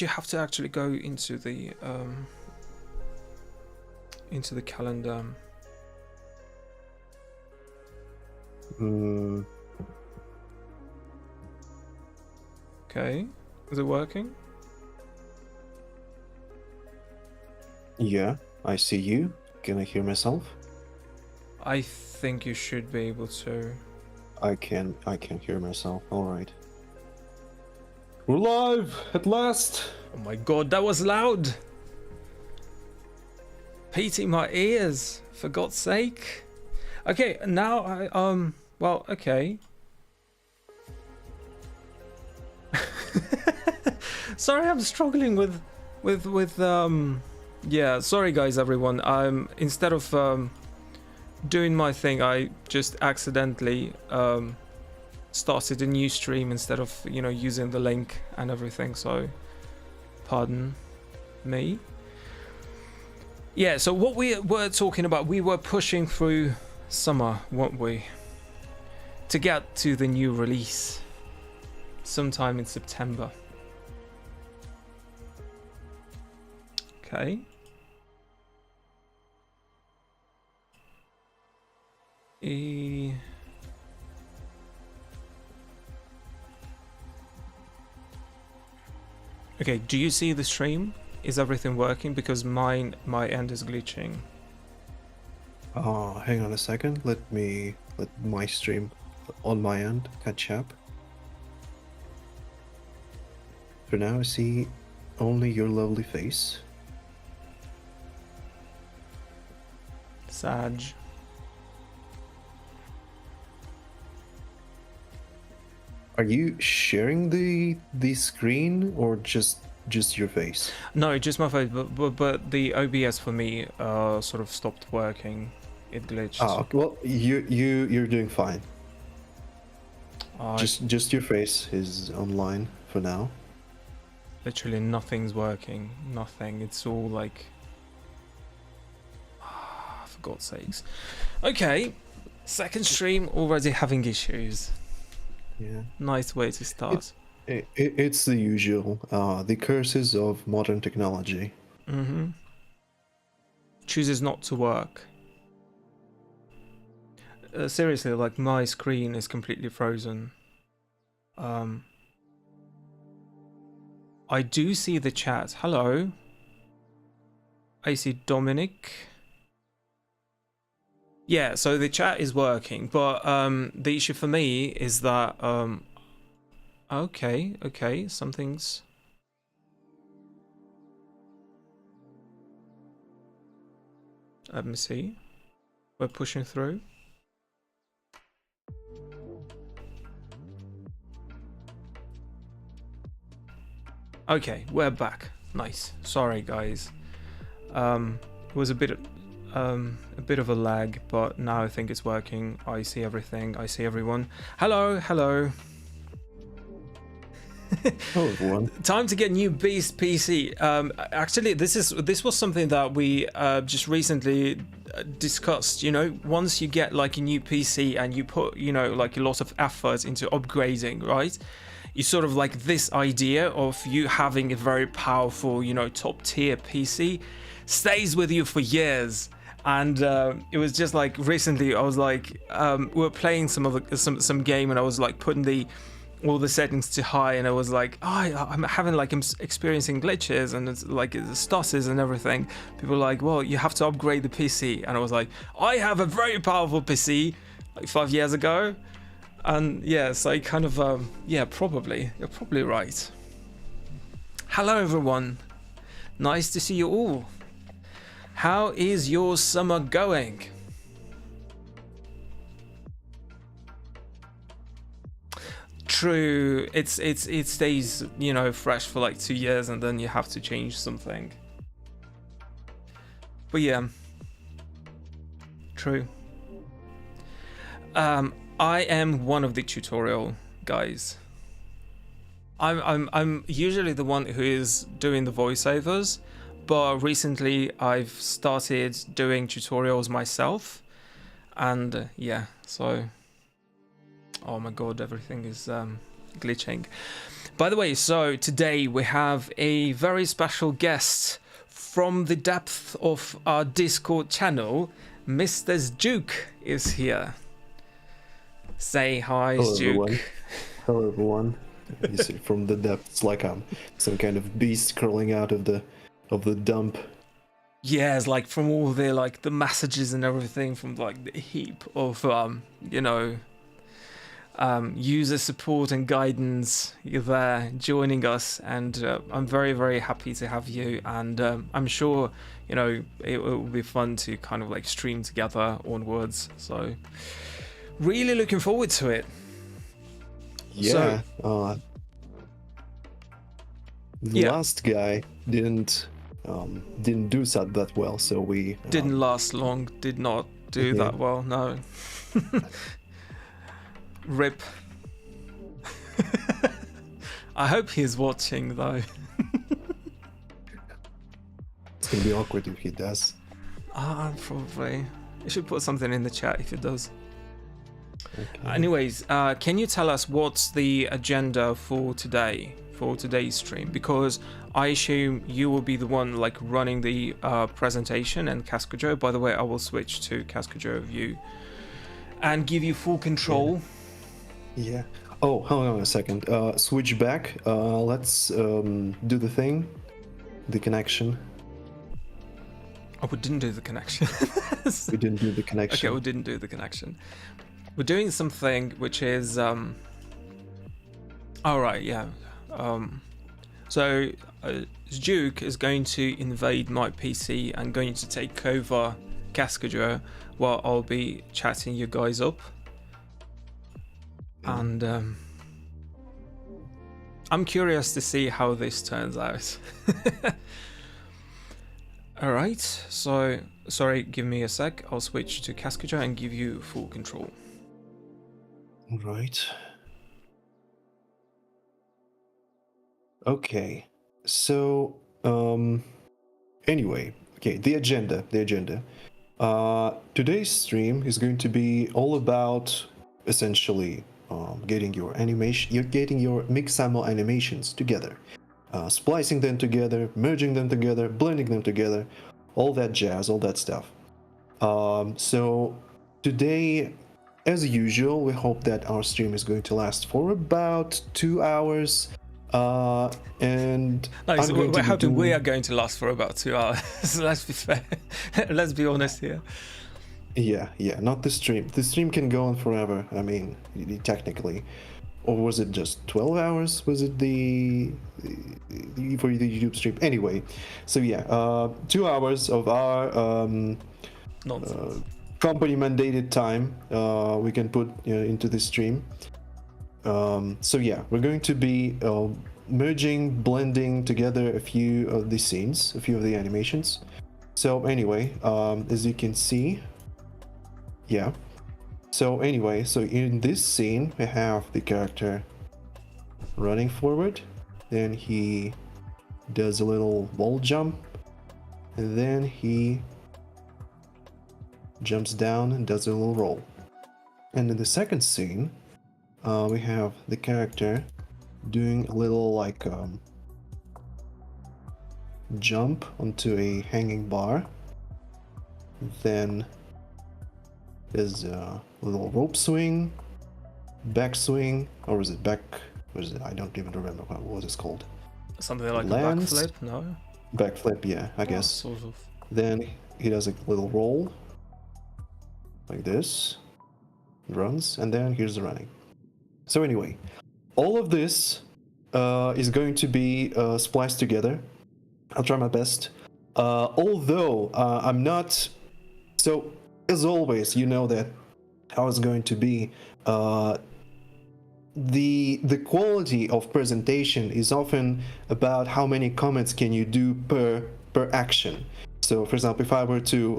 you have to actually go into the calendar. Okay, is it working? Yeah, I see you. Can I hear myself? I think you should be able to. I can hear myself. All right. We're live at last. Oh my god, that was loud! Peating my ears, for God's sake. Okay, now well, okay. Sorry, I'm struggling with yeah, sorry guys everyone. Instead of doing my thing, I just accidentally started a new stream instead of, you know, using the link and everything, so pardon me. Yeah, so what we were talking about, we were pushing through summer, weren't we? To get to the new release sometime in September. Okay. Okay, do you see the stream? Is everything working? Because my end is glitching. Hang on a second. Let my stream on my end catch up. For now, I see only your lovely face. Sag. Are you sharing the screen or just your face? No, just my face, but the OBS for me sort of stopped working. It glitched. Ah, well, you're doing fine. Just your face is online for now. Literally nothing's working. Nothing. It's all like, for God's sakes. Okay, second stream already having issues. Yeah. Nice way to start. It's the usual. The curses of modern technology. Mm-hmm. Chooses not to work. Seriously, like my screen is completely frozen. I do see the chat. Hello. I see Dominic. Yeah, so the chat is working, but the issue for me is that okay, something's let me see. We're pushing through. Okay, we're back. Nice. Sorry guys. It was a bit of a lag, but now I think it's working. I see everything. I see everyone. Hello. Hello, everyone. Time to get new Beast PC. Actually, this was something that we just recently discussed. You know, once you get like a new PC and you put, you know, like a lot of effort into upgrading, right? You sort of like this idea of you having a very powerful, you know, top tier PC stays with you for years. And it was just like recently I was like we were playing some game and I was like putting all the settings to high and I was like, oh, I'm having like, I'm experiencing glitches and it's like it stutters and everything. People were like, well, you have to upgrade the PC. And I was like, I have a very powerful PC like 5 years ago. And yeah, so I kind of yeah, probably you're probably right. Hello everyone, nice to see you all. How is your summer going? True, it stays, you know, fresh for like 2 years and then you have to change something. But yeah, true. I am one of the tutorial guys. I'm usually the one who is doing the voiceovers, but recently I've started doing tutorials myself, and yeah, so oh my god, everything is glitching. By the way, so today we have a very special guest from the depth of our Discord channel. Mr. Sdueq is here. Say hi, Hello, Sdueq. everyone. Hello, everyone. You see, from the depths, like some kind of beast crawling out of the dump. Yeah, it's like from all the the messages and everything from like the heap of user support and guidance. You're there joining us, and I'm very, very happy to have you. And I'm sure it will be fun to kind of like stream together onwards. So really looking forward to it. Yeah. The last guy didn't do that well, so we didn't last long. Did not do that well. No. Rip. I hope he's watching though. It's gonna be awkward if he does. Probably. You should put something in the chat if it does. Okay. Anyways, can you tell us what's the agenda for today, for today's stream? Because I assume you will be the one like running the presentation, and Cascadeur. By the way, I will switch to Cascadeur view and give you full control. Yeah. Oh, hold on a second. Switch back. Let's do the thing. The connection. Oh, we didn't do the connection. We didn't do the connection. Okay, we didn't do the connection. We're doing something which is all right, yeah. So Sdueq is going to invade my PC and going to take over Cascadeur while I'll be chatting you guys up. And I'm curious to see how this turns out. All right, so sorry, give me a sec. I'll switch to Cascadeur and give you full control. Right. Okay. So, anyway, okay, the agenda. Today's stream is going to be all about essentially getting your Mixamo animations together, splicing them together, merging them together, blending them together, all that jazz, all that stuff. So today, as usual, we hope that our stream is going to last for about 2 hours. And nice. We're hoping we are going to last for about 2 hours. Let's be fair. Let's be honest here. Yeah, not the stream. The stream can go on forever. I mean, technically. Or was it just 12 hours? Was it the for the YouTube stream? Anyway, so yeah, 2 hours of our company mandated time we can put into this stream. So yeah, we're going to be blending together a few of the scenes, a few of the animations. So anyway, as you can see, yeah. So anyway, so in this scene, we have the character running forward, then he does a little wall jump, and then he jumps down and does a little roll. And in the second scene, we have the character doing a little like jump onto a hanging bar. Then there's a little rope swing, back swing, or is it back? What is it? I don't even remember what it's called. Something like Lands, a backflip, no? Backflip, yeah, I guess. Sort of. Then he does a little roll, like this, runs, and then here's the running. So anyway, all of this is going to be spliced together. I'll try my best. Although I'm not... So, as always, you know that how it's going to be. The quality of presentation is often about how many comments can you do per action. So, for example, if I were to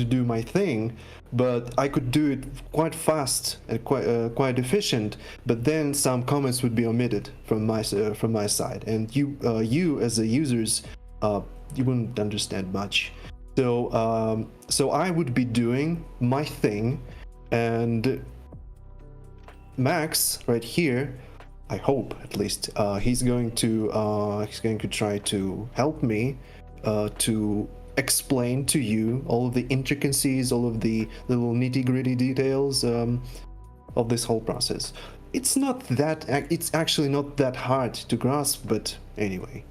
do my thing, but I could do it quite fast and quite efficient, but then some comments would be omitted from my side, and you as the users, you wouldn't understand much. So I would be doing my thing, and Max right here I hope at least he's going to try to help me to explain to you all of the intricacies, all of the little nitty-gritty details of this whole process. It's actually not that hard to grasp, but anyway.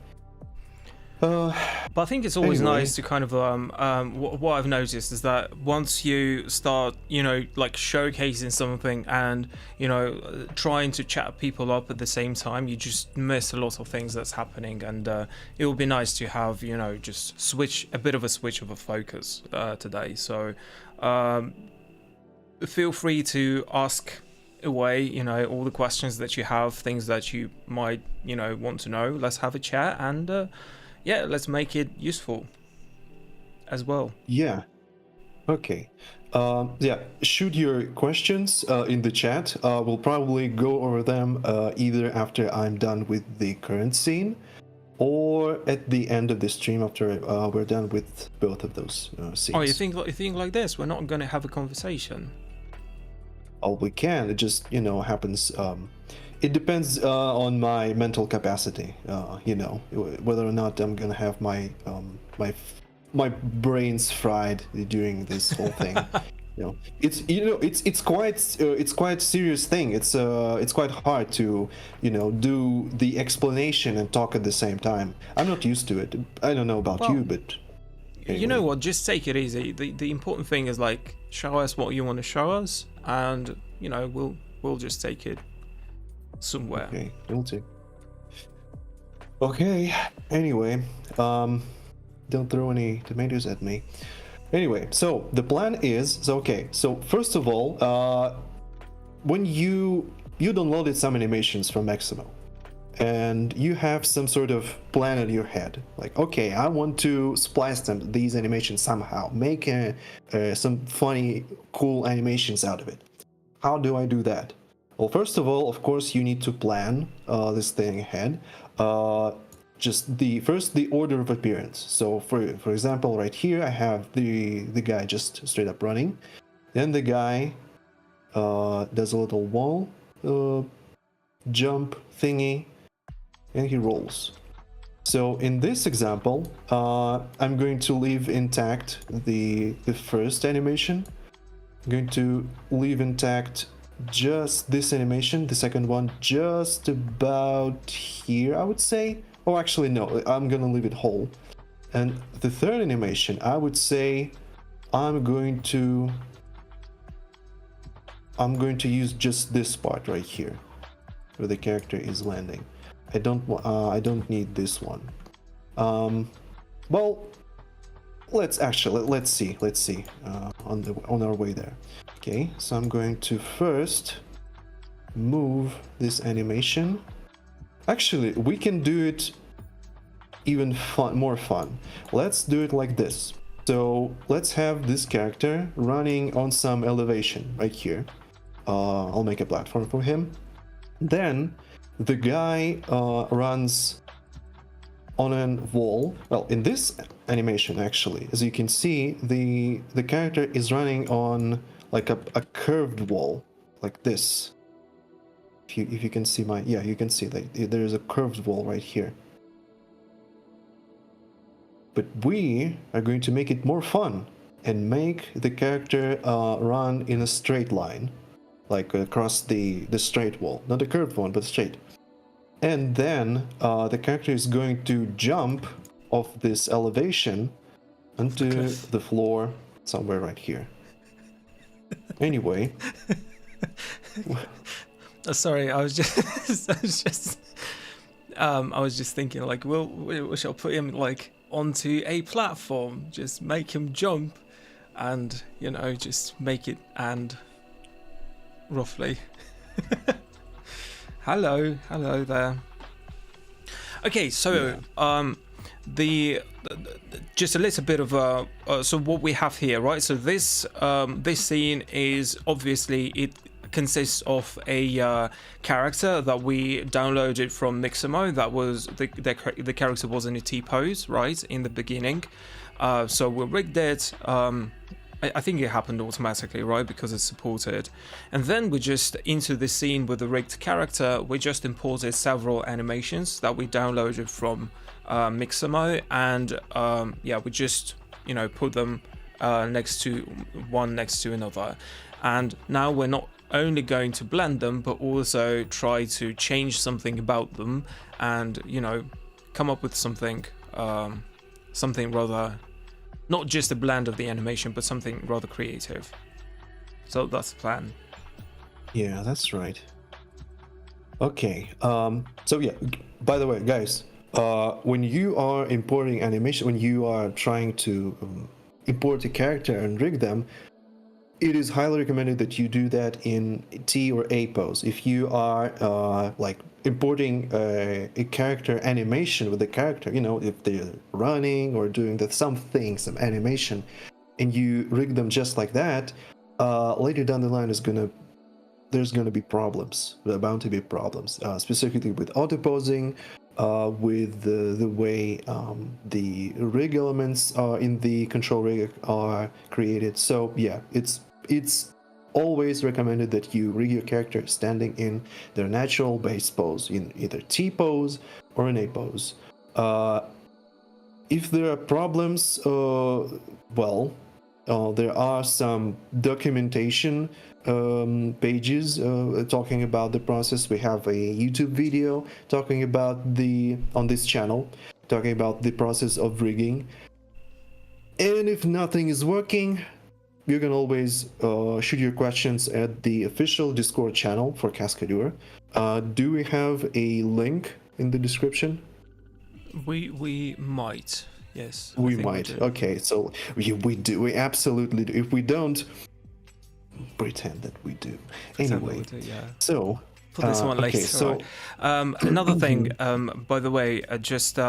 But I think it's always nice to kind of what I've noticed is that once you start, like showcasing something and trying to chat people up at the same time, you just miss a lot of things that's happening, and it will be nice to have just a bit of a switch of a focus today. So feel free to ask away, all the questions that you have, things that you might want to know. Let's have a chat and. Yeah, let's make it useful as well. Yeah. Okay. Yeah, shoot your questions in the chat. We'll probably go over them either after I'm done with the current scene or at the end of the stream after we're done with both of those scenes. Oh, you think like this? We're not going to have a conversation? Oh, we can. It just, happens... It depends on my mental capacity, whether or not I'm gonna have my brains fried during this whole thing. It's quite serious thing. It's quite hard to do the explanation and talk at the same time. I'm not used to it. I don't know about you, but anyway. You know what? Just take it easy. The important thing is like show us what you want to show us, and we'll just take it somewhere. Okay, guilty. Okay, anyway, don't throw any tomatoes at me. Anyway, so the plan is, so first of all, when you downloaded some animations from Mixamo, and you have some sort of plan in your head, like, okay, I want to splice these animations somehow, make some funny, cool animations out of it. How do I do that? Well, first of all, of course, you need to plan this thing ahead. Just the order of appearance. So, for example, right here, I have the guy just straight up running. Then the guy does a little wall jump thingy, and he rolls. So in this example, I'm going to leave intact the first animation. I'm going to leave intact just this animation, the second one just about here, I would say. Oh, actually no, I'm gonna leave it whole. And the third animation, I would say I'm going to use just this part right here where the character is landing. I don't need this one. Well, let's see on our way there. Okay, so I'm going to first move this animation. Actually, we can do it even more fun. Let's do it like this. So let's have this character running on some elevation right here. I'll make a platform for him. Then the guy runs on a wall. Well, in this animation, actually, as you can see, the character is running on like a curved wall, like this. If you can see you can see that there is a curved wall right here. But we are going to make it more fun and make the character run in a straight line, like across the straight wall, not a curved one, but straight. And then the character is going to jump off this elevation onto the floor somewhere right here. Anyway. Sorry, I was just thinking, like, we shall put him like onto a platform, just make him jump, and just make it and roughly. hello there. Okay, so the just a little bit of so what we have here, right? So this scene is obviously, it consists of a character that we downloaded from Mixamo. That was the character was in a T-pose, right, in the beginning. So we rigged it, I think it happened automatically, right? Because it's supported. And then we just, into the scene with the rigged character, we just imported several animations that we downloaded from Mixamo, and yeah, we just, you know, put them next to another. And now we're not only going to blend them, but also try to change something about them, and, you know, come up with something rather, not just a blend of the animation, but something rather creative. So that's the plan. Yeah, that's right. Okay. So yeah. By the way, guys, when you are importing animation, when you are trying to import a character and rig them, it is highly recommended that you do that in T or A pose. If you are like importing a character animation with the character, you know, if they're running or doing some animation, and you rig them just like that, later down the line there's gonna be problems. There are bound to be problems, specifically with auto posing, with the way the rig elements in the control rig are created. So yeah, it's always recommended that you rig your character standing in their natural base pose, in either T pose or an A pose. If there are problems, well, there are some documentation pages talking about the process. We have a YouTube video talking about on this channel, talking about the process of rigging. And if nothing is working, you can always shoot your questions at the official Discord channel for Cascadeur. Do we have a link in the description? We might, yes. We might. Okay, so we do. We absolutely do. If we don't, pretend that we do. Anyway, yeah. So put this one later. Okay, so another thing, by the way, just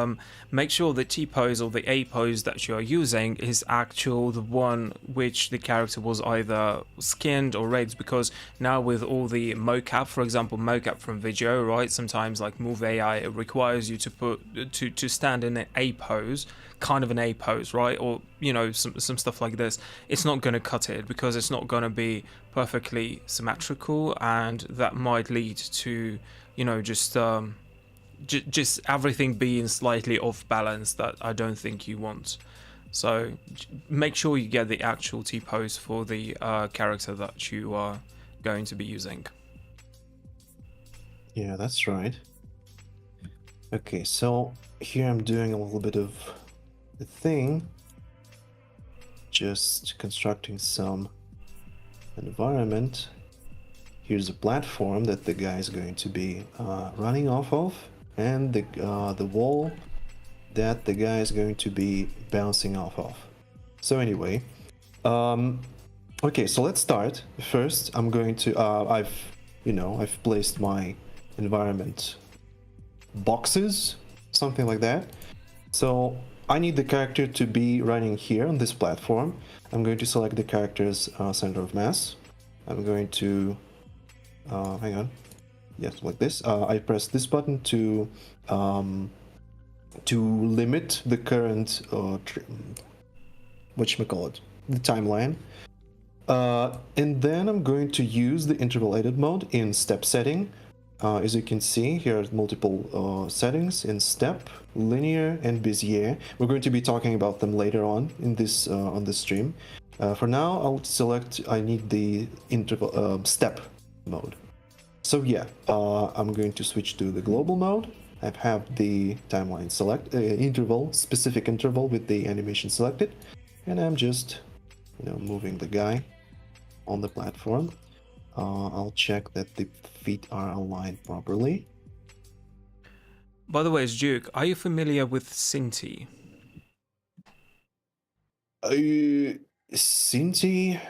make sure the T pose or the A pose that you are using is the one which the character was either skinned or rigged, because now with all the mocap, for example, mocap from video, right? Sometimes like Move AI, it requires you to stand in an A pose, kind of an A pose, right? Or, you know, some stuff like this. It's not going to cut it because it's not going to be perfectly symmetrical, and that might lead to, you know, just everything being slightly off balance that I don't think you want. So make sure you get the actual T pose for the character that you are going to be using. Yeah, that's right. Okay, so here I'm doing a little bit of the thing, just constructing some environment. Here's a platform that the guy is going to be running off of, and the wall that the guy is going to be bouncing off of. So anyway, okay, so let's start. First, I'm going to I've placed my environment boxes, something like that. So I need the character to be running here on this platform. I'm going to select the character's center of mass. I'm going to hang on. Yes, like this. I press this button to limit the current whatchamacallit, the timeline. And then I'm going to use the interval edit mode in step setting. As you can see, here are multiple settings in step, linear, and Bezier. We're going to be talking about them later on in this stream. For now, I'll select. I need the interval step mode. So yeah, I'm going to switch to the global mode. I have the timeline specific interval with the animation selected, and I'm just, moving the guy on the platform. I'll check that the feet are aligned properly. By the way, Sdueq, are you familiar with Cinti? Cinti?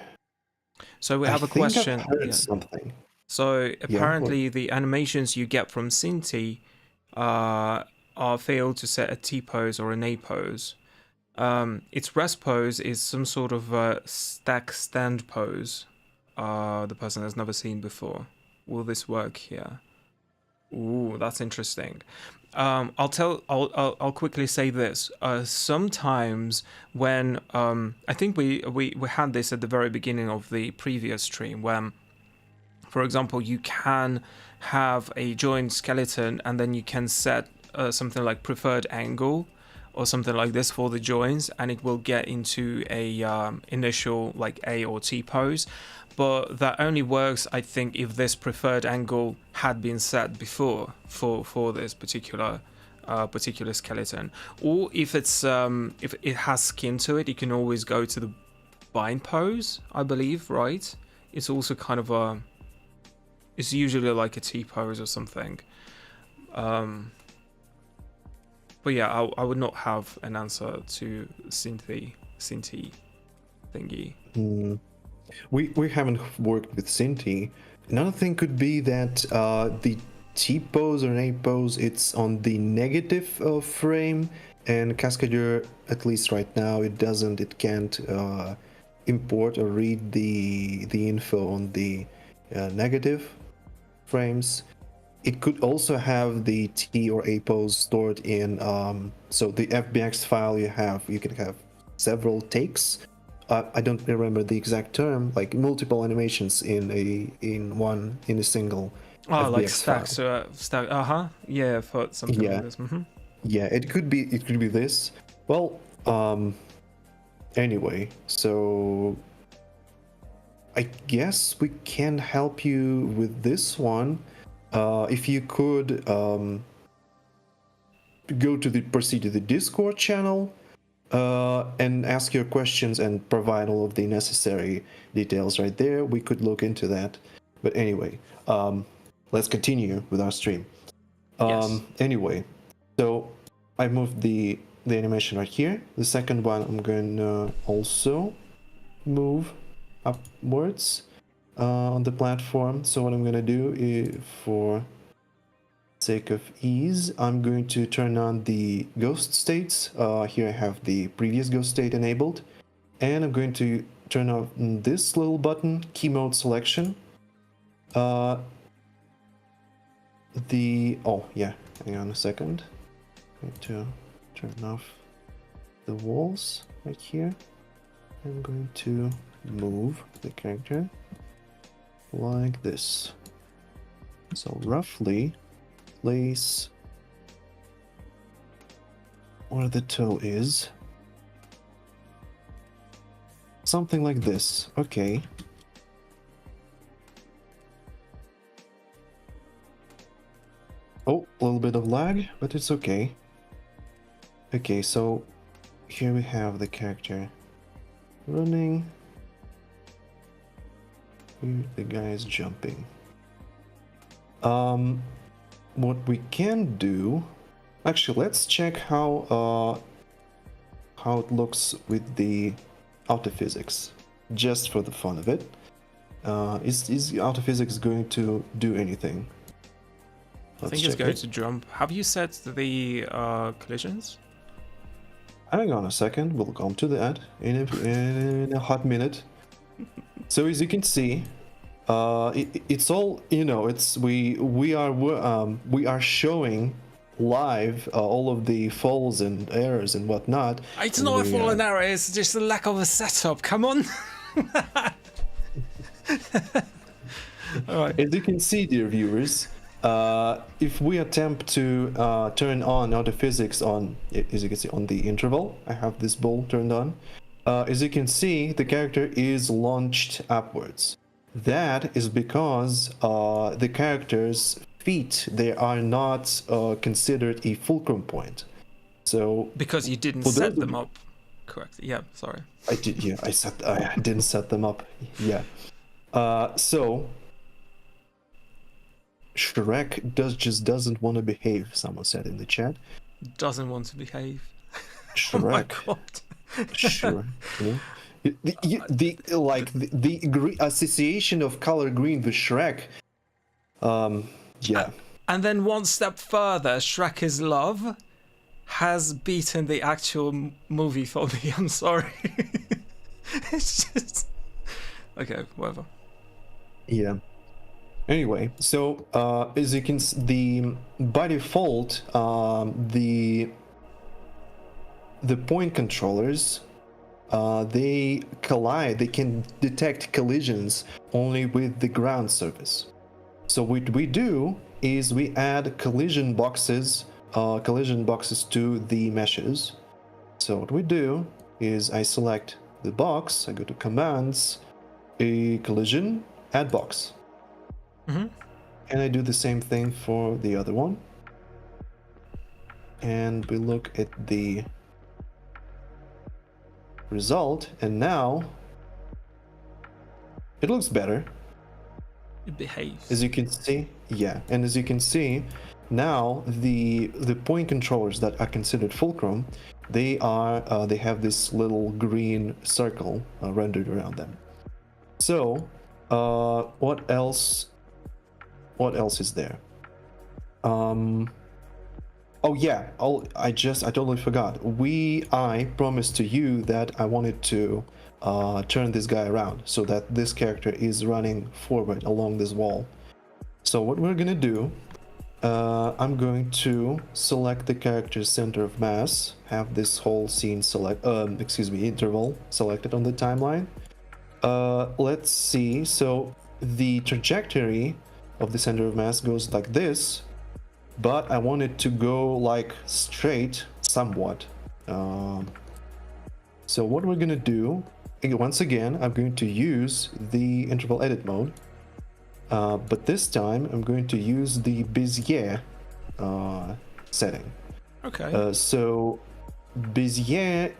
So we have a question. I've heard something. So apparently the animations you get from Cinti are failed to set a T pose or an A pose. Its rest pose is some sort of stack stand pose. The person has never seen before. Will this work here? Ooh, that's interesting. I'll quickly say this. Sometimes when I think we had this at the very beginning of the previous stream, when, for example, you can have a joined skeleton and then you can set something like preferred angle or something like this for the joins, and it will get into a initial like A or T pose. But that only works, I think, if this preferred angle had been set before for this particular skeleton, or if if it has skin to it, you can always go to the bind pose, I believe, right? It's also kind of it's usually like a T pose or something. But yeah, I would not have an answer to Synthi thingy. We haven't worked with Synthi. Another thing could be that the T pose or an A pose, it's on the negative frame, and Cascadeur, at least right now, it can't import or read the info on the negative frames. It could also have the T or A pose stored in so the FBX file you can have several takes. I don't remember the exact term, like multiple animations in a single FBX like file. stack. Yeah, for something like this. Mm-hmm. Yeah, it could be this. Well, anyway, so I guess we can help you with this one. If you could proceed to the Discord channel and ask your questions and provide all of the necessary details right there, we could look into that. But anyway, let's continue with our stream. Yes. Anyway, so I moved the animation right here. The second one I'm going to also move upwards on the platform. So what I'm going to do is, for sake of ease, I'm going to turn on the ghost states. Here I have the previous ghost state enabled, and I'm going to turn off this little button, key mode selection. Oh yeah, hang on a second. I'm going to turn off the walls right here. I'm going to move the character like this. So roughly place where the toe is. Something like this. Okay. Oh, a little bit of lag, but it's okay. Okay, so here we have the character running. Here the guy is jumping. What we can do, actually, let's check how it looks with the autophysics, just for the fun of it. Is autophysics going to do anything? I think it's going to jump. Have you set the collisions? Hang on a second, we'll come to that in a hot minute. So as you can see, it's all, it's we are showing live all of the falls and errors and whatnot. It's not a fall and error, it's just a lack of a setup. Come on. All right. As you can see, dear viewers, if we attempt to turn on autophysics on, as you can see on the interval, I have this ball turned on. As you can see, the character is launched upwards. That is because the character's feet, they are not considered a fulcrum point. So because you didn't set them up correctly. Yeah, sorry. I did. Yeah, I didn't set them up. Yeah. So Shrek just doesn't want to behave. Someone said in the chat. Doesn't want to behave. Shrek. Oh my god. Sure. The association of color green with Shrek. Yeah. And then one step further, Shrek is Love has beaten the actual movie for me. I'm sorry. It's just okay, whatever. Yeah. Anyway, so as you can by default, the point controllers, they collide, they can detect collisions only with the ground surface. So what we do is we add collision boxes to the meshes. So what we do is I select the box, I go to commands, a collision, add box. Mm-hmm. And I do the same thing for the other one. And we look at the result, and now it looks better. It behaves. As you can see, yeah, and as you can see, now the point controllers that are considered fulcrum, they have this little green circle rendered around them. So, what else? What else is there? Oh yeah, I totally forgot. I promised to you that I wanted to turn this guy around so that this character is running forward along this wall. So what we're gonna do, I'm going to select the character's center of mass, have this whole scene interval selected on the timeline. Let's see, so the trajectory of the center of mass goes like this, but I want it to go like straight somewhat. So what we're gonna do, once again, I'm going to use the interval edit mode, but this time I'm going to use the Bezier setting. Okay. So Bezier,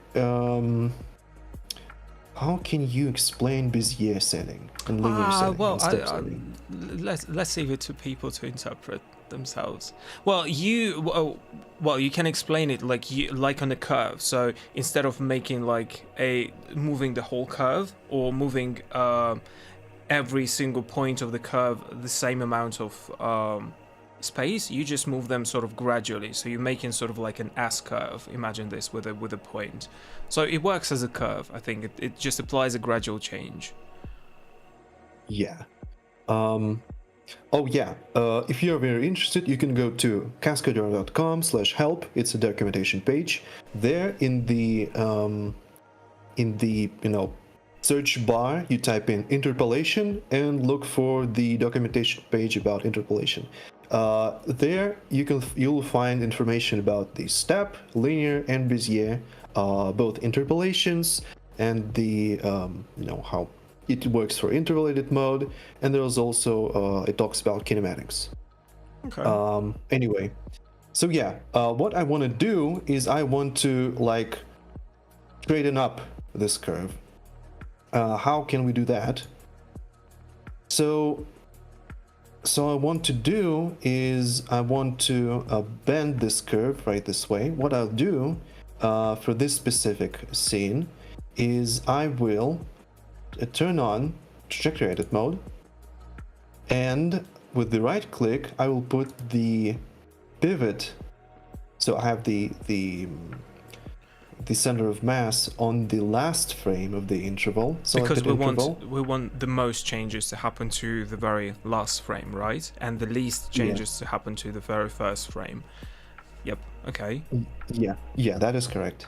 how can you explain Bezier setting and linear setting Well, and step setting? let's leave it to people to interpret themselves. Well, you can explain it like on a curve. So instead of making moving the whole curve or moving every single point of the curve the same amount of space, you just move them sort of gradually. So you're making sort of like an S curve. Imagine this with a point. So it works as a curve. I think it just applies a gradual change. Yeah. Oh yeah, if you're very interested, you can go to cascadeur.com/help. It's a documentation page. There in the search bar, you type in interpolation and look for the documentation page about interpolation. There you'll find information about the step, linear, and Bezier, both interpolations and the how it works for interval edit mode, and there's also it talks about kinematics. Okay. Anyway, so yeah, what I want to do is I want to straighten up this curve. How can we do that? So I want to do is I want to bend this curve right this way. What I'll do for this specific scene is I will turn on trajectory edit mode, and with the right click I will put the pivot, so I have the center of mass on the last frame of the interval. Because we want the most changes to happen to the very last frame, right? And the least changes to happen to the very first frame. Yep. Okay. Yeah, that is correct.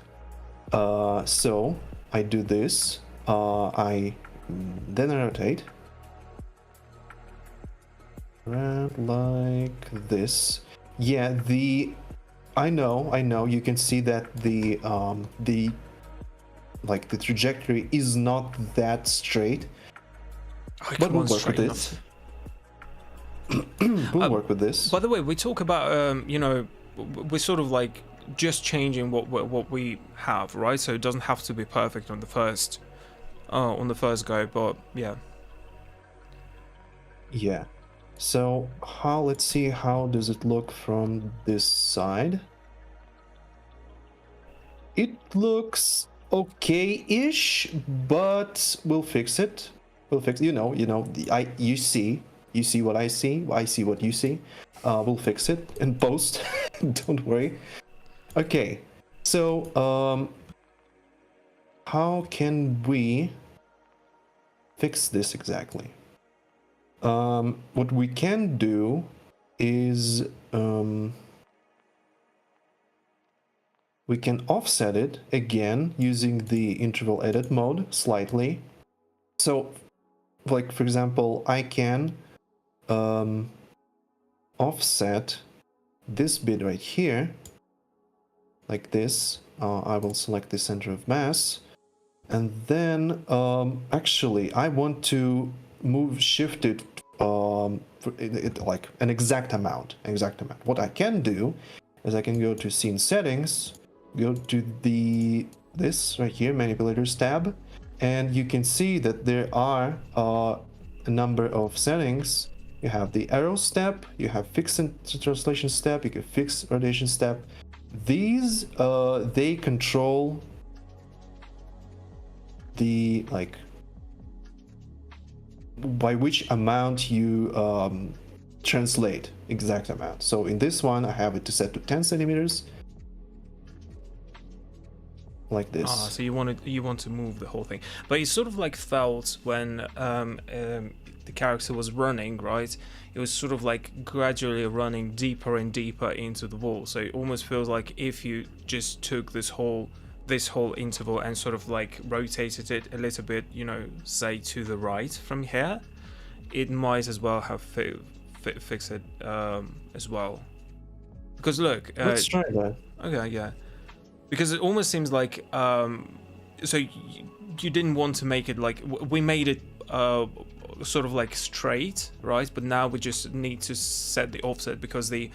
So I do this. Then I rotate around like this. Yeah, I know. You can see that the trajectory is not that straight, but we'll work with this. We'll work with this. By the way, we talk about we're sort of like just changing what we have, right? So it doesn't have to be perfect on the first go, but yeah. Yeah. So let's see, how does it look from this side? It looks okay-ish, but we'll fix it. You see what I see. I see what you see. We'll fix it in post. Don't worry. Okay. So how can we fix this exactly? What we can do is we can offset it again using the interval edit mode slightly. So, like for example, I can offset this bit right here, like this. I will select the center of mass, and then actually I want to shift it like an exact amount. What I can do is I can go to scene settings, go to this right here, manipulators tab, and you can see that there are a number of settings. You have the arrow step, you have fixed translation step, you can fix rotation step. These they control the by which amount you translate exact amount. So in this one I have it to set to 10 centimeters, like this. So you want to move the whole thing, but it sort of like felt when the character was running, right? It was sort of like gradually running deeper and deeper into the wall. So it almost feels like if you just took this whole interval and sort of like rotated it a little bit, you know, say to the right from here, it might as well have fixed it as well. Because look, let's try that. Okay, yeah. Because it almost seems like so you didn't want to make it like we made it sort of like straight, right? But now we just need to set the offset because the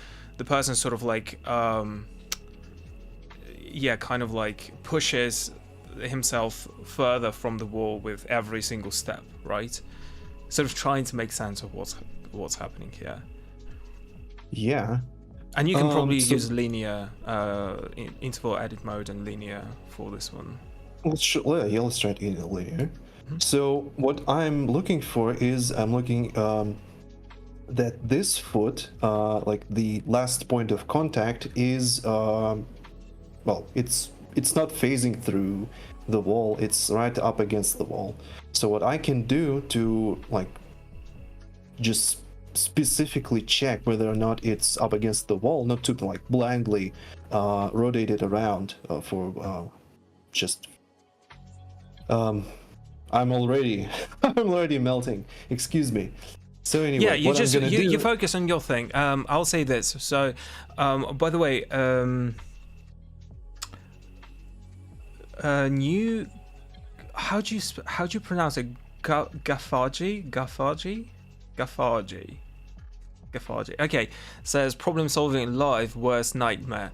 person sort of like kind of like pushes himself further from the wall with every single step, right? Sort of trying to make sense of what's happening here. Yeah. And you can probably use linear interval edit mode and linear for this one. Let's illustrate in linear. So what I'm looking for is I'm looking that this foot, like the last point of contact, is well, it's not phasing through the wall. It's right up against the wall. So what I can do to like just specifically check whether or not it's up against the wall, not to like blindly rotate it around for just I'm already melting, excuse me. So anyway, yeah, you focus on your thing. I'll say this. So by the way, how do you pronounce it? Gaffaji. Okay, says problem solving live worst nightmare.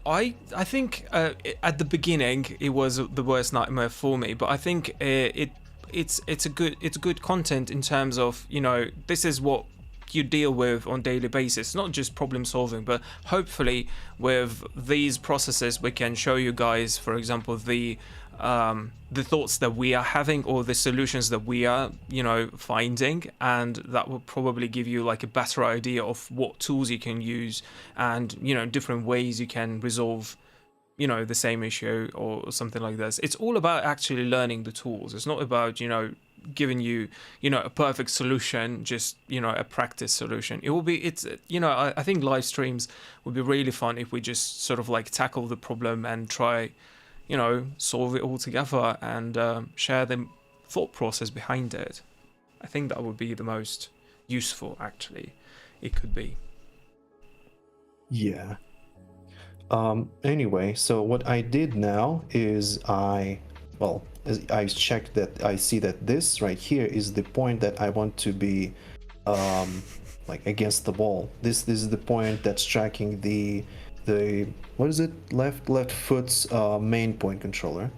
I think at the beginning it was the worst nightmare for me, but I think it's a good content in terms of, you know, this is what you deal with on daily basis, not just problem solving, but hopefully with these processes we can show you guys, for example, the thoughts that we are having or the solutions that we are, you know, finding, and that will probably give you like a better idea of what tools you can use and, you know, different ways you can resolve, you know, the same issue or something like this. It's all about actually learning the tools. It's not about, you know, giving you, you know, a perfect solution, just, you know, a practice solution. It's you know, I think live streams would be really fun if we just sort of like tackle the problem and try, you know, solve it all together and share the thought process behind it. I think that would be the most useful, actually. It could be. Yeah. Anyway, so what I did now is I checked that I see that this right here is the point that I want to be like against the wall. This is the point that's tracking the what is it, left foot's main point controller.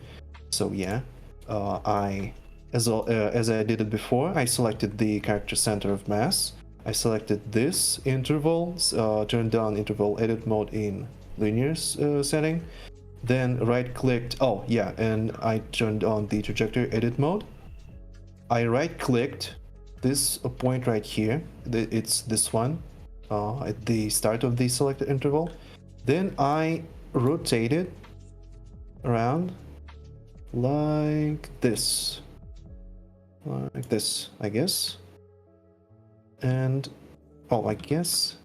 So yeah, as I did it before, I selected the character center of mass. I selected this interval, turned on interval edit mode in linear setting, then right clicked, and I turned on the trajectory edit mode. I right clicked this point right here, it's this one at the start of the selected interval. Then I rotate it around like this, I guess. And oh, I guess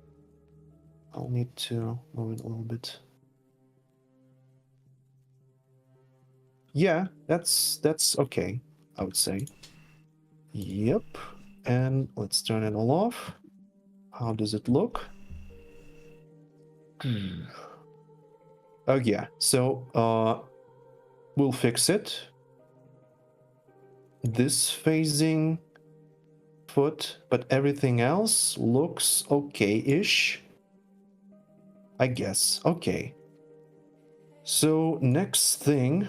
I'll need to move it a little bit. Yeah, that's okay, I would say. Yep. And let's turn it all off. How does it look? Oh yeah, so we'll fix it. This phasing foot, but everything else looks okay-ish, I guess. Okay. So next thing,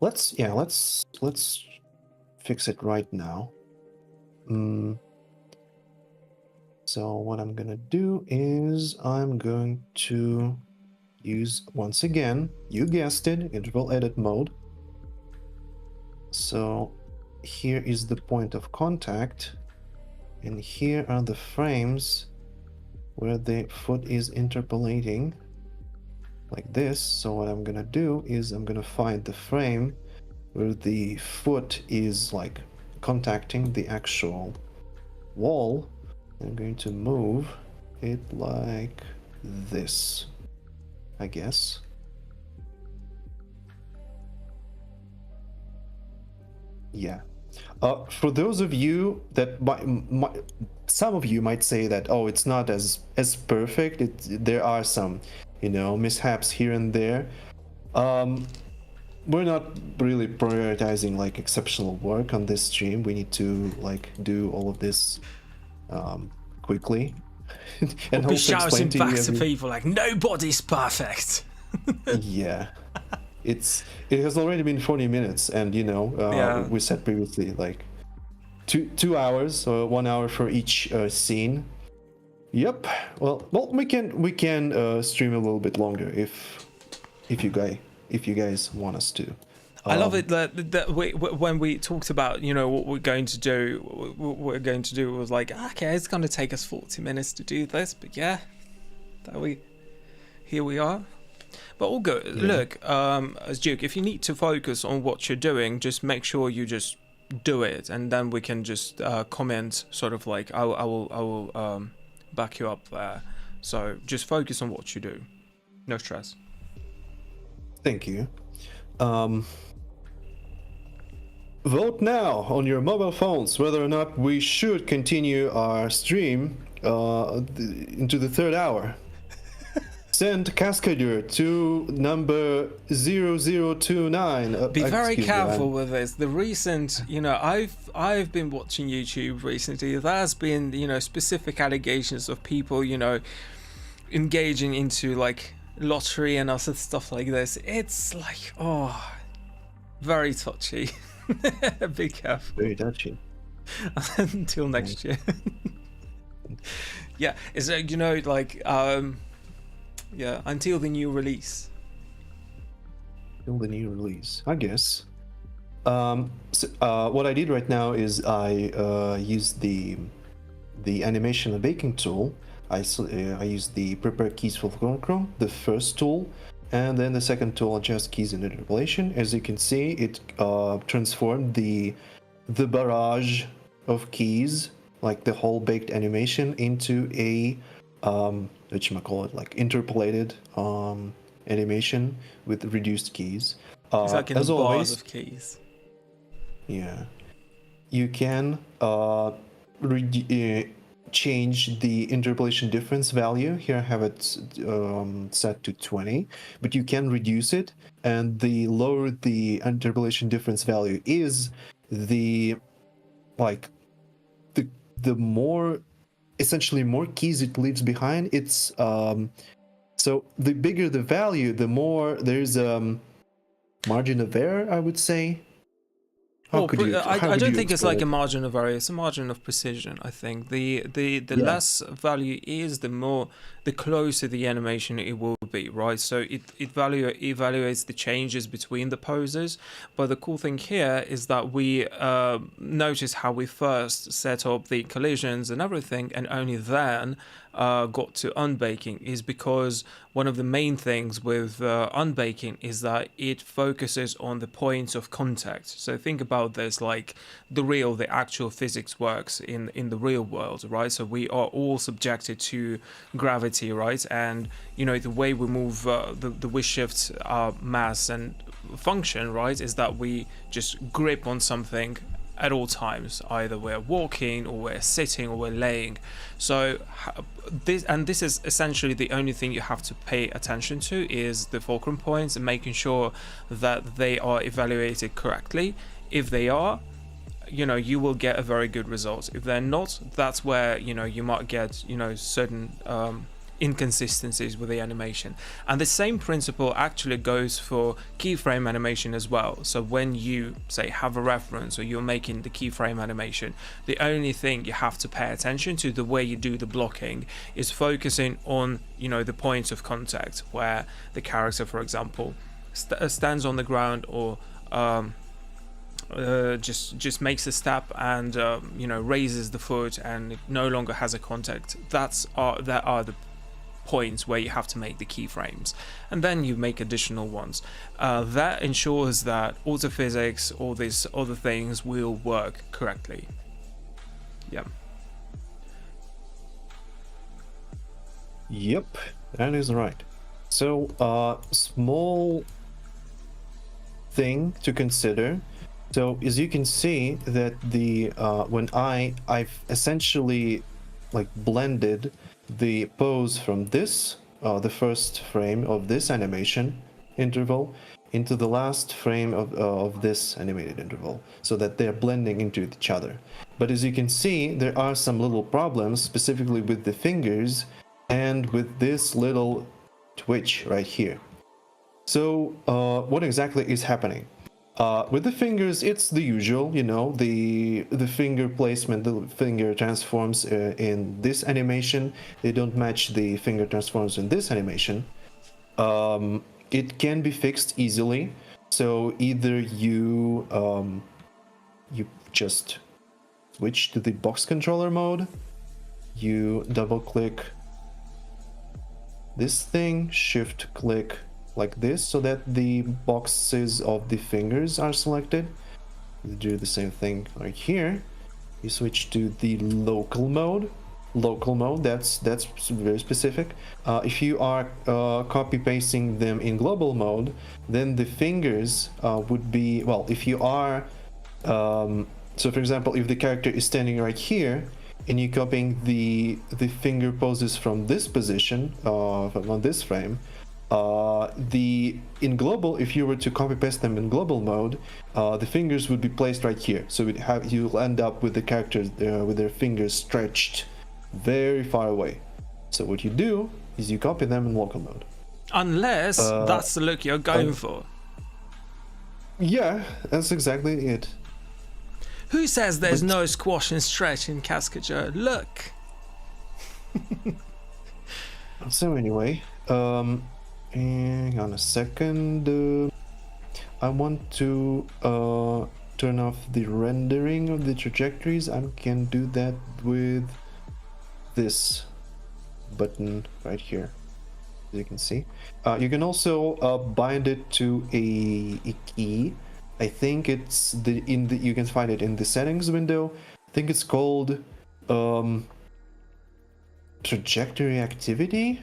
let's fix it right now. So what I'm gonna do is I'm going to use, once again, you guessed it, interval edit mode. So here is the point of contact, and here are the frames where the foot is interpolating like this. So what I'm gonna do is I'm gonna find the frame where the foot is like contacting the actual wall. I'm going to move it like this, I guess. Yeah. For those of you that some of you might say that, oh, it's not as perfect. There are some, mishaps here and there. We're not really prioritizing like exceptional work on this stream. We need to like do all of this quickly. And we'll be shouting back to people like, nobody's perfect. Yeah. It has already been 40 minutes, and we said previously like 2 hours, so 1 hour for each scene. Yep. Well, we can stream a little bit longer if you guys want us to. I love it that when we talked about what we're going to do, was like, okay, it's going to take us 40 minutes to do this, but yeah, here we are. But all good. Yeah. Look, Sdueq, if you need to focus on what you're doing, just make sure you just do it, and then we can just comment, sort of like, I will back you up there. So just focus on what you do. No stress. Thank you. Vote now on your mobile phones whether or not we should continue our stream into the third hour. Send Cascadeur to number 0029. Be very careful with this. The recent, I've been watching YouTube recently. There's been, specific allegations of people, engaging into like lottery and other stuff like this. It's like, oh, very touchy. Be careful. Very touchy. Until next year. Yeah, it's yeah, until the new release. Until the new release, I guess. What I did right now is I used the animation and baking tool. I used the prepare keys for Chrome, the first tool, and then the second tool, adjust keys and interpolation. As you can see, it transformed the barrage of keys, like the whole baked animation, into a whatchamacallit, like interpolated animation with reduced keys. It's like in as bars always, of keys. Yeah, you can change the interpolation difference value. Here I have it set to 20, but you can reduce it, and the lower the interpolation difference value is, the more, essentially, more keys it leaves behind. It's so the bigger the value, the more there's margin of error, I would say. I don't think it's like a margin of error. It's a margin of precision. I think the less value is, the the closer the animation it will be, right? So it evaluates the changes between the poses. But the cool thing here is that we notice how we first set up the collisions and everything, and only then got to unbaking, is because one of the main things with unbaking is that it focuses on the points of contact. So think about this like the actual physics works in the real world, right? So we are all subjected to gravity, right? And you know, the way we move, the we shift our mass and function, right, is that we just grip on something at all times. Either we're walking or we're sitting or we're laying. So this is essentially the only thing you have to pay attention to is the fulcrum points and making sure that they are evaluated correctly. If they are, you know, you will get a very good result. If they're not, that's where, you know, you might get, you know, certain inconsistencies with the animation. And the same principle actually goes for keyframe animation as well. So when you say have a reference or you're making the keyframe animation, the only thing you have to pay attention to the way you do the blocking is focusing on, you know, the points of contact where the character, for example, stands on the ground or just makes a step and you know, raises the foot and it no longer has a contact. That are the points where you have to make the keyframes, and then you make additional ones. That ensures that autophysics, all these other things will work correctly. Yeah. Yep, that is right. So, small thing to consider. So as you can see that the when I've essentially like blended the pose from this the first frame of this animation interval into the last frame of this animated interval, so that they're blending into each other. But as you can see, there are some little problems, specifically with the fingers and with this little twitch right here. So what exactly is happening? With the fingers, it's the usual, you know, the finger placement, the finger transforms in this animation, they don't match the finger transforms in this animation. It can be fixed easily. So either you just switch to the box controller mode, you double click this thing, shift click like this, so that the boxes of the fingers are selected. You do the same thing right here. You switch to the local mode. That's very specific. If you are copy pasting them in global mode, then the fingers would be, well, if you are so for example, if the character is standing right here and you're copying the finger poses from this position on this frame, in global, if you were to copy paste them in global mode, the fingers would be placed right here. So you'll end up with the characters with their fingers stretched very far away. So what you do is you copy them in local mode. Unless that's the look you're going for. Yeah, that's exactly it. Who says there's no squash and stretch in Cascadeur? Look. So anyway, hang on a second. I want to turn off the rendering of the trajectories. I can do that with this button right here, as you can see. You can also bind it to a key. I think it's you can find it in the settings window. I think it's called trajectory activity.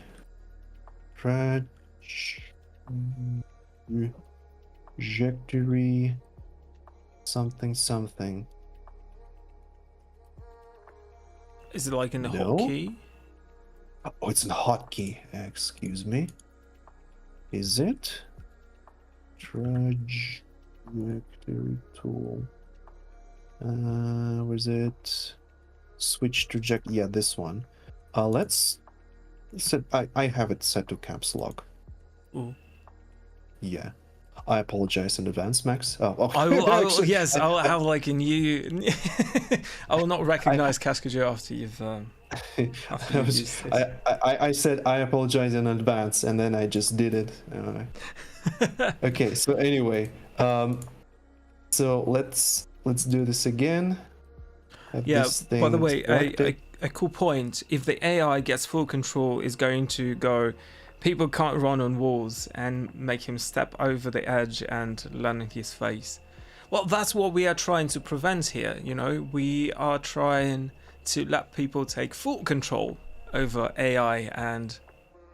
Trajectory something. Is it like in the hotkey? Oh, it's in hotkey. Excuse me. Is it? Trajectory tool. Where's it? Switch trajectory. Yeah, this one. Let's set. I have it set to caps lock. Ooh. Yeah. I apologize in advance, Max. I will yes, I'll have like a new. I will not recognize Cascadeur after you've after you've used it. I said I apologize in advance, and then I just did it. Okay, so anyway, so let's do this again. Yeah, by the way, selected. a cool point, if the AI gets full control, is going to go, people can't run on walls and make him step over the edge and land in his face. Well, that's what we are trying to prevent here, you know. We are trying to let people take full control over AI and,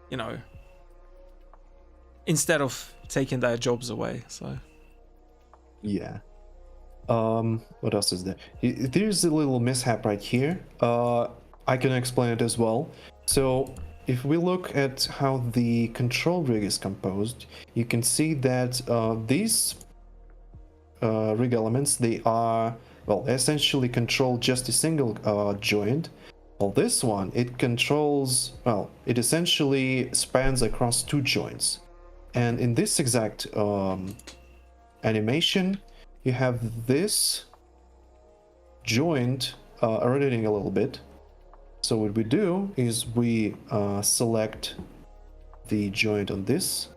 you know, instead of taking their jobs away, so. Yeah. What else is there? There's a little mishap right here. I can explain it as well. So if we look at how the control rig is composed, you can see that these rig elements, they are, well, essentially control just a single joint. Well, this one, it controls, well, it essentially spans across two joints. And in this exact animation, you have this joint rotating a little bit. So what we do is we select the joint on this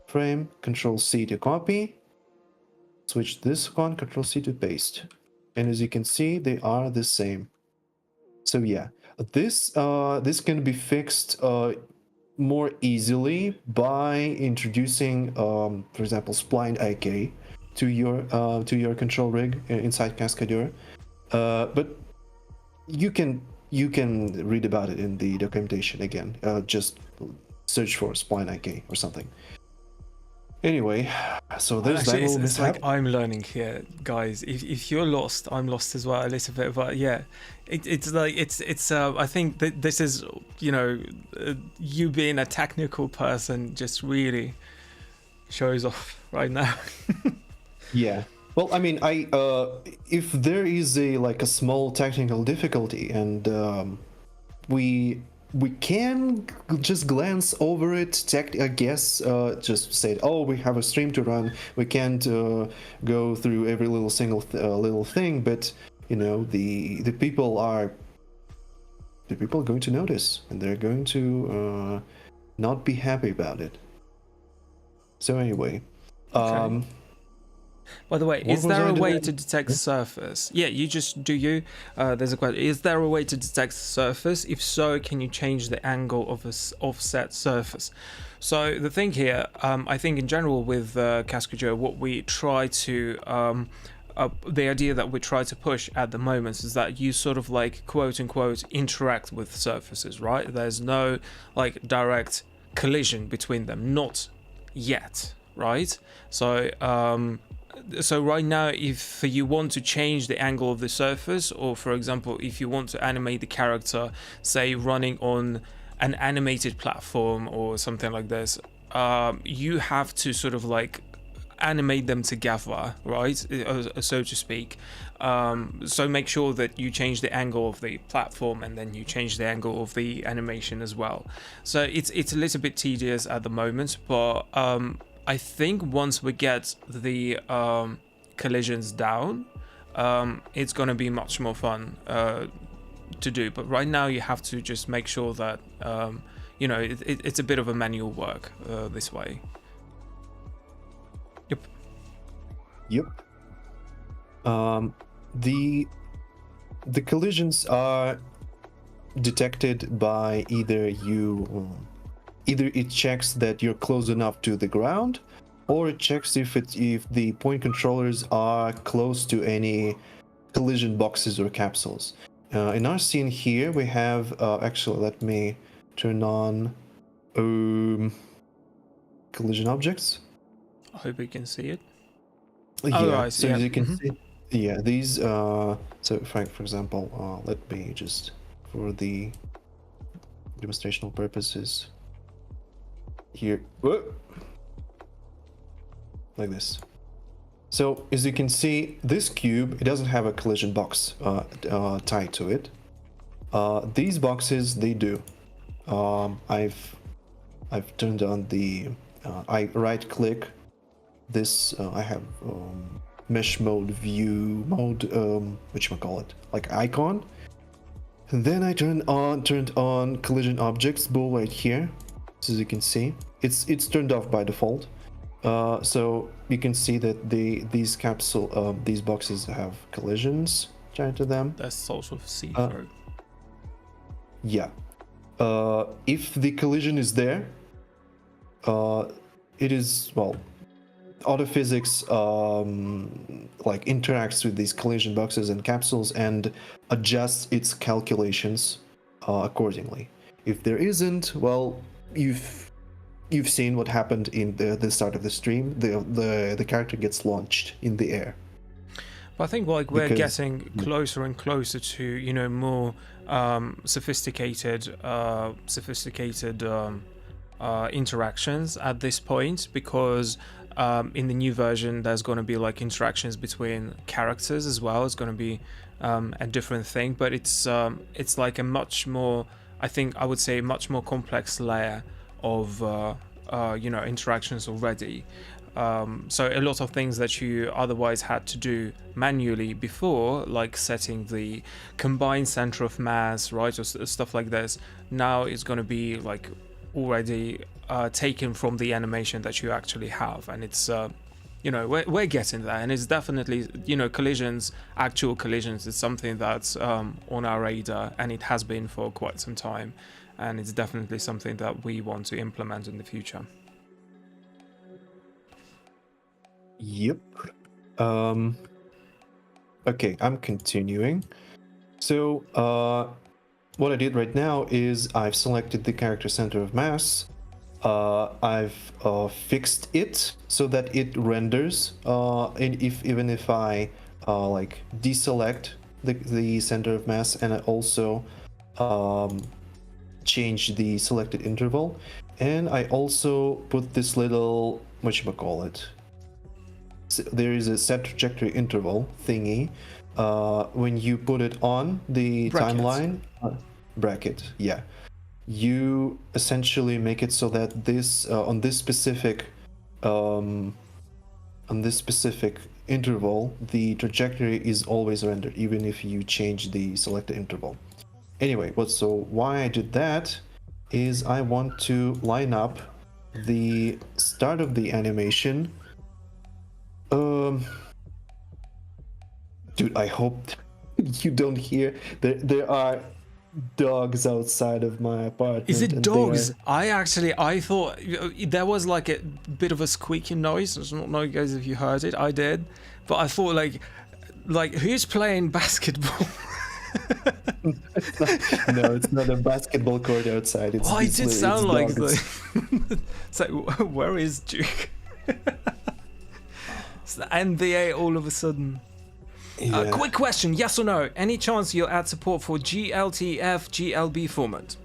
frame, Control C to copy, switch this on, Control C to paste. And as you can see, they are the same. So yeah, this can be fixed more easily by introducing, for example, spline IK to your control rig inside Cascadeur. But you can read about it in the documentation again. Just search for spline IK or something. Anyway, so there's actually, that little it's mishap. like I'm learning here, guys. If you're lost, I'm lost as well a little bit. But yeah, it's like it's. I think that this is, you know, you being a technical person just really shows off right now. Yeah. Well, I mean, if there is a small technical difficulty, and we can just glance over it, I guess, just say, oh, we have a stream to run, we can't go through every little single little thing, but you know, the people are going to notice, and they're going to not be happy about it. So anyway, Okay. By the way, is there a way to detect surface? Yeah, you just do you. There's a question. Is there a way to detect surface? If so, can you change the angle of a offset surface? So the thing here, I think in general with Cascadeur, what we try to the idea that we try to push at the moment is that you sort of like quote unquote interact with surfaces, right? There's no like direct collision between them, not yet, right? So right now, if you want to change the angle of the surface, or for example, if you want to animate the character, say running on an animated platform or something like this, you have to sort of like animate them together, right, so to speak. So make sure that you change the angle of the platform, and then you change the angle of the animation as well. So it's a little bit tedious at the moment, but I think once we get the collisions down, it's going to be much more fun to do. But right now you have to just make sure that, you know, it's a bit of a manual work this way. Yep. The collisions are detected by either it checks that you're close enough to the ground, or it checks if the point controllers are close to any collision boxes or capsules. In our scene here, we have actually, let me turn on collision objects. I hope you can see it. Yeah, right, so yeah. as you can see, yeah, these so for example, let me just, for the demonstrational purposes here, like this. So as you can see, this cube, it doesn't have a collision box tied to it. These boxes, they do. I've turned on the I right click this. I have mesh mode view mode, whatchamacallit, like icon, And then I turned on collision objects bool right here. So as you can see, it's turned off by default. So you can see that these boxes have collisions joined to them. That's sort of see-through. Yeah. If the collision is there, it is, well, autophysics like interacts with these collision boxes and capsules and adjusts its calculations accordingly. If there isn't, well, you've seen what happened in the start of the stream. The character gets launched in the air. But I think like we're getting closer and closer to, you know, more sophisticated interactions at this point, because in the new version there's going to be like interactions between characters as well. It's going to be a different thing, but it's like a much more, I think I would say, much more complex layer of you know, interactions already. So a lot of things that you otherwise had to do manually before, like setting the combined center of mass, right, or stuff like this, now is going to be like already taken from the animation that you actually have. And it's you know, we're getting there, and it's definitely, you know, actual collisions is something that's on our radar, and it has been for quite some time, and it's definitely something that we want to implement in the future. Yep. Okay, I'm continuing. So what I did right now is I've selected the character center of mass. I've fixed it so that it renders, and even if I like deselect the center of mass, and I also change the selected interval, and I also put this little, whatchamacallit, there is a set trajectory interval thingy. When you put it on the timeline bracket, yeah, you essentially make it so that this on this specific interval, the trajectory is always rendered, even if you change the selected interval. Anyway, why I did that is I want to line up the start of the animation. Dude, I hope you don't hear. There are dogs outside of my apartment. Is it dogs? I thought there was like a bit of a squeaking noise. I don't know, guys, if you heard it. I did, but I thought like who's playing basketball? No, it's not a basketball court outside. Why did it sound like that? It's like, where is Sdueq? It's the NBA all of a sudden. Yeah. Quick question, yes or no? Any chance you'll add support for GLTF, GLB format?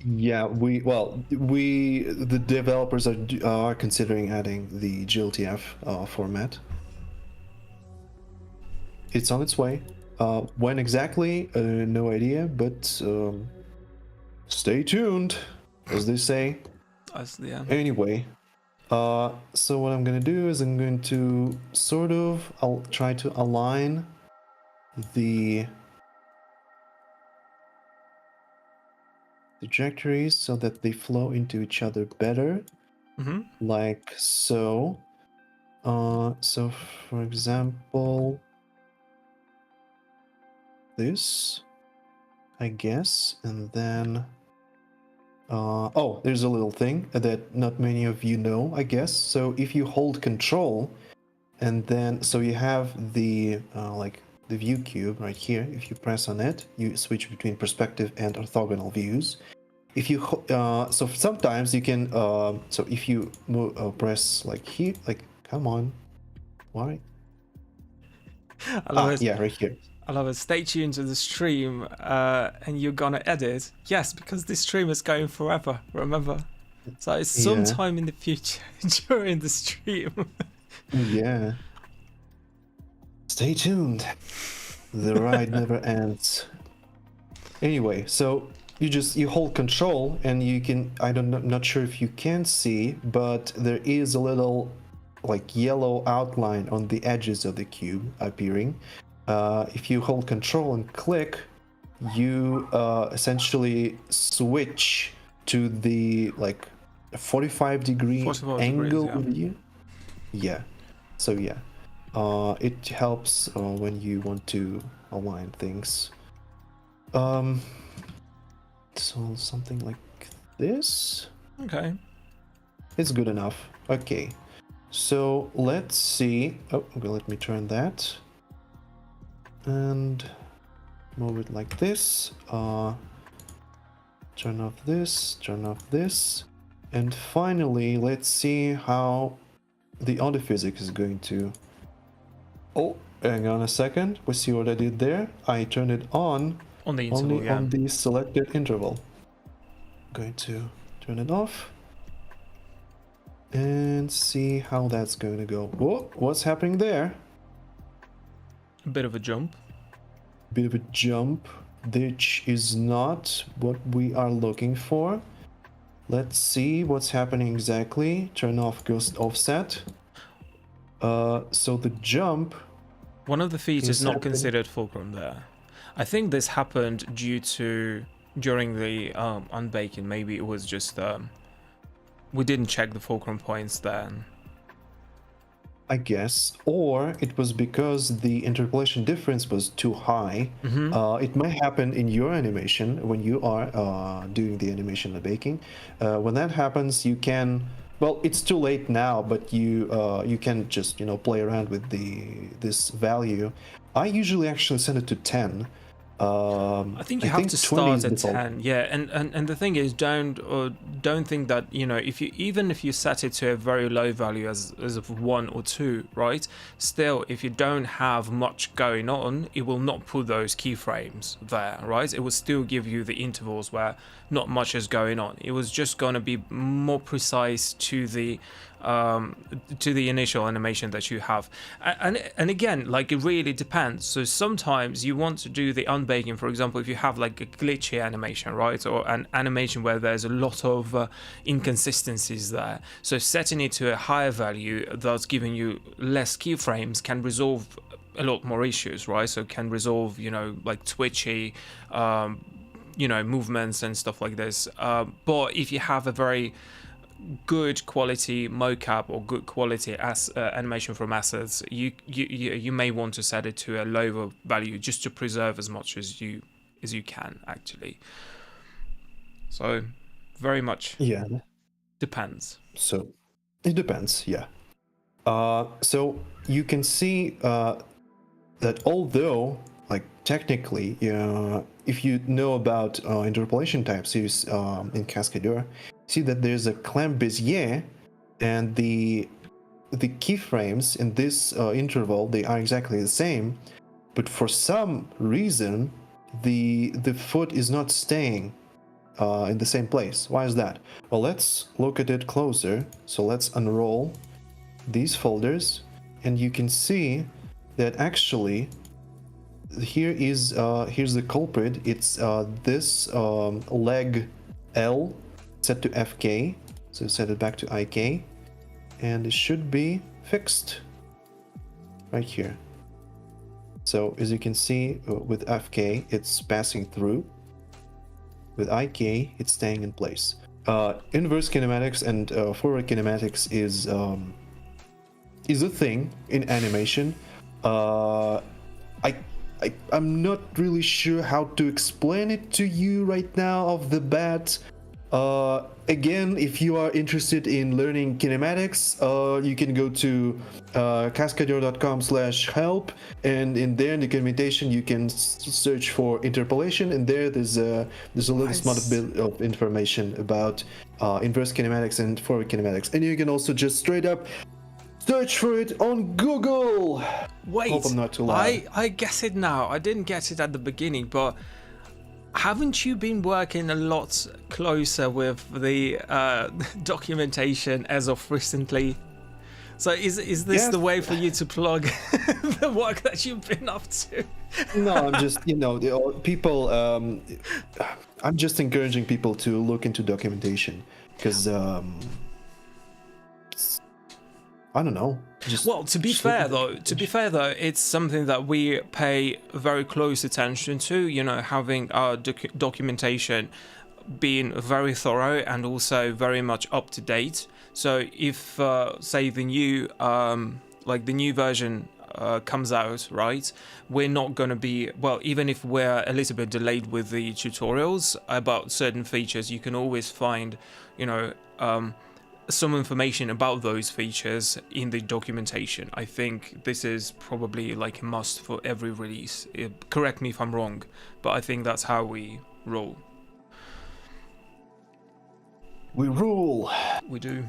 Yeah, the developers are considering adding the GLTF format. It's on its way. When exactly? No idea, but stay tuned, as they say. Yeah. Anyway. So what I'm gonna do is I'm going to I'll try to align the trajectories so that they flow into each other better. Mm-hmm. Like so. So for example, this, I guess, and then there's a little thing that not many of you know, I guess. So if you hold control, and then so you have the like the view cube right here. If you press on it, you switch between perspective and orthogonal views. If you so sometimes you can so if you press like here, like, come on, why? Yeah, right here. I love it. Stay tuned to the stream, and you're gonna edit. Yes, because this stream is going forever, remember? So it's sometime in the future during the stream. Yeah. Stay tuned. The ride never ends. Anyway, so you hold control, and you can, I'm not sure if you can see, but there is a little like yellow outline on the edges of the cube appearing. If you hold control and click, you essentially switch to the like 45-degree 45 degrees, angle yeah. view. Yeah. So yeah, it helps when you want to align things. So something like this. Okay. It's good enough. Okay. So let's see. Oh, okay, let me turn that and move it like this. Turn off this, and finally, let's see how the audio physics is going to. Oh, hang on a second. We see what I did there. I turned it on On the interval, only yeah. on the selected interval. Going to turn it off and see how that's going to go. Whoa, what's happening there? A bit of a jump. Bit of a jump, which is not what we are looking for. Let's see what's happening exactly. Turn off ghost offset. So the jump. One of the feet is not happening. considered fulcrum there. I think this happened due to during the unbaking. Maybe it was just we didn't check the fulcrum points then. I guess, or it was because the interpolation difference was too high. It might happen in your animation when you are doing the animation and baking. When that happens, you can. Well, it's too late now, but you can just play around with this value. I usually actually set it to 10. I think you have to 20 start is at default. 10, yeah, and the thing is, don't think that if you set it to a very low value as of 1 or 2, right? Still, if you don't have much going on, it will not put those keyframes there, right? It will still give you the intervals where not much is going on. It was just going to be more precise to the initial animation that you have, and again, like, it really depends. So sometimes you want to do the unbaking, for example, if you have like a glitchy animation, right, or an animation where there's a lot of inconsistencies there. So setting it to a higher value, thus giving you less keyframes, can resolve a lot more issues, right? So can resolve like twitchy movements and stuff like this. But if you have a very good quality mocap or good quality animation from assets, you may want to set it to a lower value just to preserve as much as you can actually. So very much depends. So it depends, yeah. So you can see that although, like, technically, if you know about interpolation types used in Cascadeur, see that there's a clamp Bezier, and the keyframes in this interval, they are exactly the same, but for some reason the foot is not staying in the same place. Why is that? Well, let's look at it closer. So let's unroll these folders, and you can see that actually here's the culprit. It's this leg L set to FK, so set it back to IK, and it should be fixed right here. So as you can see, with FK it's passing through, with IK it's staying in place. Inverse kinematics and forward kinematics is a thing in animation. I'm not really sure how to explain it to you right now off the bat. Again, if you are interested in learning kinematics, you can go to cascadeur.com/help, and in there in the documentation you can search for interpolation, and there's a little small bit of information about inverse kinematics and forward kinematics, and you can also just straight up search for it on Google. Wait, hope I'm not too loud. I guess it now. I didn't get it at the beginning, but haven't you been working a lot closer with the documentation as of recently? So is this the way for you to plug the work that you've been up to? No, I'm just, people, I'm just encouraging people to look into documentation, because I don't know. Just Well, to be fair though, it's something that we pay very close attention to. You know, having our documentation being very thorough and also very much up to date. So if say the new the new version comes out, right, we're not going to be, well, even if we're a little bit delayed with the tutorials about certain features, you can always find, you know, some information about those features in the documentation. I think this is probably like a must for every release. Correct me if I'm wrong, but I think that's how we roll. We rule. We do.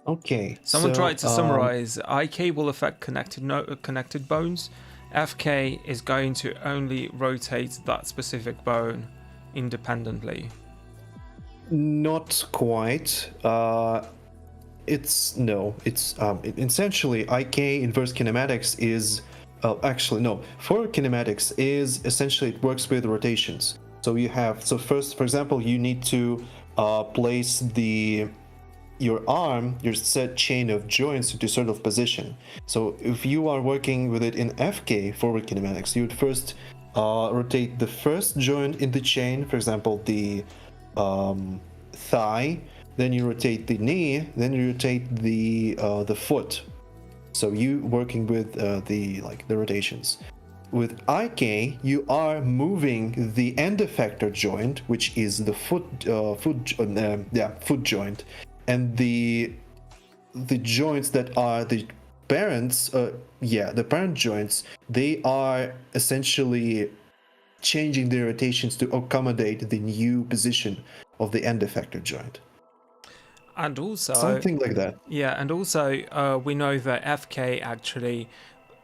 Okay. Someone tried to summarize. IK will affect connected bones. FK is going to only rotate that specific bone independently. Not quite. It's essentially IK inverse kinematics is actually no. For kinematics is essentially it works with rotations. So you have first, for example, you need to place your arm, your set chain of joints into sort of position. So if you are working with it in FK, forward kinematics, you would first rotate the first joint in the chain, for example, the thigh, then you rotate the knee, then you rotate the foot. So you working with the rotations. With IK, you are moving the end effector joint, which is the foot joint, and the joints that are the parents, the parent joints, they are essentially changing their rotations to accommodate the new position of the end effector joint. And also something like that. Yeah, and also we know that FK actually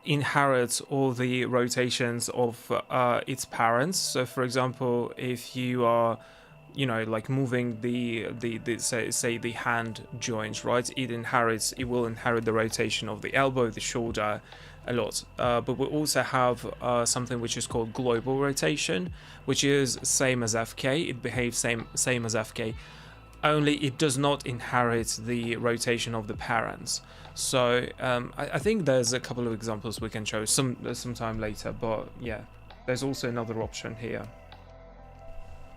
inherits all the rotations of its parents. So for example, if you are, you know, like moving the say the hand joint, right, it will inherit the rotation of the elbow, the shoulder a lot, but we also have something which is called global rotation, which is same as FK. It behaves same as FK, only it does not inherit the rotation of the parents. So I think there's a couple of examples we can show sometime later, but yeah, there's also another option here.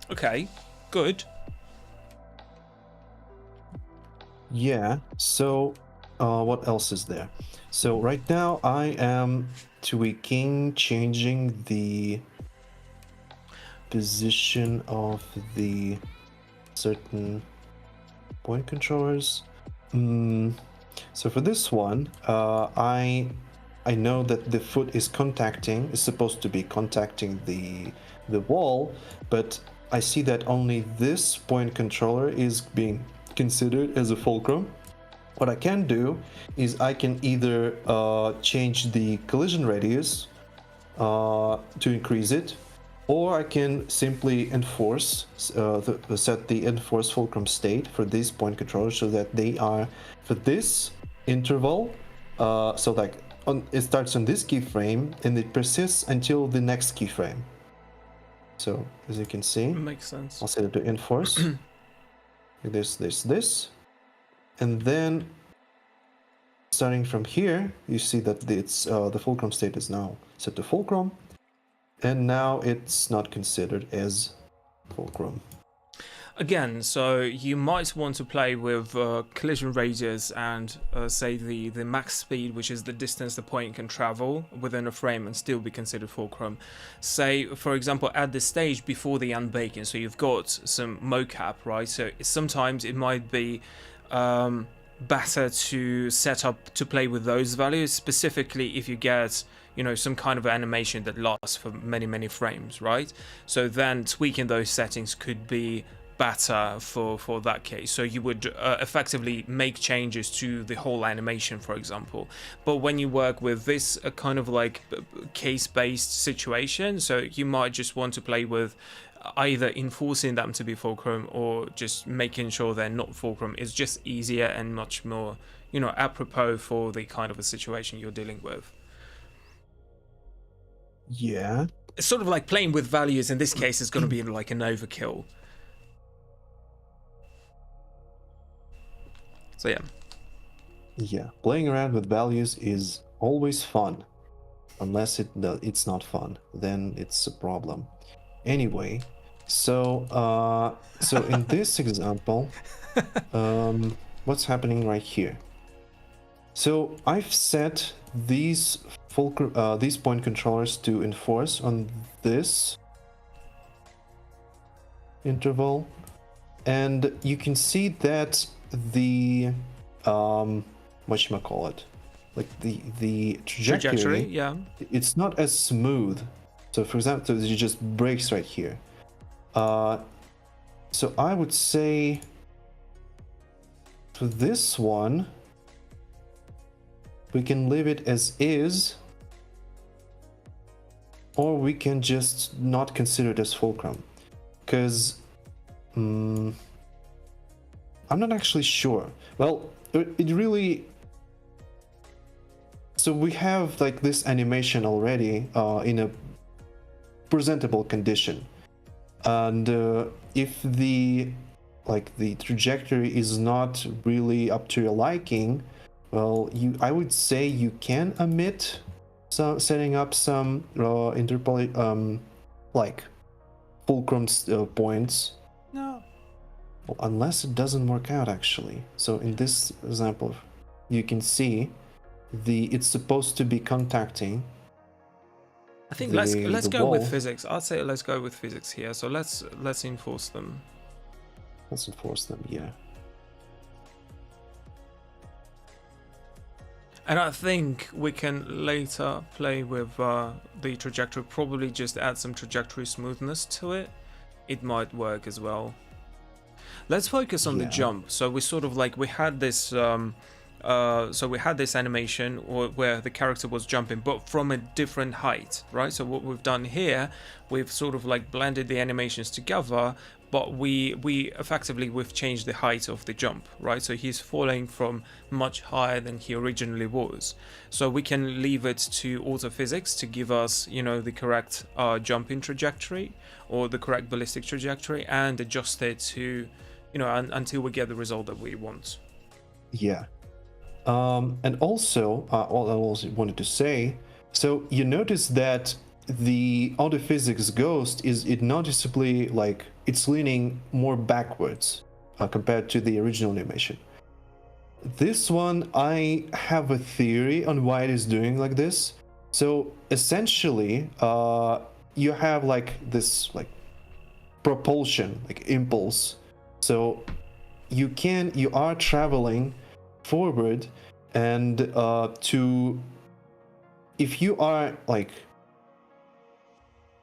Okay, good. Yeah, so what else is there? So right now I am tweaking, changing the position of the certain point controllers. So for this one, I know that the foot is supposed to be contacting the wall, but I see that only this point controller is being considered as a fulcrum. What I can do is I can either change the collision radius to increase it, or I can simply enforce set the enforce fulcrum state for this point controller so that they are for this interval. So like it starts on this keyframe and it persists until the next keyframe. So as you can see, Makes sense. I'll set it to enforce. this, and then starting from here, you see that it's the fulcrum state is now set to fulcrum. And now it's not considered as fulcrum. Again, so you might want to play with collision radius and say the max speed, which is the distance the point can travel within a frame and still be considered fulcrum. Say, for example, at this stage before the unbaking, so you've got some mocap, right? So sometimes it might be better to set up to play with those values, specifically if you get, you know, some kind of animation that lasts for many frames, right? So then tweaking those settings could be better for that case. So you would effectively make changes to the whole animation, for example. But when you work with this kind of like case-based situation, so you might just want to play with either enforcing them to be fulcrum or just making sure they're not fulcrum. It's just easier and much more, you know, apropos for the kind of a situation you're dealing with. Yeah. It's sort of like playing with values in this case is going to be like an overkill. So yeah. Yeah, playing around with values is always fun, unless it's not fun, then it's a problem. Anyway, so in this example, what's happening right here? So I've set these these point controllers to enforce on this interval, and you can see that the whatchamacallit, like the trajectory, Yeah. it's not as smooth. So for example, it just breaks right here. So I would say for this one, we can leave it as is, or we can just not consider it as fulcrum, because I'm not actually sure. Well, it really, so we have like this animation already in a presentable condition, and if the trajectory is not really up to your liking, well, I would say you can omit setting up some like fulcrum points. No. Well, unless it doesn't work out actually. So in this example, you can see it's supposed to be contacting. I think let's go wall. with physics. I'd say let's go with physics here. So let's enforce them. Let's enforce them, yeah. And I think we can later play with the trajectory, probably just add some trajectory smoothness to it. It might work as well. Let's focus on the jump. So we sort of like, we had this animation where the character was jumping, but from a different height, right? So what we've done here, we've sort of like blended the animations together, but we've changed the height of the jump, right? So he's falling from much higher than he originally was. So we can leave it to autophysics to give us, the correct jumping trajectory or the correct ballistic trajectory, and adjust it to, until we get the result that we want. Yeah. And also, all I also wanted to say, so you notice that the autophysics ghost it noticeably, like, it's leaning more backwards compared to the original animation. This one, I have a theory on why it is doing like this. So essentially, you have like this like propulsion, like impulse. So you are traveling forward, and if you are like,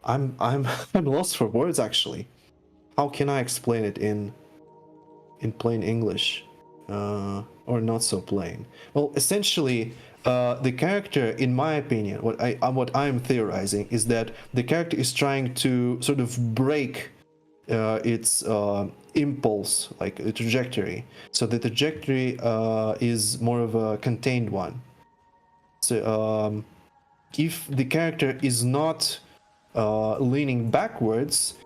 I'm lost for words actually. How can I explain it in plain English, or not so plain? Well, essentially, the character, in my opinion, what I'm theorizing is that the character is trying to sort of break its impulse, like a trajectory. So the trajectory is more of a contained one. So if the character is not leaning backwards,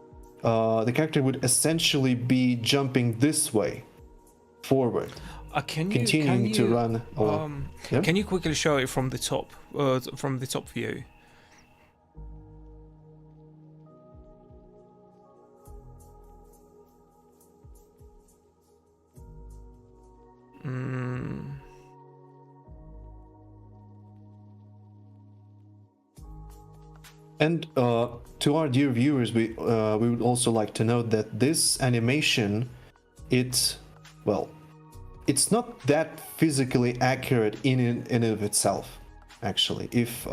the character would essentially be jumping this way, forward, continuing to run along. Can you quickly show it from the top view? And to our dear viewers, we would also like to note that this animation, it's not that physically accurate in and of itself. Actually, if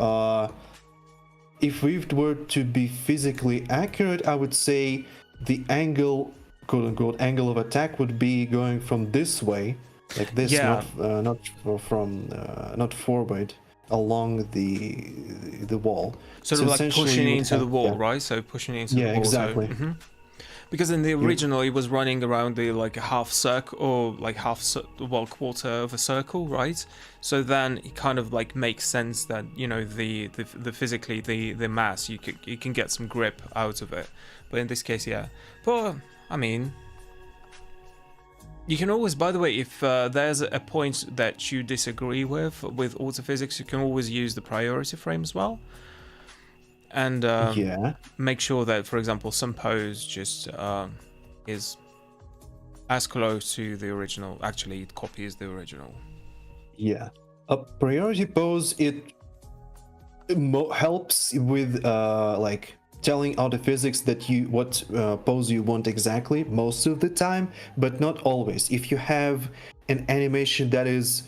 we were to be physically accurate, I would say the angle, quote unquote, angle of attack would be going from this way, like this, not forward along the wall. So like pushing into the wall, right? So pushing into the wall. Yeah, exactly. So, because in the original, it was running around the like half circle, or like quarter of a circle, right? So then it kind of like makes sense that the physically the mass, you can get some grip out of it. But in this case, yeah. But I mean, You can always, by the way, if there's a point that you disagree with autophysics, you can always use the priority frame as well, and Yeah. make sure that, for example, some pose just is as close to the original. Actually, it copies the original. Yeah. A priority pose, it helps with like telling autophysics that what pose you want exactly most of the time, but not always. If you have an animation that is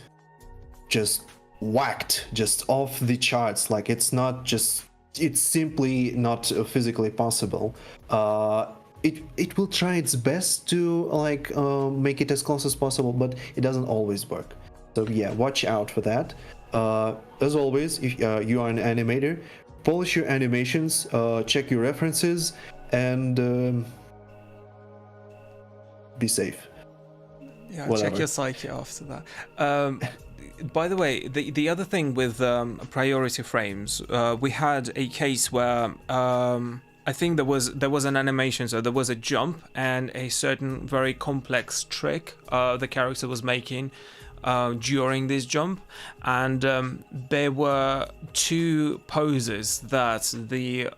just whacked, just off the charts, like it's simply not physically possible, it will try its best to like make it as close as possible, but it doesn't always work. So yeah, watch out for that. As always, if you are an animator, polish your animations, check your references, and be safe. Yeah, Whatever. check your psyche after that. By the way, the other thing with priority frames, we had a case where I think there was an animation, so there was a jump and a certain very complex trick the character was making during this jump, and there were two poses that the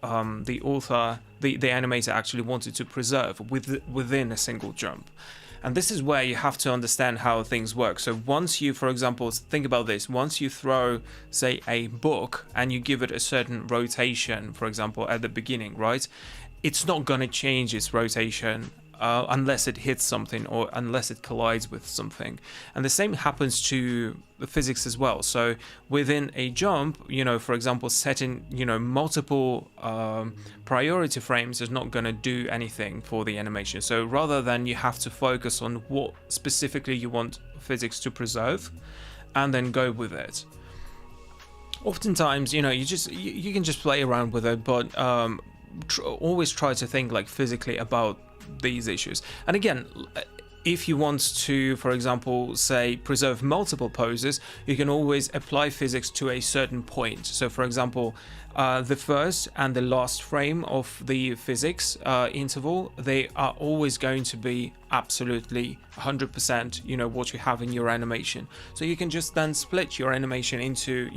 author, the animator, actually wanted to preserve within a single jump. And this is where you have to understand how things work. So once you, for example, think about this, once you throw, say, a book and you give it a certain rotation, for example, at the beginning, right? It's not going to change its rotation unless it hits something or unless it collides with something. And the same happens to the physics as well. So within a jump, for example, setting, multiple priority frames is not going to do anything for the animation. So rather than you have to focus on what specifically you want physics to preserve and then go with it. Oftentimes, you can just play around with it, but always try to think like physically about these issues. And again, if you want to, for example, say preserve multiple poses, you can always apply physics to a certain point. So for example, the first and the last frame of the physics interval, they are always going to be absolutely 100% what you have in your animation. So you can just then split your animation into,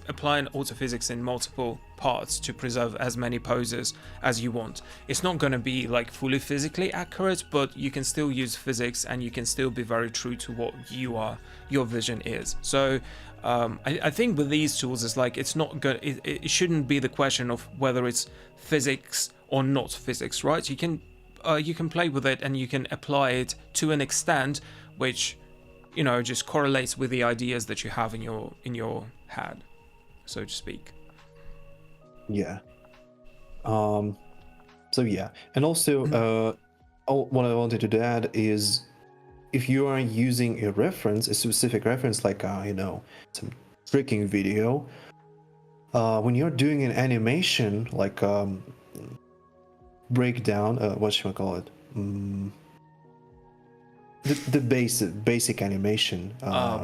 apply an autophysics in multiple parts to preserve as many poses as you want. It's not going to be like fully physically accurate, but you can still use physics and you can still be very true to what your vision is. So I think with these tools, it's like it's not good. It shouldn't be the question of whether it's physics or not physics, right? You can play with it and you can apply it to an extent which just correlates with the ideas that you have in your head, so to speak. Yeah. So yeah, and also what I wanted to add is, if you are using a specific reference, like some tricking video, when you're doing an animation, like breakdown, whatchamacallit, the basic animation,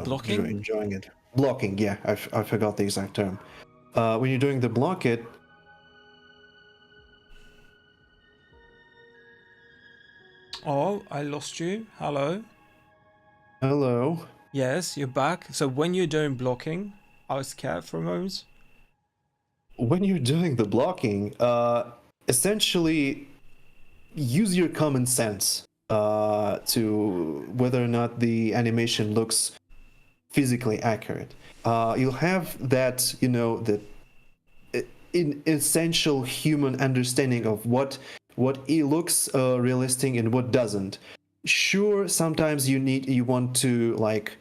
blocking? you're enjoying it. Blocking, yeah, I forgot the exact term. When you're doing the block it, oh, I lost you. Hello. hello. Yes, you're back. So when you're doing blocking, I was scared for a moment. When you're doing the blocking, essentially use your common sense to whether or not the animation looks physically accurate. You'll have that, the essential human understanding of what it looks realistic and what doesn't. Sure, sometimes you want to like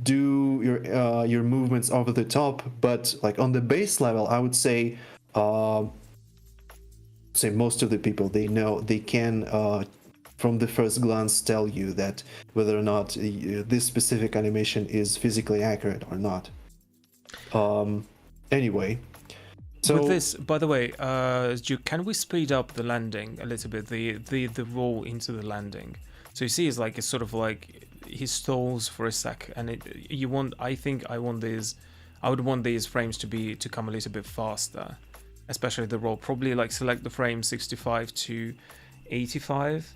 do your movements over the top, but like on the base level, I would say most of the people, they can from the first glance tell you that whether or not this specific animation is physically accurate or not. Anyway, so with this, by the way, can we speed up the landing a little bit, the roll into the landing? So you see, it's sort of like he stalls for a sec, and I would want these frames to come a little bit faster, especially the roll. Probably like select the frame 65 to 85,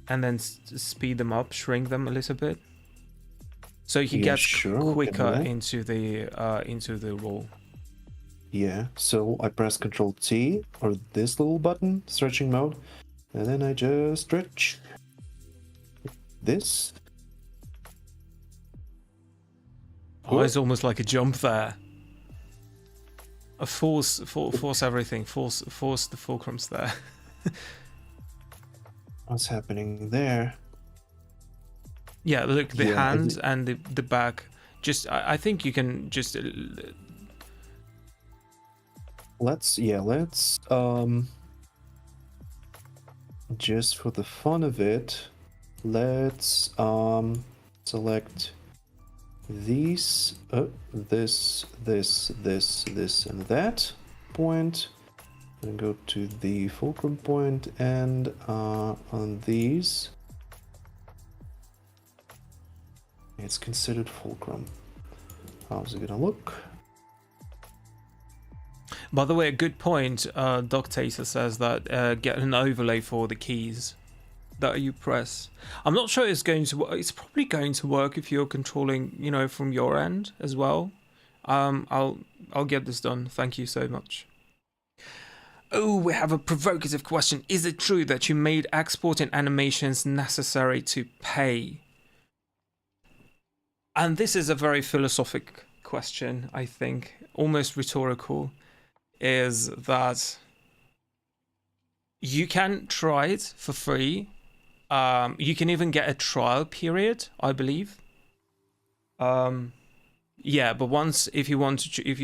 and then speed them up, shrink them a little bit, so you can Yeah, get sure, we can quicker do into the roll. Yeah, so I press Control T or this little button, stretching mode, and then I just stretch this. Oh, it's almost like a jump there. Force everything. Force the fulcrums there. What's happening there? Yeah, look, the Yeah, hand and the back. Just, I think you can just. Let's just for the fun of it, let's select these, this, and that point, and go to the fulcrum point, and on these, it's considered fulcrum. How's it gonna look? By the way, a good point. Dictator says that get an overlay for the keys that you press. I'm not sure it's going to. It's probably going to work if you're controlling, from your end as well. I'll get this done. Thank you so much. Oh, we have a provocative question. Is it true that you made exporting animations necessary to pay? And this is a very philosophic question, I think, almost rhetorical. Is that you can try it for free. You can even get a trial period, I believe. Yeah, but once if you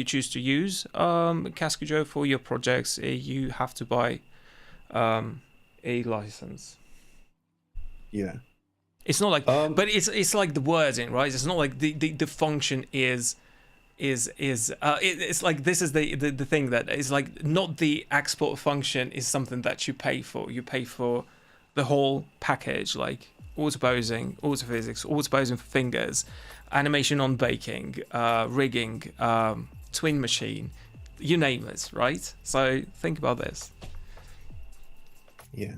choose to use Cascadeur for your projects, you have to buy a license. Yeah. It's not like, but it's like the wording, right? It's not like the function is it's like this is the thing that is like not the export function is something that you pay for. You pay for the whole package, like autoposing, autophysics, autoposing for fingers, animation on baking, rigging, twin machine, you name it, right? So think about this. Yeah.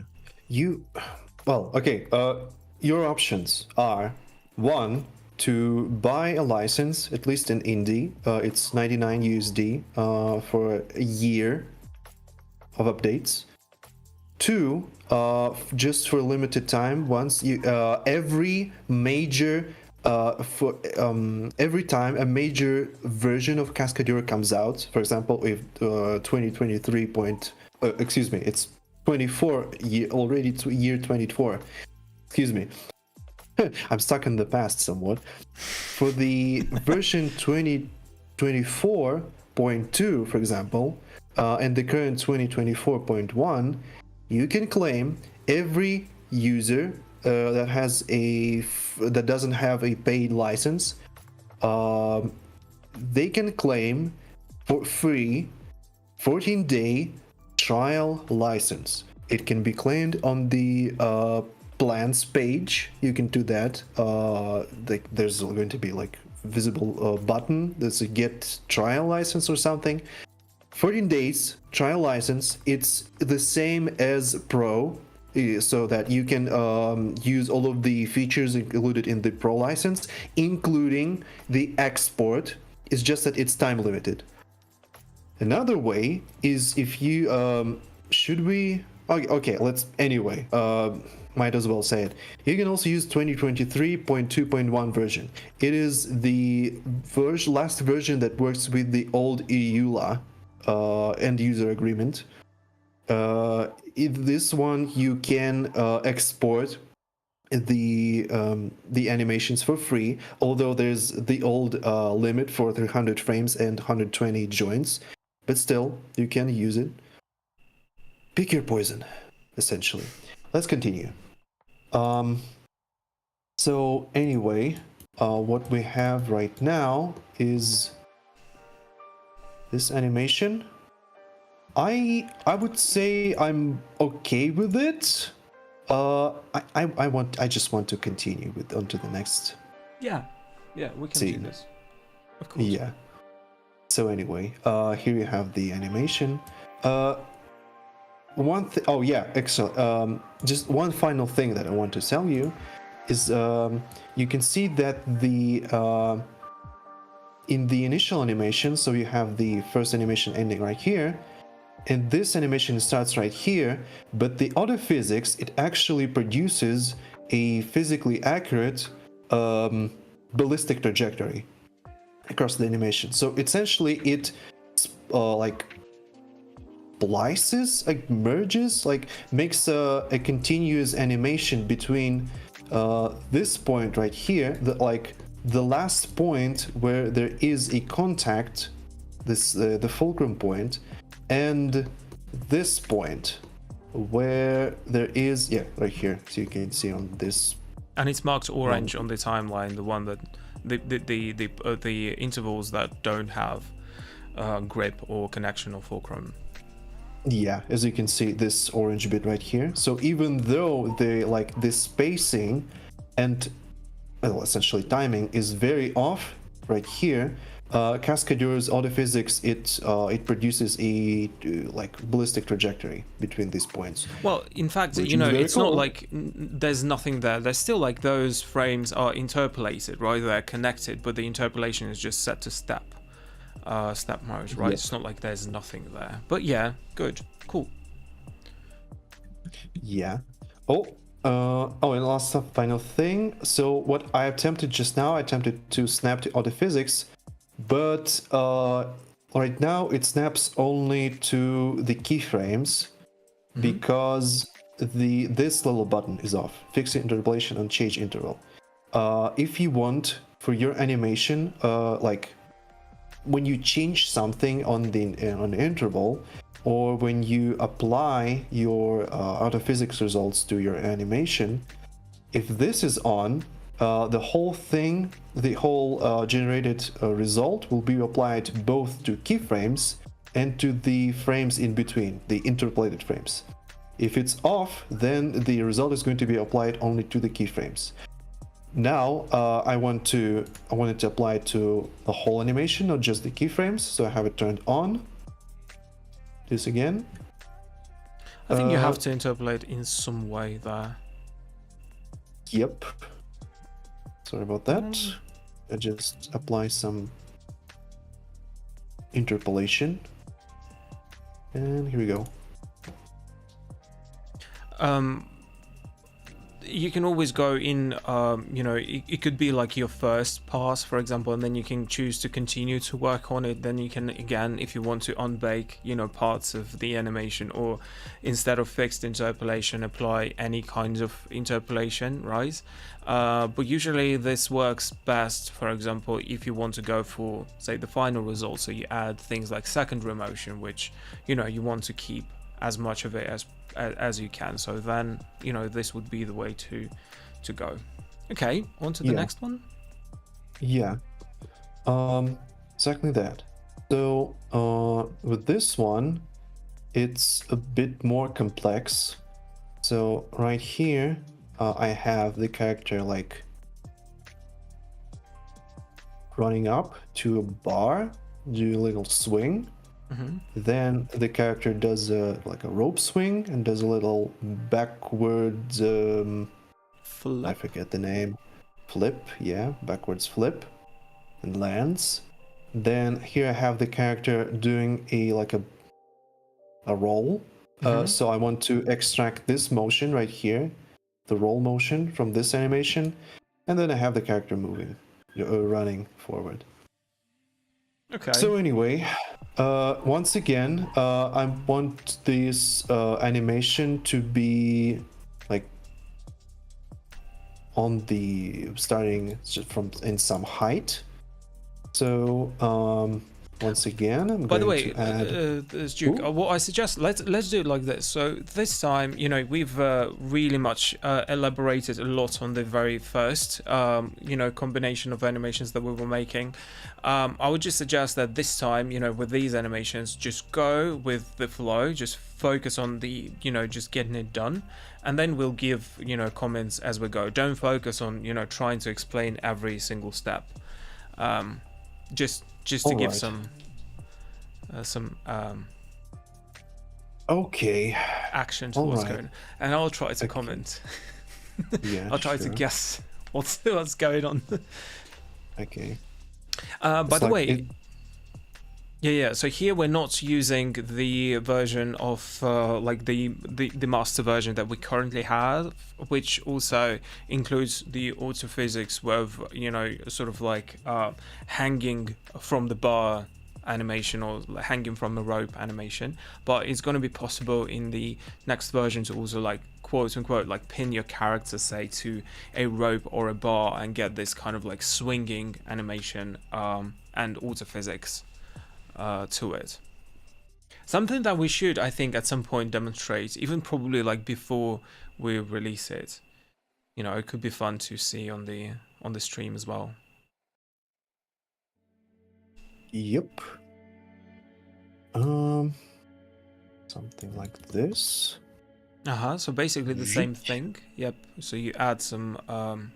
Okay. Your options are 1, to buy a license, at least in indie. It's 99 USD for a year of updates. 2, just for a limited time, once you every time a major version of Cascadeur comes out, for example, if 2023 it's 24 already year 24. Excuse me. I'm stuck in the past somewhat. For the version 2024.2, for example, and the current 2024.1, you can claim every user that doesn't have a paid license. They can claim for free 14-day trial license. It can be claimed on the plans page. You can do that. There's going to be like visible button. There's a get trial license or something. 14 days trial license. It's the same as Pro, so that you can use all of the features included in the Pro license, including the export. It's just that it's time limited. Another way is if you might as well say it. You can also use 2023.2.1 version. It is the last version that works with the old EULA end user agreement. In this one, you can export the animations for free, although there's the old limit for 300 frames and 120 joints, but still, you can use it. Pick your poison, essentially. Let's continue. So anyway, what we have right now is this animation. I would say I'm okay with it. I just want to continue onto the next. Yeah, we can scene. do this. Of course. Yeah. So anyway, here you have the animation. Oh yeah, excellent. Just one final thing that I want to tell you is you can see that the in the initial animation, so you have the first animation ending right here, and this animation starts right here, but the auto physics, it actually produces a physically accurate ballistic trajectory across the animation. So essentially it like splices, like merges, like makes a continuous animation between this point right here, the last point where there is a contact, this the fulcrum point, and this point where there is, yeah, right here. So you can see on this, And it's marked orange on the timeline, the one that the intervals that don't have grip or connection or fulcrum. yeah, as you can see, this orange bit right here. So even though they like this spacing and well, essentially timing is very off right here, Cascadeur's autophysics, it produces a like ballistic trajectory between these points. Well, in fact, Which you know, is very it's not cool. like there's nothing there. There's still like those frames are interpolated, right? They're connected, but the interpolation is just set to step mode, right? Yep. It's not like there's nothing there. But yeah, good, cool. Yeah. And last final thing. So what I attempted just now, I attempted to snap to autophysics, but right now it snaps only to the keyframes because this little button is off. Fix interpolation and change interval. If you want for your animation, like when you change something on the interval, or when you apply your autophysics results to your animation, if this is on, the whole thing, the whole generated result will be applied both to keyframes and to the frames in between, the interpolated frames. If it's off, then the result is going to be applied only to the keyframes. Now I wanted to apply it to the whole animation, not just the keyframes, so I have it turned on. This again. I think you have to interpolate in some way there. Yep. Sorry about that. I just apply some interpolation. And here we go. You can always go in, you know, it could be like your first pass, for example, and then you can choose to continue to work on it. Then you can, again, if you want to unbake, you know, parts of the animation, or instead of fixed interpolation, apply any kind of interpolation, right? But usually this works best, for example, if you want to go for, say, the final result. So you add things like secondary motion, which, you know, you want to keep as much of it as you can. So then, you know, this would be the way to go. Okay, on to the next one. Yeah, exactly that. So with this one, it's a bit more complex. So right here, I have the character like running up to a bar, do a little swing. Then the character does like a rope swing and does a little backwards Flip. I forget the name. Flip, yeah, backwards flip, and lands. Then here I have the character doing a roll. So I want to extract this motion right here, the roll motion from this animation, and then I have the character moving, running forward. Okay. So anyway, once again, I want this animation to be like on the starting from in some height. So once again, I'm By the going way, to add. Sdueq, what I suggest, let's do it like this. So this time, you know, we've really much elaborated a lot on the very first, you know, combination of animations that we were making. I would just suggest that this time, you know, with these animations, just go with the flow, just focus on the, you know, just getting it done, and then we'll give, you know, comments as we go. Don't focus on, you know, trying to explain every single step. Just to give some Okay. action All towards right. going, and I'll try to Okay. comment. Yeah, I'll try to sure. guess what's going on. Okay. By It's the like way, yeah. So here we're not using the version of like the master version that we currently have, which also includes the auto physics with, you know, sort of like hanging from the bar animation or hanging from a rope animation. But it's going to be possible in the next version to also, like, quote unquote, like pin your character, say, to a rope or a bar and get this kind of like swinging animation and auto physics to it. Something that we should, I think, at some point demonstrate, even probably like before we release it. You know, it could be fun to see on the stream as well. Yep. Something like this. So basically the same thing. Yep. So you add some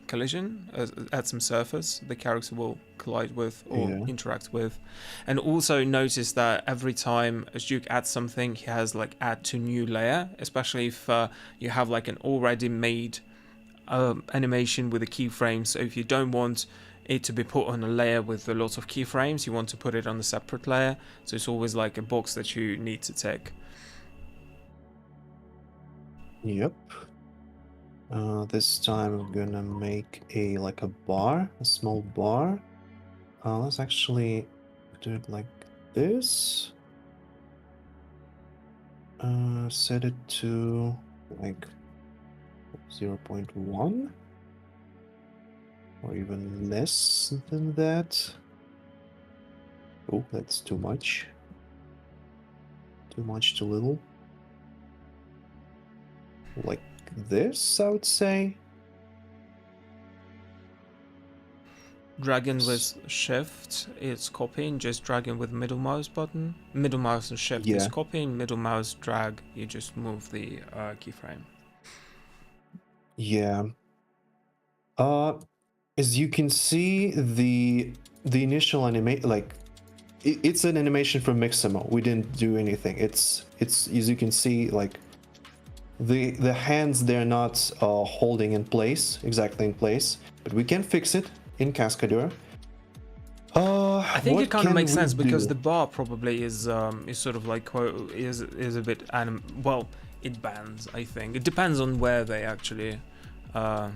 collision, add some surface the character will collide with or interact with, and also notice that every time Sdueq adds something, he has like add to new layer, especially if you have like an already made animation with the keyframes. So if you don't want it to be put on a layer with a lot of keyframes, you want to put it on a separate layer. So it's always like a box that you need to tick. Yep. This time I'm gonna make a bar, a small bar. Let's actually do it like this. Set it to like 0.1 or even less than that. Oh, that's too much. Too much, too little. Like this, I would say. Dragon with shift is copying, just dragging with middle mouse button. Middle mouse and shift is copying, middle mouse drag, you just move the keyframe. Yeah. As you can see, the initial animation, like it's an animation from Mixamo. We didn't do anything. It's as you can see, like the hands, they're not holding in place, exactly in place, but we can fix it in Cascadeur. I think it kind of makes sense because the bar probably is sort of like is a bit well, it bends. I think it depends on where they actually. It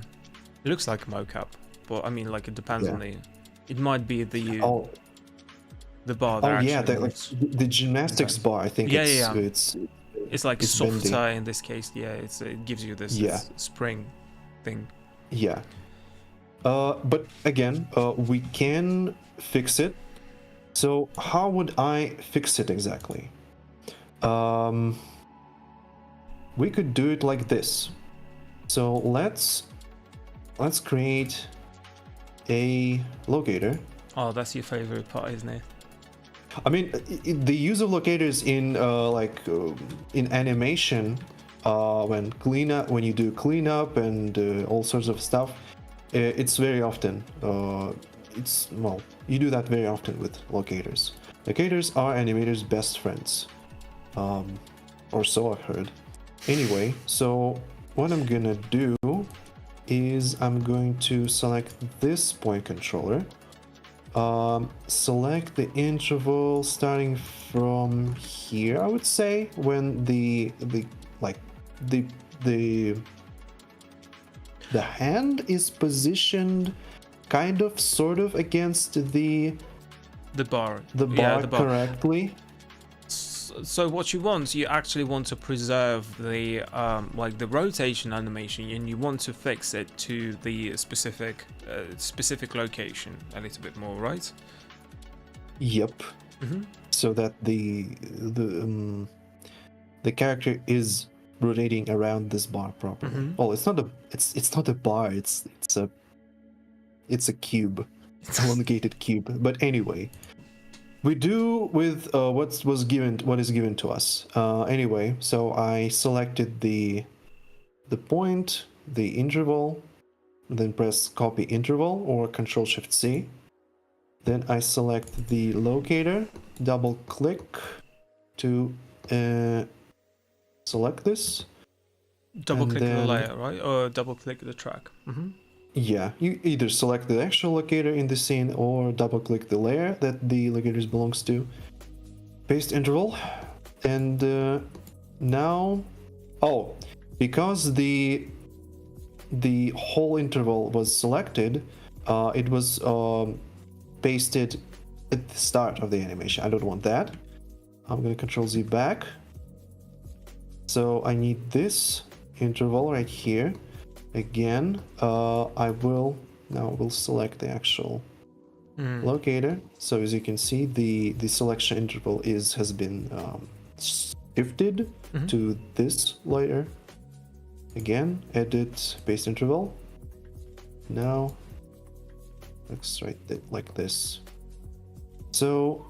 looks like a mocap, but I mean, like, it depends on the. It might be the bar. Oh yeah, the gymnastics bar. I think it's like softer bending. In this case. Yeah, it gives you this spring thing. Yeah. But again, we can fix it. So how would I fix it exactly? We could do it like this. So let's create a locator. Oh, that's your favorite part, isn't it? I mean, the use of locators in in animation, when you do cleanup and all sorts of stuff, it's very often. You do that very often with locators. Locators are animators' best friends, or so I've heard. Anyway, so what I'm gonna do is I'm going to select this point controller. Select the interval starting from here, I would say, when the hand is positioned kind of sort of against the bar correctly. So what you actually want to preserve the like the rotation animation, and you want to fix it to the specific location a little bit more, right? Yep. Mm-hmm. So that the character is rotating around this bar properly. Mm-hmm. Well, it's not a bar. It's a cube, it's an elongated cube. But anyway. We do with what is given to us. Anyway, so I selected the point, the interval, then press copy interval or Ctrl-Shift-C. Then I select the locator, double click to select this. Double and click the then- layer, right? Or double click the track. Yeah, you either select the actual locator in the scene or double click the layer that the locator belongs to. Paste interval. And now, because the whole interval was selected, it was pasted at the start of the animation. I don't want that. I'm gonna Control Z back. So I need this interval right here. Again, I will select the actual locator. So as you can see, the selection interval has been shifted to this layer. Again, edit paste interval. Now let's write it like this. So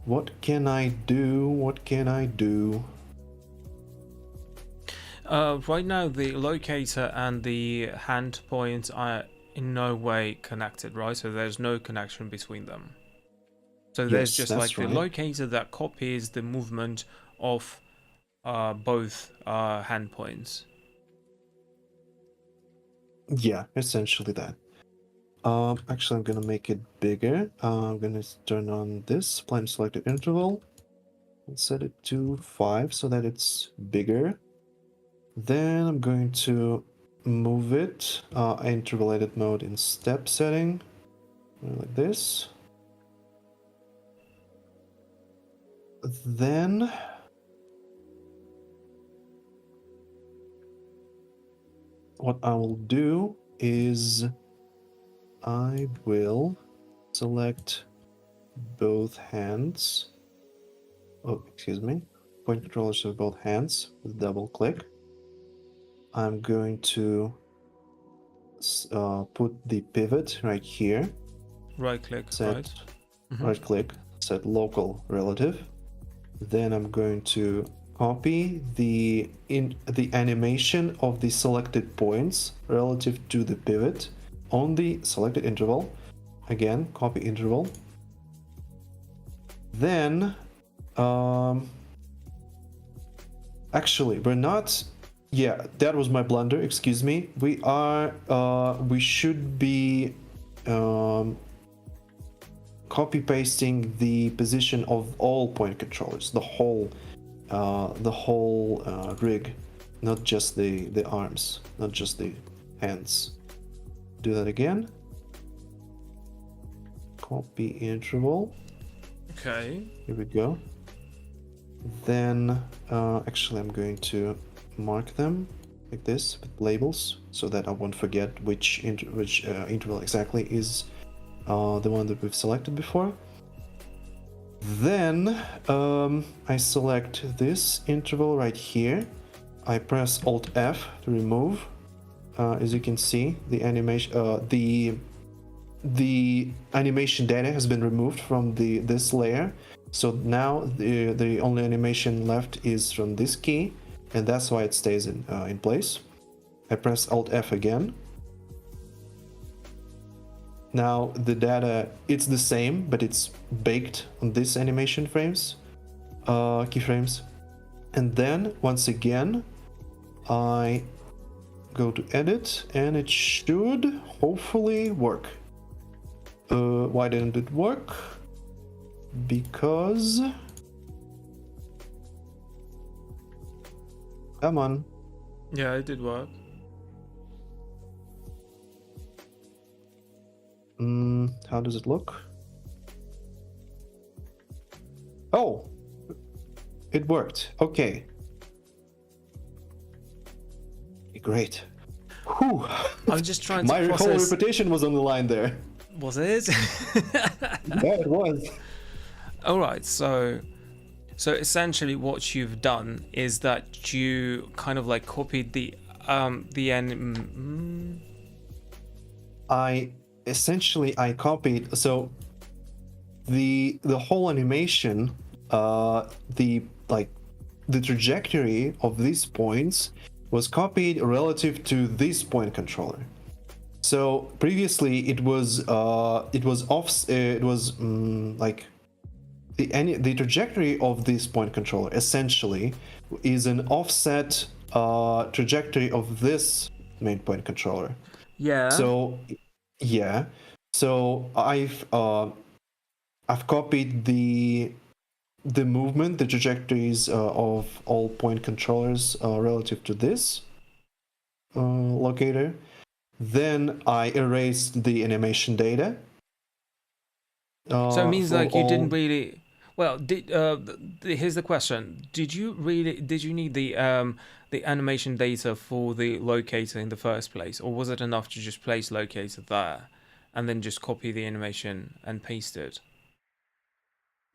what can I do? Right now, the locator and the hand point are in no way connected, right? So there's no connection between them. So there's Yes, just that's like the right. locator that copies the movement of both hand points. Yeah, essentially that. Actually, I'm gonna make it bigger. I'm gonna turn on this plan selected interval and set it to 5 so that it's bigger. Then I'm going to move it interval edit mode in step setting like this. Then what I will do is I will select both hands. Oh, excuse me. Point controllers of both hands with double click. I'm going to put the pivot right here. Right click, Set right? right click, set local relative. Then I'm going to copy the animation of the selected points relative to the pivot on the selected interval. Again, copy interval. Then actually we're not, yeah, that was my blunder, excuse me. We should be copy pasting the position of all point controllers, the whole rig, not just the arms, not just the hands. Do that again. Copy interval. Okay. Here we go. Then actually I'm going to mark them like this with labels so that I won't forget which interval exactly is the one that we've selected before. Then I select this interval right here. I press Alt F to remove. As you can see, the animation the animation data has been removed from this layer. So now the only animation left is from this key, and that's why it stays in place. I press Alt F again. Now the data, it's the same, but it's baked on this animation frames, keyframes. And then once again, I go to edit, and it should hopefully work. Why didn't it work? Because... Come on. Yeah, it did work. How does it look? Oh! It worked. Okay. Great. Whew. I'm just trying to My whole process. reputation was on the line there. Was it? Yeah, it was. All right. So essentially, what you've done is that you kind of like copied the I copied, so the whole animation, the trajectory of these points was copied relative to this point controller. So previously it was the trajectory of this point controller essentially is an offset trajectory of this main point controller. Yeah. So yeah, so I've copied the movement, the trajectories of all point controllers relative to this locator. Then I erased the animation data. So it means for like you didn't all... really. Well, here's the question: Did you need the animation data for the locator in the first place, or was it enough to just place locator there, and then just copy the animation and paste it?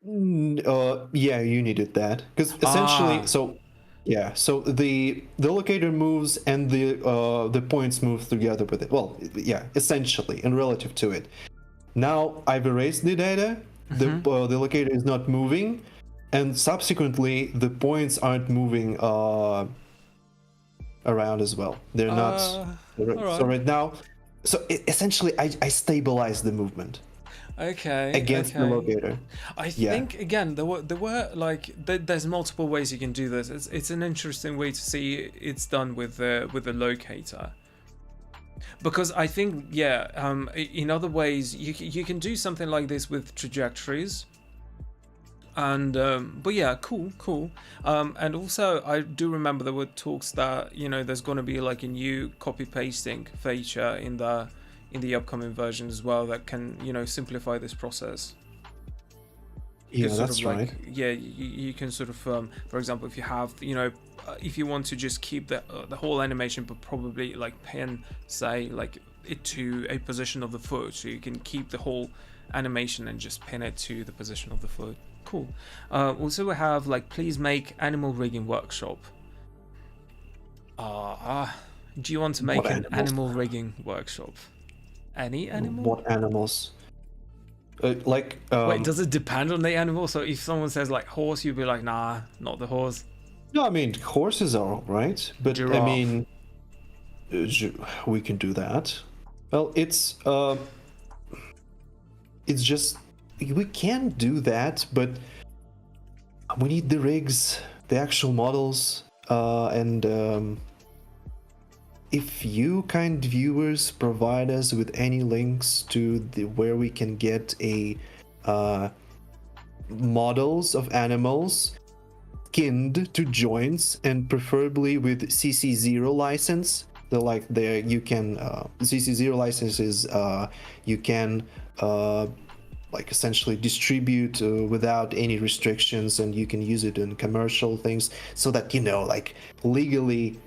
Yeah, you needed that because essentially, Ah, so the locator moves and the points move together with it. Well, yeah, essentially, and relative to it. Now I've erased the data. The locator is not moving, and subsequently the points aren't moving around as well. They're not. all So right. right now, essentially, I stabilize the movement Okay, against the okay. locator. I Yeah. think again there were like there's multiple ways you can do this. It's an interesting way to see it's done with the locator. Because I think in other ways you can do something like this with trajectories, and but yeah, cool. And also I do remember there were talks that there's going to be like a new copy pasting feature in the upcoming version as well that can simplify this process. You can Yeah, sort of that's right. like you can sort of for example, if you have if you want to just keep the whole animation but probably like pin say like it to a position of the foot, so you can keep the whole animation and just pin it to the position of the foot. Cool. Also we have like please make animal rigging workshop. Do you want to What make an animals? animal rigging workshop? Any animal? What animals? Like Wait, does it depend on the animal? So if someone says like horse, you'd be like, nah, not the horse. no, I mean horses are all right, but I Giraffe. mean we can do that. Well, it's just we can do that, but we need the rigs, the actual models, and if you kind viewers provide us with any links to where we can get a models of animals skinned to joints and preferably with CC0 license, you can CC0 license is you can like essentially distribute without any restrictions, and you can use it in commercial things, so that like legally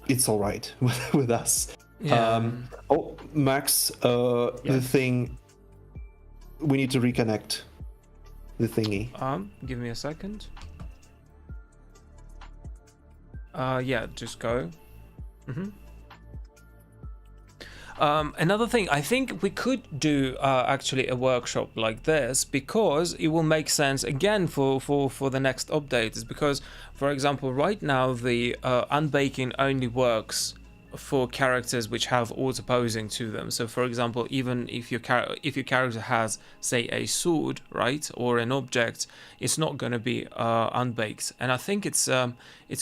it's all right with us. Yeah. Oh, Max, Yeah. the thing, we need to reconnect the thingy. Give me a second. Yeah, just go. Another thing, I think we could do actually a workshop like this, because it will make sense again for the next update. Is because, for example, right now the unbaking only works for characters which have auto posing to them. So for example, even if your character has say a sword, right, or an object, it's not going to be unbaked. And I think it's a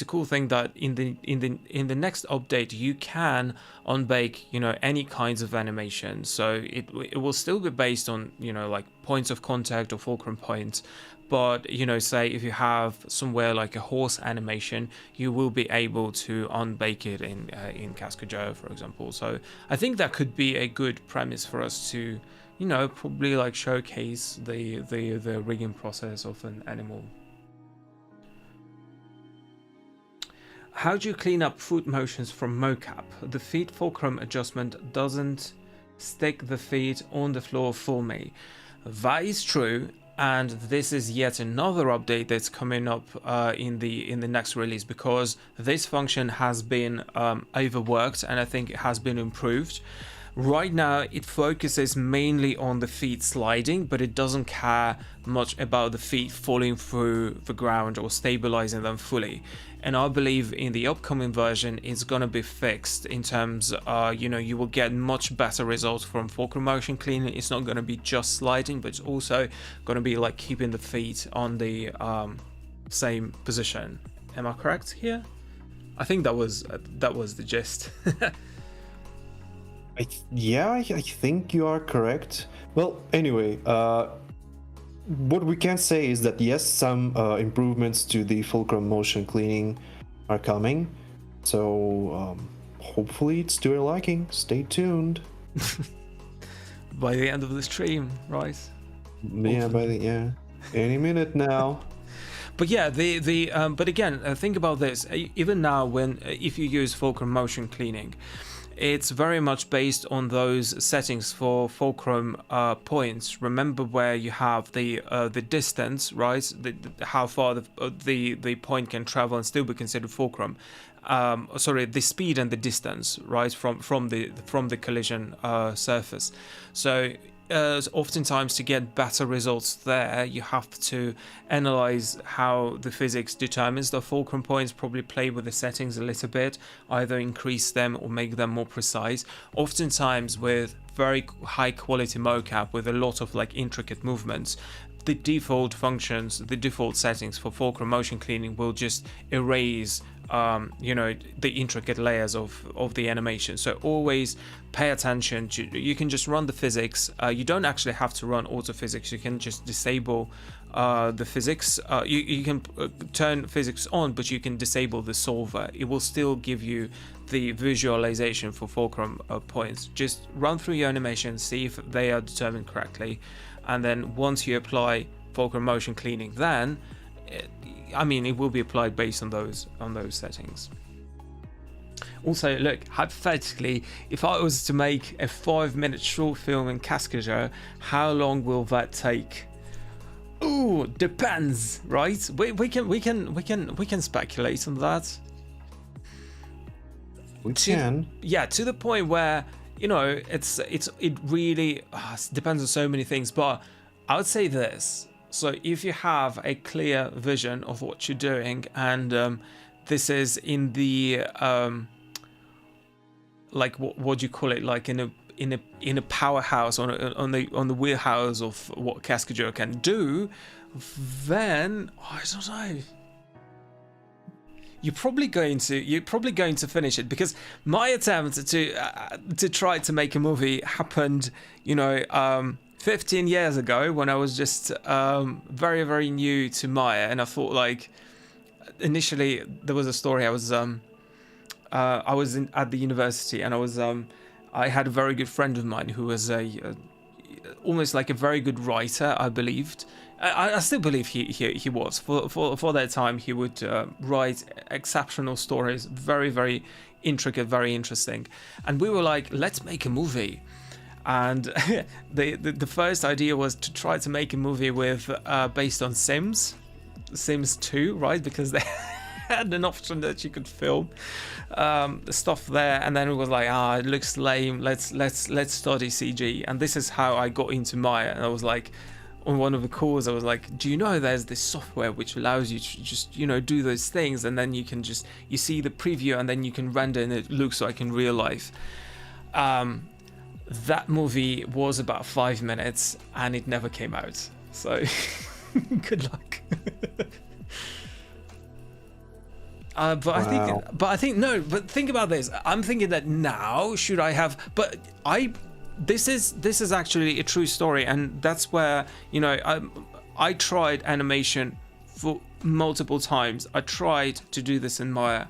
cool thing that in the next update you can unbake any kinds of animation. So it will still be based on like points of contact or fulcrum points, but say if you have somewhere like a horse animation, you will be able to unbake it in Cascadeur, for example. So I think that could be a good premise for us to probably like showcase the rigging process of an animal. How do you clean up foot motions from mocap? The feet fulcrum adjustment doesn't stick the feet on the floor for me. That is true, and this is yet another update that's coming up in the next release, because this function has been overworked and I think it has been improved. Right now it focuses mainly on the feet sliding, but it doesn't care much about the feet falling through the ground or stabilizing them fully. And I believe in the upcoming version it's gonna be fixed in terms you will get much better results from fulcrum motion cleaning. It's not gonna be just sliding, but it's also gonna be like keeping the feet on the same position. Am I correct here? I think that was the gist. I think you are correct. Well, anyway, what we can say is that yes, some improvements to the fulcrum motion cleaning are coming. So hopefully it's to your liking. Stay tuned. By the end of the stream, right? Yeah, any minute now. But yeah, but again, think about this. Even now, if you use fulcrum motion cleaning, it's very much based on those settings for fulcrum points. Remember where you have the distance, right? How far the point can travel and still be considered fulcrum. Sorry, the speed and the distance, right, from the collision surface. So oftentimes to get better results there, you have to analyze how the physics determines the fulcrum points, probably play with the settings a little bit, either increase them or make them more precise. Oftentimes with very high quality mocap with a lot of like intricate movements, the default functions, the default settings for fulcrum motion cleaning will just erase the intricate layers of the animation. So always pay attention to, you can just run the physics. You don't actually have to run auto physics. You can just disable the physics. You can turn physics on, but you can disable the solver. It will still give you the visualization for fulcrum points. Just run through your animation, see if they are determined correctly, and then once you apply fulcrum motion cleaning, then it will be applied based on those settings. Also, look, hypothetically, if I was to make a 5-minute short film in Cascadeur, how long will that take? Ooh, depends, right? We can speculate on that. We can. Yeah, to the point where it really depends on so many things. But I would say this. So if you have a clear vision of what you're doing, and this is in the what do you call it, like in a powerhouse on the wheelhouse of what Cascadeur can do, then I don't know. You're probably going to finish it, because my attempt to try to make a movie happened 15 years ago when I was just very, very new to Maya. And I thought, like, initially there was a story. I was at the university, and I had a very good friend of mine who was almost like a very good writer, I believed. I still believe he was. For that time, he would write exceptional stories, very, very intricate, very interesting. And we were like, let's make a movie. And the first idea was to try to make a movie based on Sims 2, right? Because they had an option that you could film stuff there, and then it was like, it looks lame. Let's study CG, and this is how I got into Maya. And I was like, on one of the calls, I was like, do you know there's this software which allows you to just do those things, and then you see the preview, and then you can render, and it looks like in real life. That movie was about 5 minutes, and it never came out. So, good luck. But think about this. I'm thinking that now should I have? But this is actually a true story, and that's where I tried animation for multiple times. I tried to do this in Maya,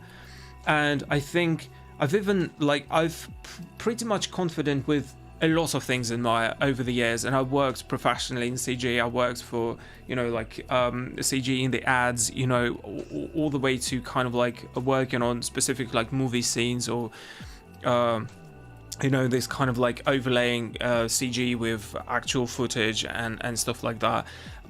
and I think I've pretty much confident with a lot of things in Maya over the years, and I worked professionally in CG. I worked for CG in the ads, all the way to kind of like working on specific like movie scenes, or this kind of like overlaying CG with actual footage and stuff like that.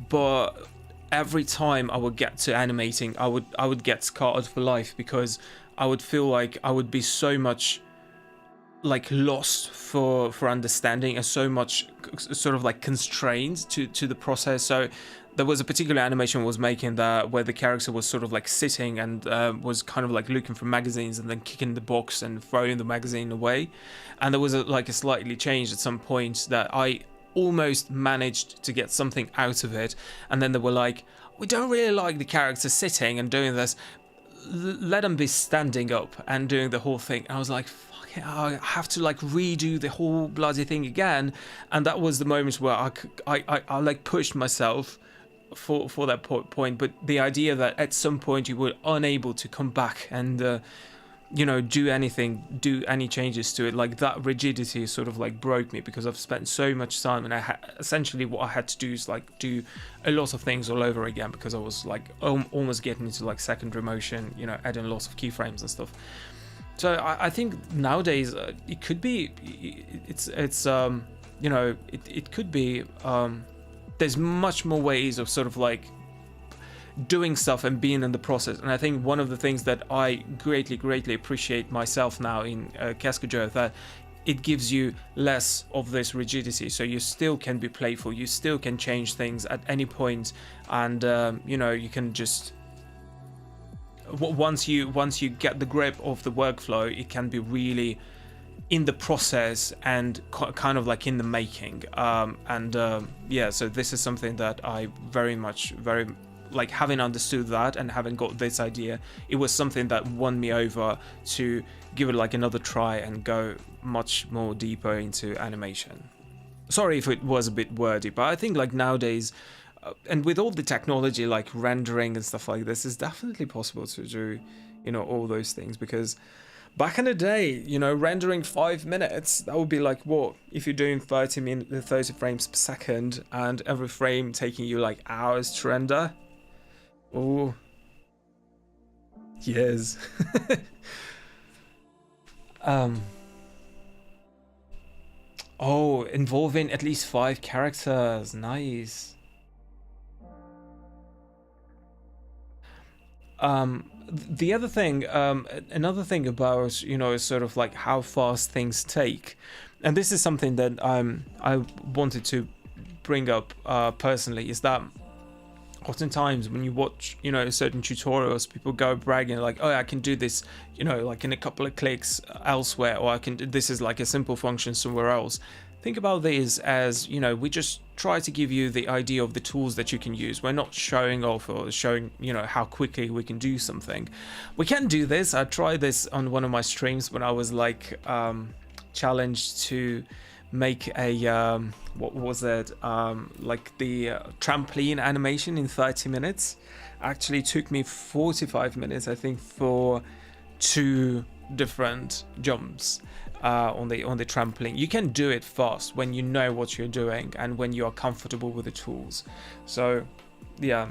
But every time I would get to animating, I would get scarred for life, because I would feel like I would be so much like lost for understanding, and so much sort of like constrained to the process. So there was a particular animation I was making that where the character was sort of like sitting and was kind of like looking for magazines and then kicking the box and throwing the magazine away, and there was like a slightly change at some point that I almost managed to get something out of it, and then they were like, we don't really like the character sitting and doing this, let them be standing up and doing the whole thing. And I was like, fuck it, I have to like redo the whole bloody thing again. And that was the moment where I like pushed myself for that point. But the idea that at some point you were unable to come back and do any changes to it, like that rigidity sort of like broke me, because I've spent so much time, and essentially what I had to do is like do a lot of things all over again, because I was like almost getting into like secondary motion, adding lots of keyframes and stuff. So I think nowadays it could be, it could be, there's much more ways of sort of like doing stuff and being in the process. And I think one of the things that I greatly appreciate myself now in Cascadeur, that it gives you less of this rigidity, so you still can be playful, you still can change things at any point, and you can just once you get the grip of the workflow, it can be really in the process and kind of like in the making. So this is something that I very like, having understood that and having got this idea, it was something that won me over to give it like another try and go much more deeper into animation. Sorry if it was a bit wordy, but I think like nowadays, and with all the technology like rendering and stuff like this, it's definitely possible to do, all those things. Because back in the day, rendering 5 minutes, that would be like, what if you're doing 30 frames per second and every frame taking you like hours to render? Oh, yes. Involving at least 5 characters. Nice. The other thing, another thing about, sort of like how fast things take, and this is something that I wanted to bring up personally, is that oftentimes when you watch, certain tutorials, people go bragging like, oh, I can do this, like in a couple of clicks elsewhere, or I can do this is like a simple function somewhere else. Think about this as, we just try to give you the idea of the tools that you can use. We're not showing off or showing, how quickly we can do something. We can do this. I tried this on one of my streams when I was like challenged to make a what was it, like the trampoline animation in 30 minutes. Actually took me 45 minutes, I think, for 2 different jumps on the trampoline. You can do it fast when you know what you're doing and when you are comfortable with the tools. So yeah,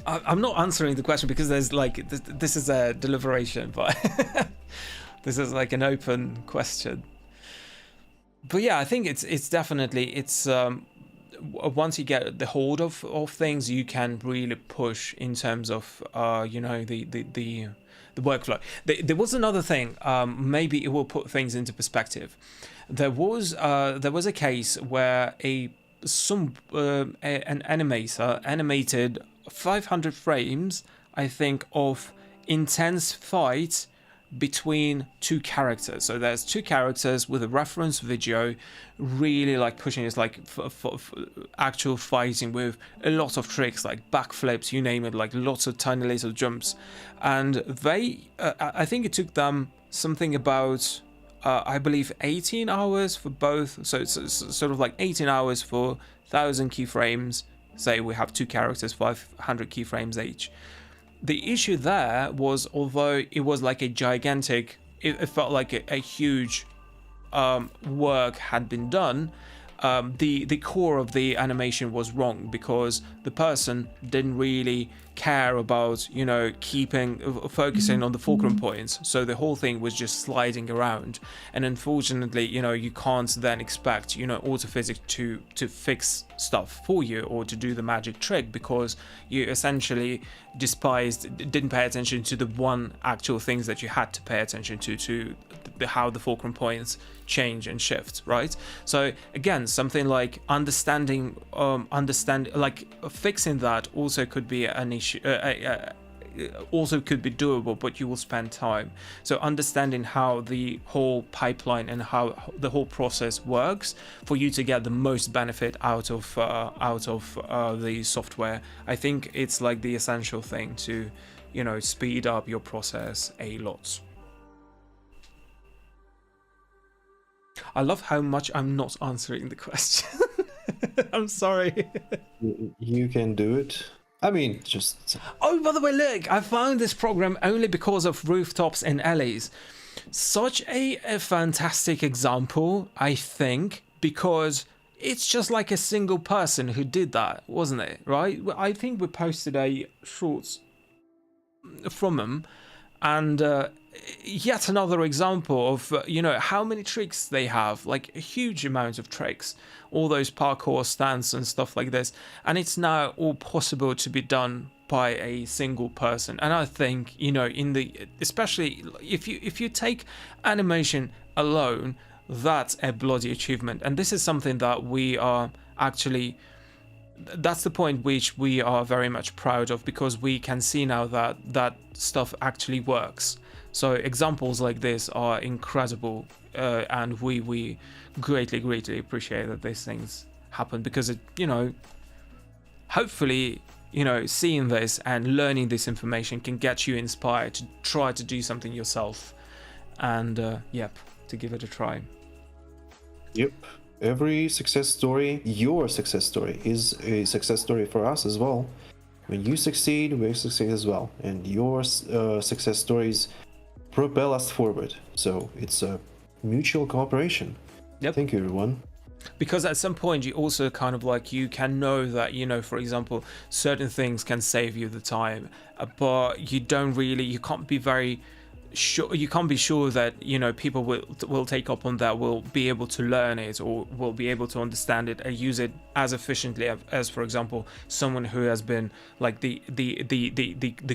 I'm not answering the question because there's like this is a deliberation, but this is like an open question. But yeah, I think it's definitely once you get the hold of things, you can really push in terms of the workflow. There was another thing, maybe it will put things into perspective. There was a case where an animator animated 500 frames, I think, of intense fight between 2 characters. So there's 2 characters with a reference video, really like pushing. It's like actual fighting with a lot of tricks like backflips, you name it, like lots of tiny little jumps. And they I think it took them something about I believe 18 hours for both. So it's sort of like 18 hours for 1,000 keyframes. Say we have 2 characters, 500 keyframes each. The issue there was, although it was like a gigantic, it felt like a huge work had been done, the core of the animation was wrong, because the person didn't really care about, you know, focusing on the fulcrum points, so the whole thing was just sliding around. And unfortunately, you know, you can't then expect, you know, autophysics to fix stuff for you or to do the magic trick, because you essentially didn't pay attention to the one actual things that you had to pay attention to how the fulcrum points change and shift, right? So again, something like understanding like fixing that also could be an issue, also could be doable, but you will spend time. So understanding how the whole pipeline and how the whole process works for you to get the most benefit out of the software, I think it's like the essential thing to, you know, speed up your process a lot. I love how much I'm not answering the question. I'm sorry. You can do it. I mean, just... Oh, by the way, look, I found this program only because of rooftops and alleys. Such a fantastic example, I think, because it's just like a single person who did that, wasn't it? Right? I think we posted a shorts from him, and yet another example of, you know, how many tricks they have, like a huge amount of tricks, all those parkour stands and stuff like this, and it's now all possible to be done by a single person. And I think, you know, especially if you take animation alone, that's a bloody achievement. And this is something that we are actually, that's the point which we are very much proud of, because we can see now that stuff actually works. So examples like this are incredible, and we greatly appreciate that these things happen, because it, you know, hopefully, you know, seeing this and learning this information can get you inspired to try to do something yourself, and yep, to give it a try. Yep. Every success story, your success story, is a success story for us as well. When you succeed, we succeed as well, and your success stories propel us forward. So it's a mutual cooperation. Yep. Thank you, everyone. Because at some point you also kind of like, you can know that, you know, for example, certain things can save you the time, but you can't be very sure, you can't be sure that, you know, people will take up on that, will be able to learn it, or will be able to understand it and use it as efficiently as, for example, someone who has been like the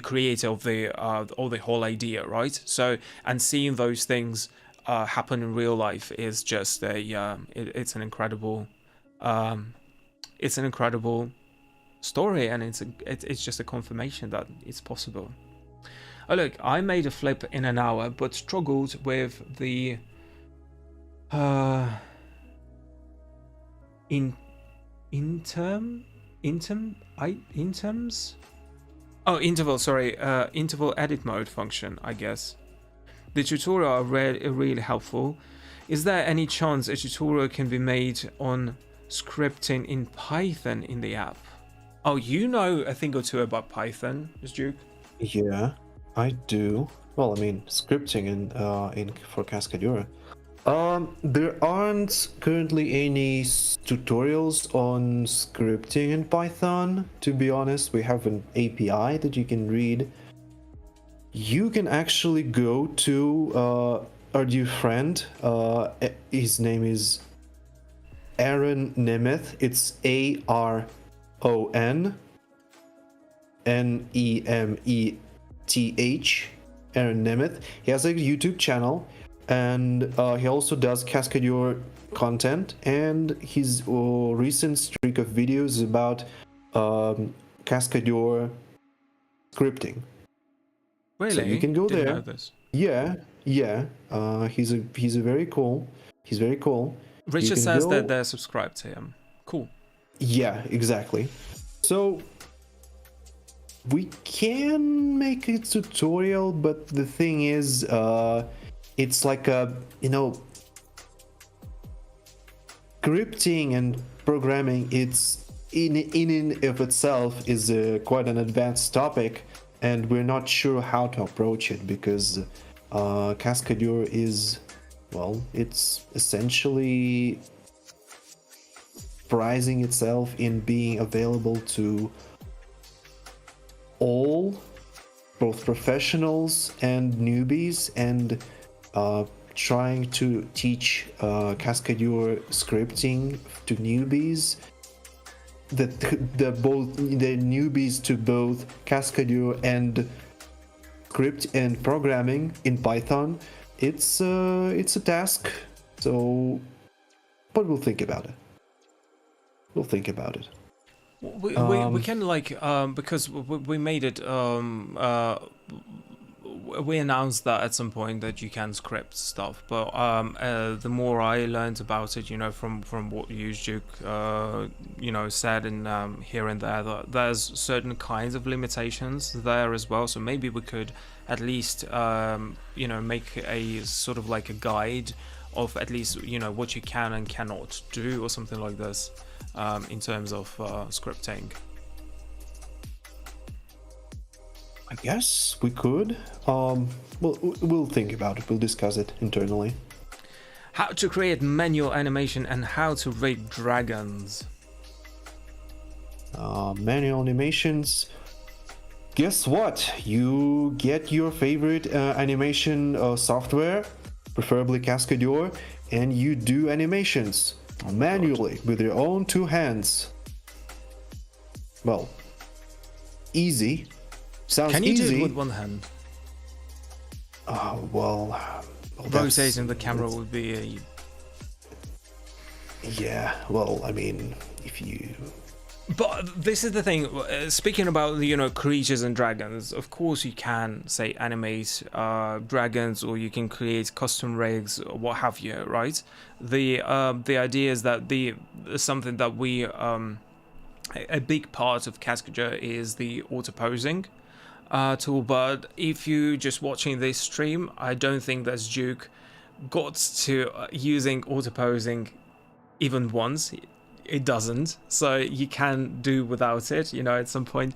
creator of the whole idea, right? So, and seeing those things happen in real life is just it's an incredible story, and it's just a confirmation that it's possible. Oh look, I made a flip in an hour, but struggled with the interval edit mode function, I guess. The tutorial are really helpful. Is there any chance a tutorial can be made on scripting in Python in the app? Oh, you know a thing or two about Python, Sdueq? Yeah, I do. Well, I mean, scripting in for Cascadeur. There aren't currently any tutorials on scripting in Python. To be honest, we have an API that you can read. You can actually go to our dear friend. His name is Aaron Nemeth. It's AronNemeth. Aaron Nemeth. He has a YouTube channel, and he also does Cascadeur content, and his recent streak of videos about Cascadeur scripting. Really? So you can go Didn't there. know this. Yeah. He's very cool. He's very cool. Richard says that they're subscribed to him. Cool. Yeah, exactly. So we can make a tutorial, but the thing is, it's like scripting and programming. It's in of itself is quite an advanced topic, and we're not sure how to approach it, because Cascadeur is, well, it's essentially prizing itself in being available to all, both professionals and newbies, and trying to teach Cascadeur scripting to newbies. The newbies to both Cascadeur and script and programming in Python. It's a task. So, but we'll think about it. We'll think about it. We can like because we made it we announced that at some point that you can script stuff, but the more I learned about it, you know, from what you Sdueq you know, said and here and there, that there's certain kinds of limitations there as well. So maybe we could at least you know, make a sort of like a guide of at least, you know, what you can and cannot do or something like this in terms of scripting. I guess we could. We'll think about it. We'll discuss it internally. How to create manual animation and how to rig dragons. Manual animations. Guess what? You get your favorite animation software, preferably Cascadeur, and you do animations manually with your own two hands. Well, easy. Sounds Can you easy. do it with one hand? Well, Rotating the camera would be a... Yeah, well, I mean, if you... But this is the thing, speaking about, you know, creatures and dragons, of course you can, say, animate dragons, or you can create custom rigs, or what have you, right? The idea is that something that we... a big part of Cascadeur is the auto-posing tool, but if you just watching this stream, I don't think that Sdueq got to using auto-posing even once. It doesn't, so you can do without it, you know, at some point.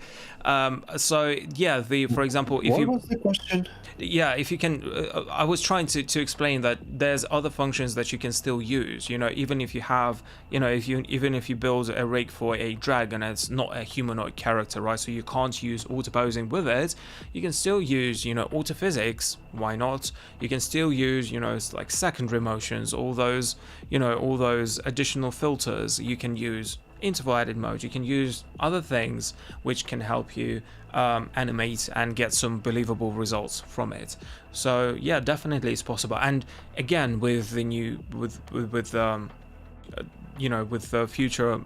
So yeah, for example, if what was the question? Yeah, if you can, I was trying to explain that there's other functions that you can still use, you know, even if you have, you know, even if you build a rig for a dragon, it's not a humanoid character, right? So you can't use auto-posing with it. You can still use, you know, auto-physics, why not? You can still use, you know, like secondary motions, all those, you know, all those additional filters. You can use interval edit mode, you can use other things which can help you animate and get some believable results from it. So yeah, definitely it's possible. And again, with the new you know, with the future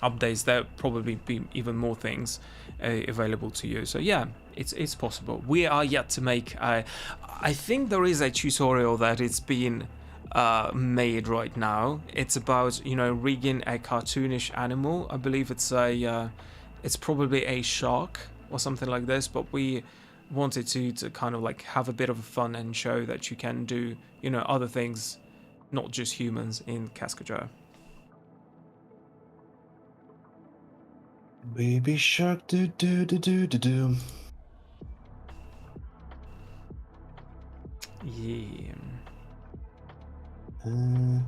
updates, there'll probably be even more things available to you. So yeah, it's possible. We are yet to make I think there is a tutorial that it's been made right now. It's about, you know, rigging a cartoonish animal. I believe it's probably a shark or something like this, but we wanted to kind of like have a bit of fun and show that you can do, you know, other things, not just humans, in Cascadeur. Baby shark, do do do do do do. Yeah. Like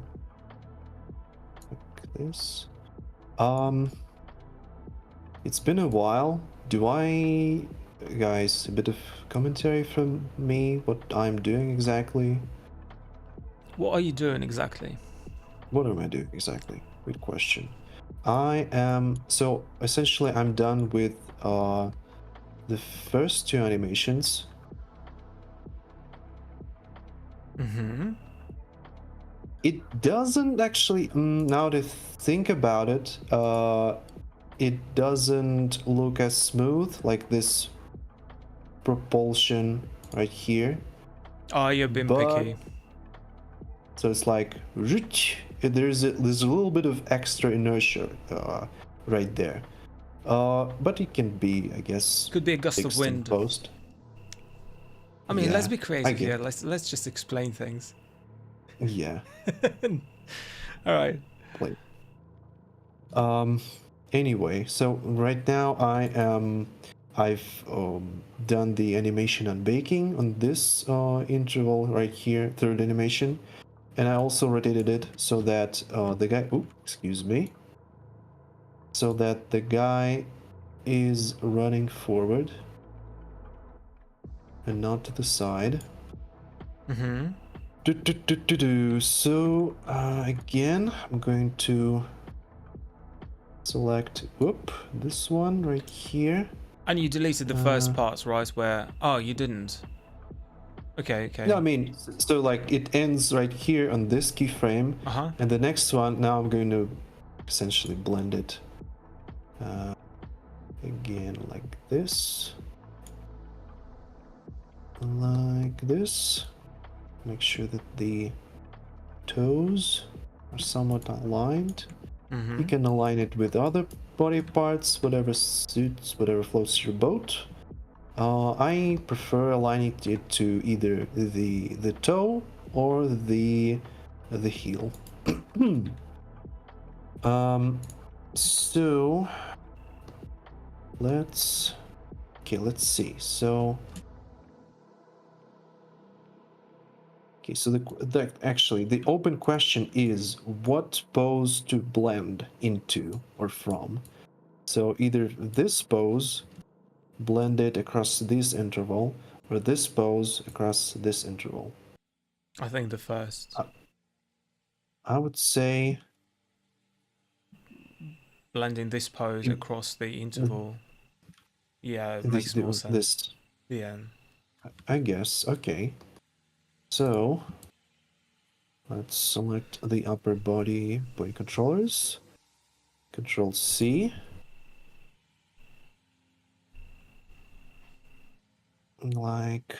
this. It's been a while. Guys, a bit of commentary from me, what I'm doing exactly? What are you doing exactly? What am I doing exactly? Good question. So essentially I'm done with the first two animations. It doesn't actually, now to think about it, it doesn't look as smooth, like this propulsion right here. Oh, you've been picky. So it's like, there's a little bit of extra inertia right there. But it can be, I guess, could be a gust of wind. Post. I mean, Yeah, let's be creative here. Let's just explain things. Yeah. All right. Play. Anyway, so right now I've done the animation on baking on this interval right here, third animation, And I also rotated it so that the guy, excuse me, so that the guy is running forward and not to the side. Mm-hmm. So again, I'm going to select this one right here. And you deleted the first parts, right? Where you didn't. Okay. No, I mean, so like it ends right here on this keyframe, and the next one. Now I'm going to essentially blend it again like this, Make sure that the toes are somewhat aligned. Mm-hmm. You can align it with other body parts, whatever suits, whatever floats your boat. I prefer aligning it to either the toe or the heel. So let's see. So actually the open question is what pose to blend into or from. So either this pose, blend it across this interval, or this pose across this interval. I think the first. I would say blending this pose across the interval. Yeah, it makes more sense. Yeah. I guess. Okay. So let's select the upper body controllers. Control C. Like.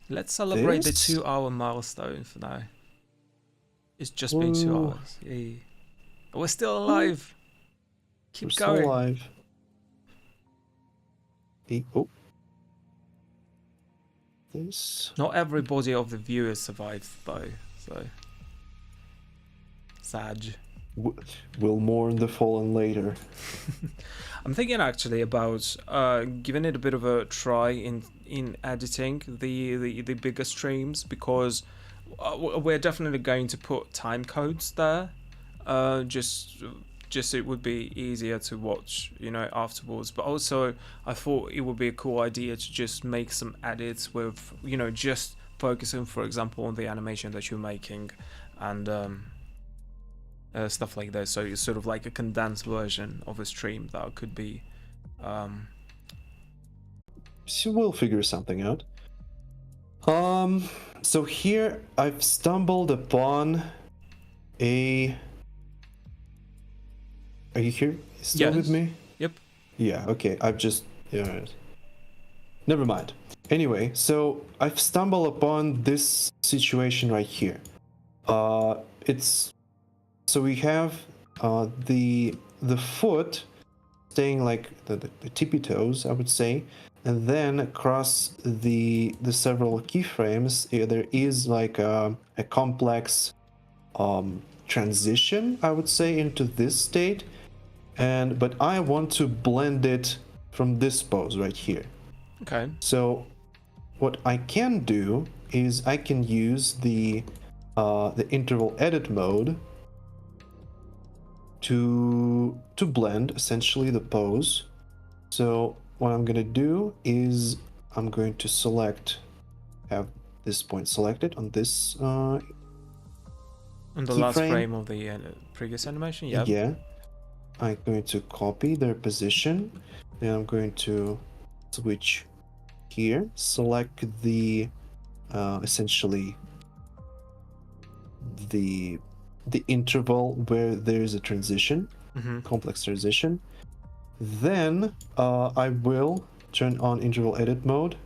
Let's celebrate this? the 2-hour milestone for now. It's just been 2 hours. Yeah. We're still alive. Keep We're going. Still alive. This. Not everybody of the viewers survived though, so sad. We'll mourn the fallen later. I'm thinking actually about giving it a bit of a try in editing the bigger streams, because we're definitely going to put time codes there. Just it would be easier to watch, afterwards. But also, I thought it would be a cool idea to just make some edits with, just focusing, for example, on the animation that you're making, and stuff like that. So it's sort of like a condensed version of a stream that could be. So we'll figure something out. So here I've stumbled upon a. Are you here? Still with me? Yep. Yeah. Okay. I've just. Yeah. Never mind. Anyway, so I've stumbled upon this situation right here. It's. So we have the foot staying like the tippy toes, I would say, and then across the several keyframes, there is like a complex transition, I would say, into this state, but I want to blend it from this pose right here. Okay. So what I can do is I can use the interval edit mode to blend essentially the pose. So what I'm gonna do is I'm going to have this point selected on this on the last frame of the previous animation. Yeah, I'm going to copy their position, then I'm going to switch here, select the essentially the interval where there's a transition, complex transition. Then I will turn on interval edit mode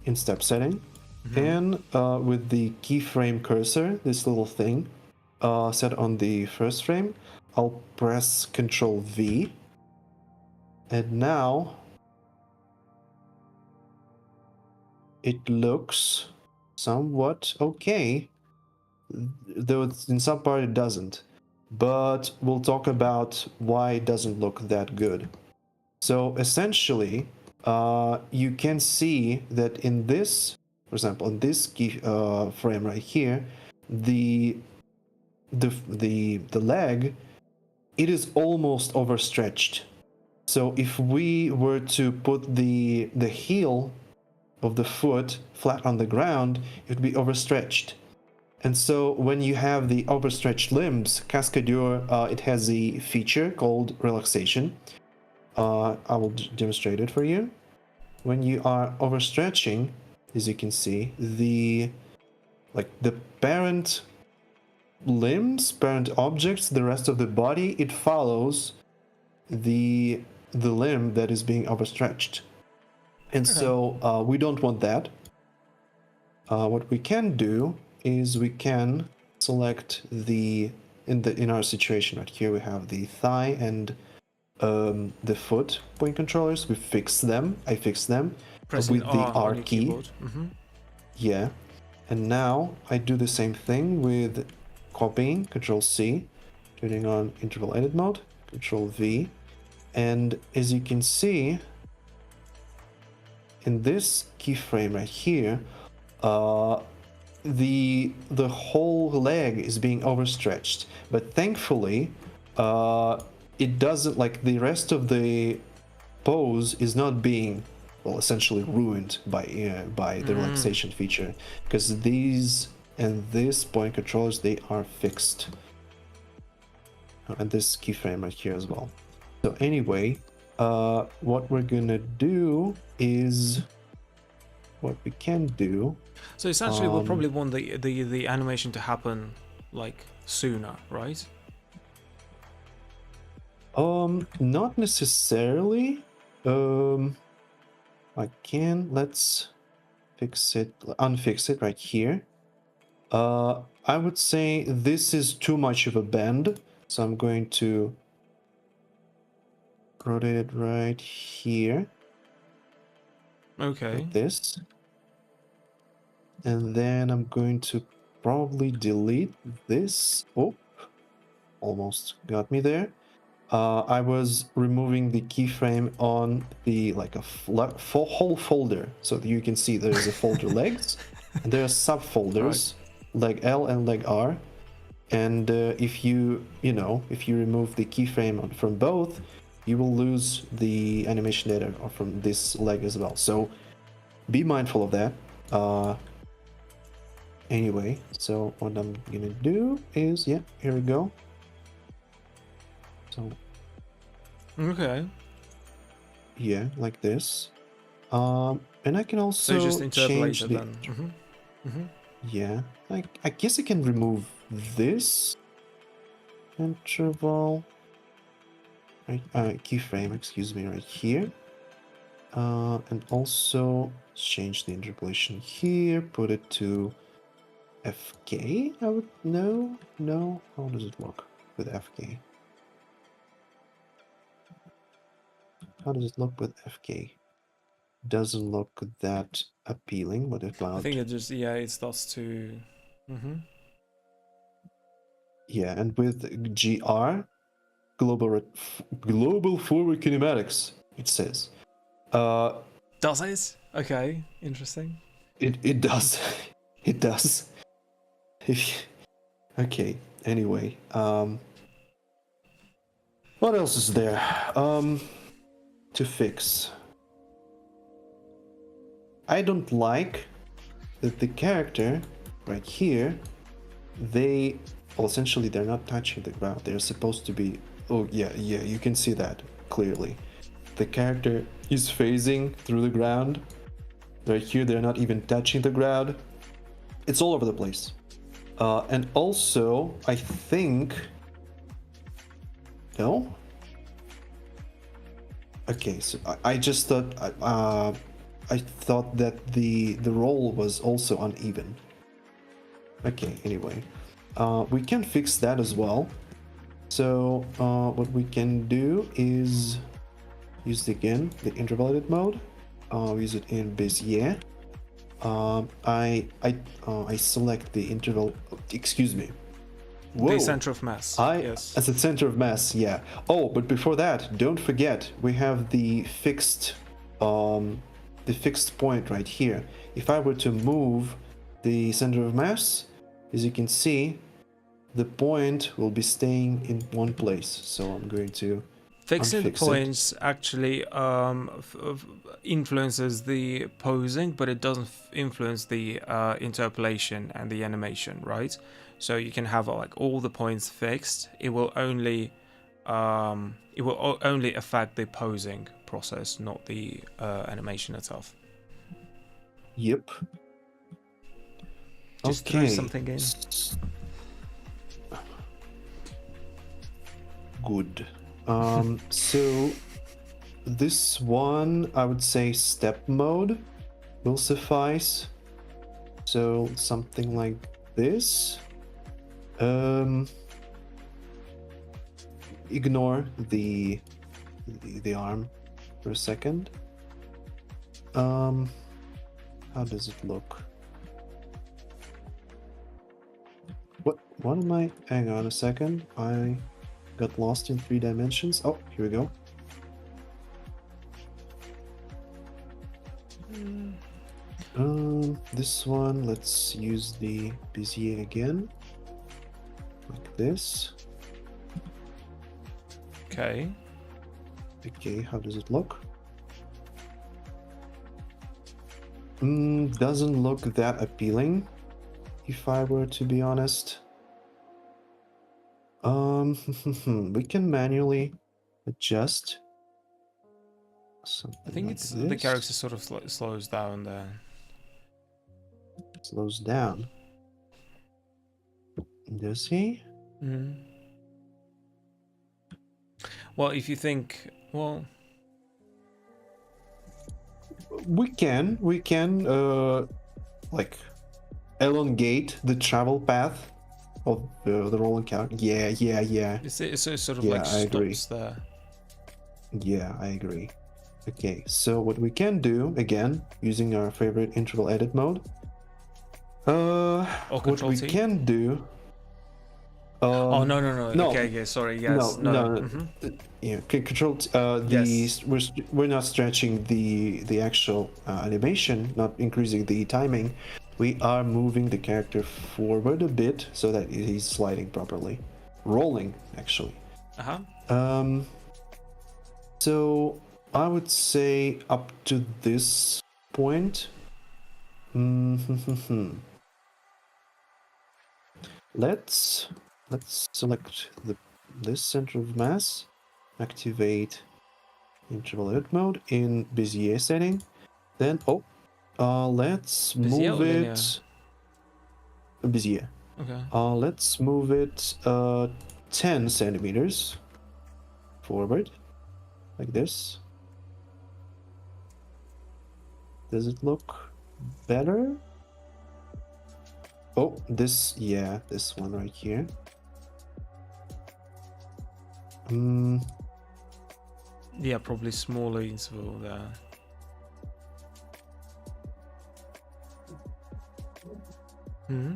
in step setting, and with the keyframe cursor, this little thing set on the first frame, I'll press Ctrl V, and now it looks somewhat okay, though in some part it doesn't. But we'll talk about why it doesn't look that good. So essentially, you can see that in this for example, in this key frame right here, the leg, it is almost overstretched. So if we were to put the heel of the foot flat on the ground, it would be overstretched. And so when you have the overstretched limbs, Cascadeur, it has a feature called relaxation. I will demonstrate it for you. When you are overstretching, as you can see, the parent limbs, parent objects, the rest of the body, it follows the limb that is being overstretched. And so we don't want that. What we can do is we can select in our situation right here, we have the thigh and the foot point controllers. We fix them. I fixed them Pressing with the R key. Mm-hmm. Yeah. And now I do the same thing with copying, Control C, turning on interval edit mode, Control V. And as you can see, in this keyframe right here, the whole leg is being overstretched. But thankfully, it doesn't, like, the rest of the pose is not being, well, essentially ruined by the relaxation feature, because these and this point controllers, they are fixed, and this keyframe right here as well. So anyway, what we're gonna do is, what we can do. So essentially, we'll probably want the animation to happen like sooner, right? Not necessarily. Let's unfix it right here. I would say this is too much of a bend, so I'm going to rotate it right here. Okay. Like this. And then I'm going to probably delete this. Oh, almost got me there. I was removing the keyframe on the whole folder, so that you can see there's a folder legs, and there are subfolders, leg L and leg R. And if you remove the keyframe from both, you will lose the animation data from this leg as well. So be mindful of that. Anyway, so what I'm gonna do is, yeah, here we go. So okay, yeah, like this. And I can also so just interpolate change it the then. yeah, I guess I can remove this interval, right, keyframe, excuse me, right here. And also change the interpolation here, put it to FK. I would no. How does it look with FK? How does it look with FK? Doesn't look that appealing. What about? I think it just it starts to. Yeah, and with GR, global forward kinematics, it says. Does it? Okay, interesting. It does. It does. Okay. Anyway, what else is there? To fix. I don't like that the character right here, essentially they're not touching the ground. They're supposed to be. Oh yeah, you can see that clearly. The character is phasing through the ground. Right here, they're not even touching the ground. It's all over the place. And also, I think... No? Okay, so I just thought... I thought that the roll was also uneven. Okay, anyway. We can fix that as well. So, what we can do is... use again the interval edit mode. Use it in Bezier. I select the interval. Excuse me. Whoa. The center of mass. Yes. As the center of mass, yeah. Oh, but before that, don't forget we have the fixed the fixed point right here. If I were to move the center of mass, as you can see, the point will be staying in one place. So I'm going to Fixing the unfix it. points actually influences the posing, but it doesn't influence the interpolation and the animation, right? So you can have like all the points fixed. It will only affect the posing process, not the animation itself. Yep. Just throw something in. Good. So this one, I would say step mode will suffice. So something like this. Ignore the arm for a second. How does it look? What am I? Hang on a second. I got lost in 3 dimensions. Oh, here we go. This one, let's use the Bezier again. Like this. Okay. Okay, how does it look? Doesn't look that appealing, if I were to be honest. We can manually adjust. Something I think like it's this. the character sort of slows down there. Slows down. Does he? Mm. Well, if you think, well, we can like elongate the travel path of the rolling character. Yeah. it's sort of Yeah, like I agree. stops there. Yeah, I agree. Okay, so what we can do, again, using our favorite interval edit mode, what we Control-T? can do... oh, no. no. Okay, yeah, sorry, yes, No. Mm-hmm. Yeah, control, Yes. we're not stretching the actual animation, not increasing the timing. We are moving the character forward a bit so that he's sliding properly. Rolling, actually. Uh-huh. So I would say up to this point. Let's select this center of mass, activate interval edit mode in Bezier setting. Then let's Bezier move or linear? it. Bezier. Okay. Let's move it 10 centimeters forward, like this. Does it look better? Oh, this one right here. Yeah, probably smaller interval there. Hmm.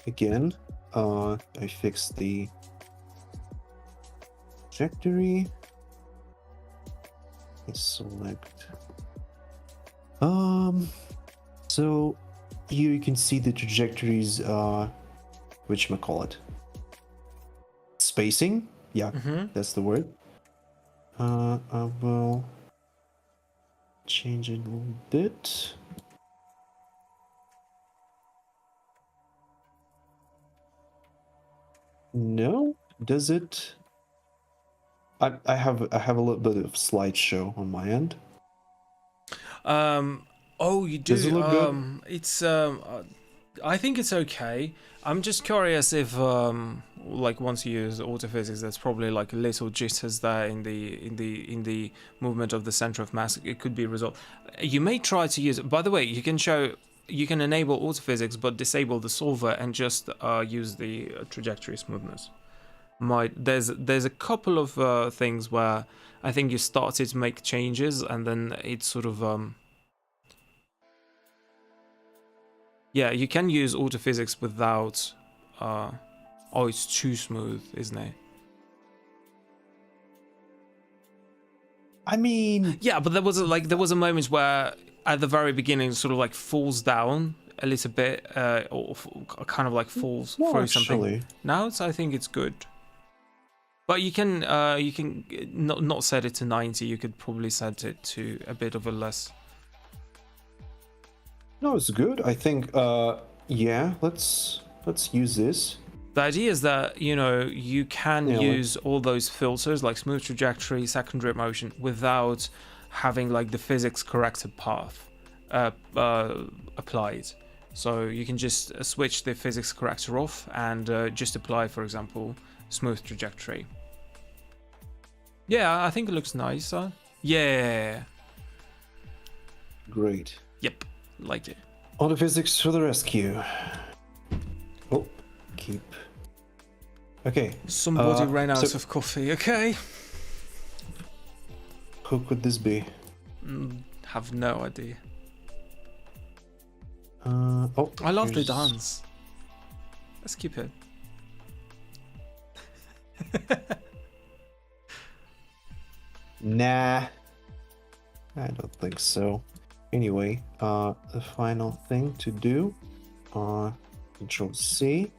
Again, I fixed the trajectory. Let's select. So here you can see the trajectories. Whatchamacallit? Spacing. Yeah, that's the word. I will change it a little bit. No, does it? I have a little bit of slideshow on my end. Oh, you do. Does it look good? It's I think it's okay. I'm just curious if like once you use autophysics, there's probably like little jitters there in the movement of the center of mass. It could be resolved. You may try to use it. By the way, you can enable autophysics but disable the solver and just use the trajectory smoothness. There's a couple of things where I think you started to make changes and then it's sort of yeah, you can use autophysics without Oh, it's too smooth, isn't it? I mean, Yeah, but there was a moment where at the very beginning, it sort of like falls down a little bit, or kind of like falls no, through something. actually. Now I think it's good. But you can not set it to 90. You could probably set it to a bit of a less. No, it's good. I think. Yeah. Let's use this. The idea is that, you know, you can Yeah, use all those filters like smooth trajectory, secondary motion without having like the physics corrected path applied. So you can just switch the physics corrector off and just apply, for example, smooth trajectory. Yeah, I think it looks nice. Yeah. Great. Yep. Like it. All the physics to the rescue. Oh, keep. Okay. Somebody ran out so of coffee. Okay. who could this be? Have no idea. Oh, I love the here's- dance. Let's keep it. Nah, I don't think so. Anyway, the final thing to do, Control C,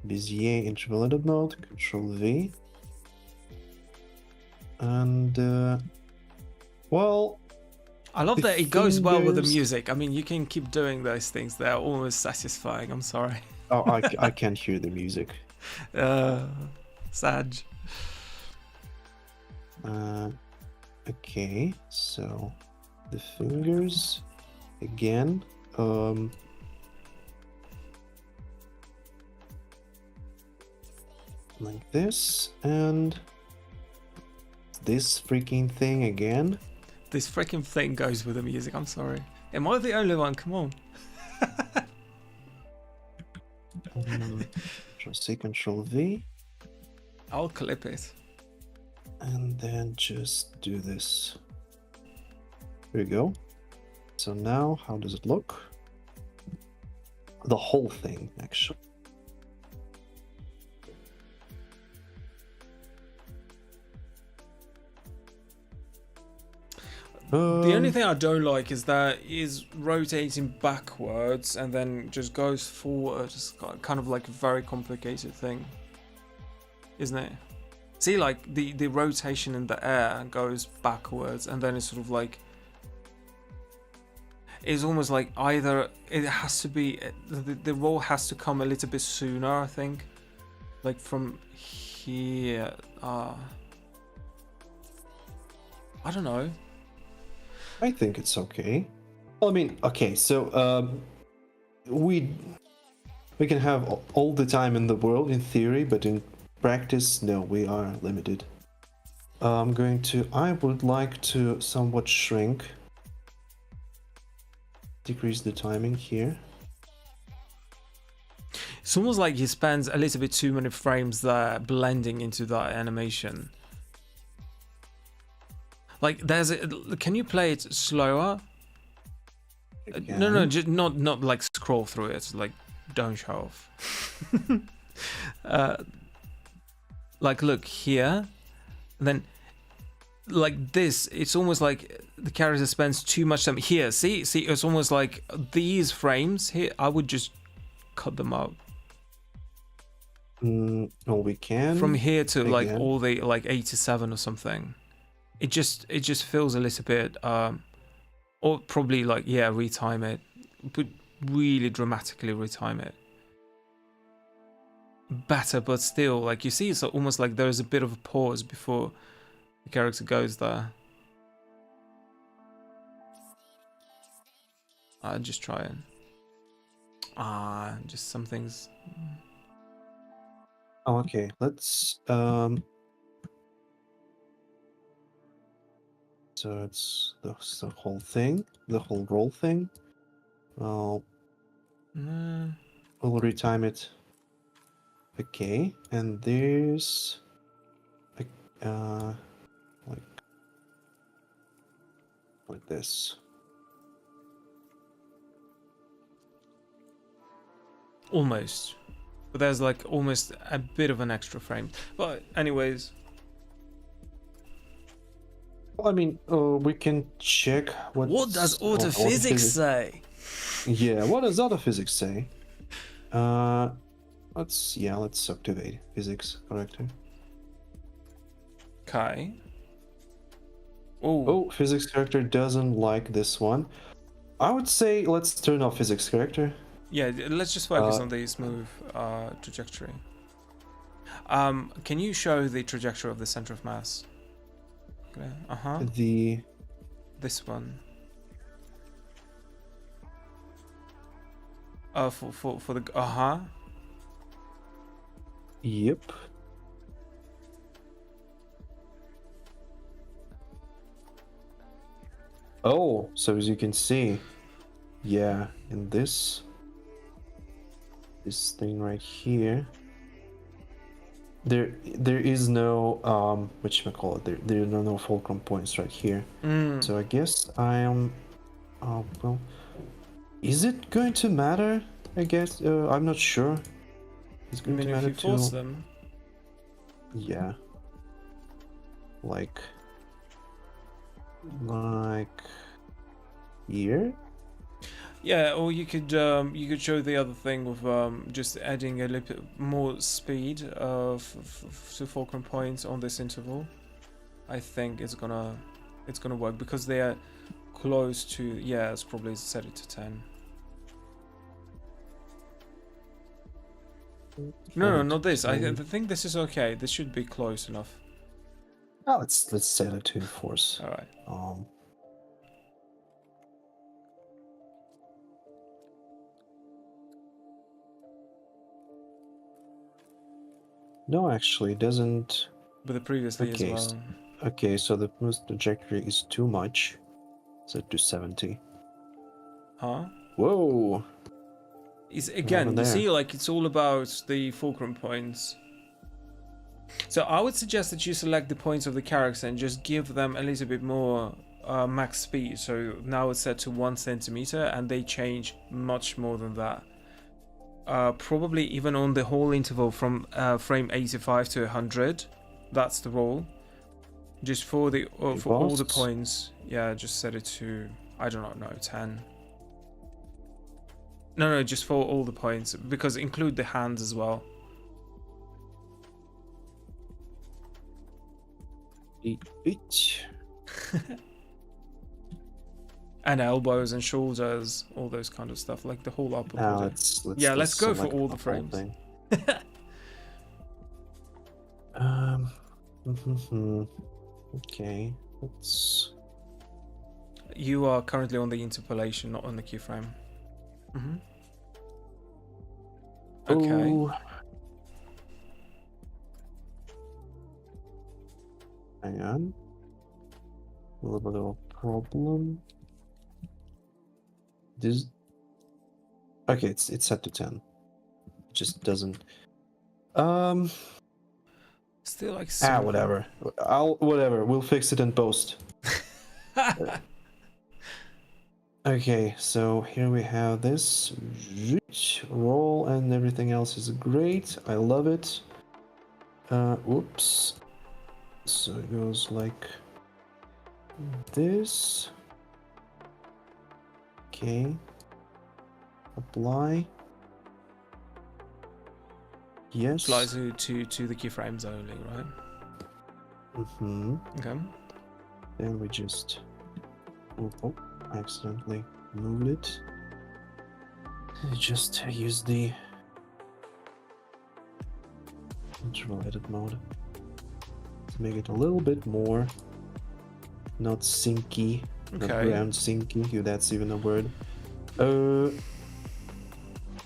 Bezier interpolated mode, Control V, and well, I love the that it goes well with the fingers- music. I mean, you can keep doing those things. They're almost satisfying. I'm sorry. oh, I can't hear the music. Sad. Okay, so the fingers again. Like this, and this freaking thing again. This freaking thing goes with the music. I'm sorry. Am I the only one? Come on. Control C, Control V, I'll clip it. and then just do this. There we go. So now, how does it look? The whole thing, actually. The only thing I don't like is that is rotating backwards and then just goes forward. It's kind of like a very complicated thing, isn't it? See, like the rotation in the air goes backwards and then it's sort of like, it's almost like either it has to be, the roll has to come a little bit sooner, I think, like from here. I don't know. I think it's okay. Well, I mean, okay, so we can have all the time in the world in theory, but in practice, no, we are limited. I would like to somewhat shrink, decrease the timing here. It's almost like he spends a little bit too many frames there blending into that animation. Like can you play it slower? No, just not like scroll through it. Like, don't show off. Like, look here, and then like this. It's almost like the character spends too much time here. See, it's almost like these frames here. I would just cut them out. Well, we can From here to like again. all the like 87 or something. It just feels a little bit or probably like, yeah, retime it, but really dramatically retime it better. But still, like, you see, it's almost like there's a bit of a pause before the character goes there. Just try it. Just some things. Oh, okay, let's so it's the whole thing, the whole roll thing. We'll retime it. Okay, and there's like this. Almost. but there's like almost a bit of an extra frame. But anyways, Well, I mean, we can check what does autophysics say? Yeah, what does autophysics say? Let's activate physics corrector. Okay. Oh, physics character doesn't like this one. I would say let's turn off physics character. Yeah, let's just focus on the smooth trajectory. Can you show the trajectory of the center of mass? Okay. This one. For the Yep. Oh, so as you can see, yeah, in this thing right here, there is no whatchamacallit, there are no fulcrum points right here. So I guess I am well, is it going to matter? I guess I'm not sure. It's going to matter if you force them. Yeah, like here. Yeah, or you could show the other thing with just adding a little bit more speed to fulcrum points on this interval. I think it's gonna work because they are close to. Yeah, it's probably set it to 10. No, not this. I think this is okay. This should be close enough. Oh, let's set it to enforce. All right. No, actually, it doesn't. But the previously as well. Okay, so the boost trajectory is too much. Set to 70. Huh? Whoa. Is again, you see, like it's all about the fulcrum points. So I would suggest that you select the points of the character and just give them a little bit more max speed. So now it's set to 1 centimeter, and they change much more than that. Probably even on the whole interval from frame 85 to 100. That's the rule. Just for the for all the points, yeah, just set it to, I don't know, 10. No, just for all the points, because include the hands as well. And elbows and shoulders, all those kind of stuff, like the whole upper body. Let's go for all the frames. Okay, let's. You are currently on the interpolation, not on the keyframe. Okay. Ooh. Hang on. A little bit of a problem. This. Okay, it's set to 10. It just doesn't. Still like. Whatever. Whatever. We'll fix it in post. Okay, so here we have this roll, and everything else is great. I love it. Oops. So it goes like this. Okay. Apply. Yes. Apply to the keyframes only, right? Okay. Then we just. Oh, I accidentally moved it. Just use the interval edit mode to make it a little bit more not syncy, not ground syncy, if that's even a word.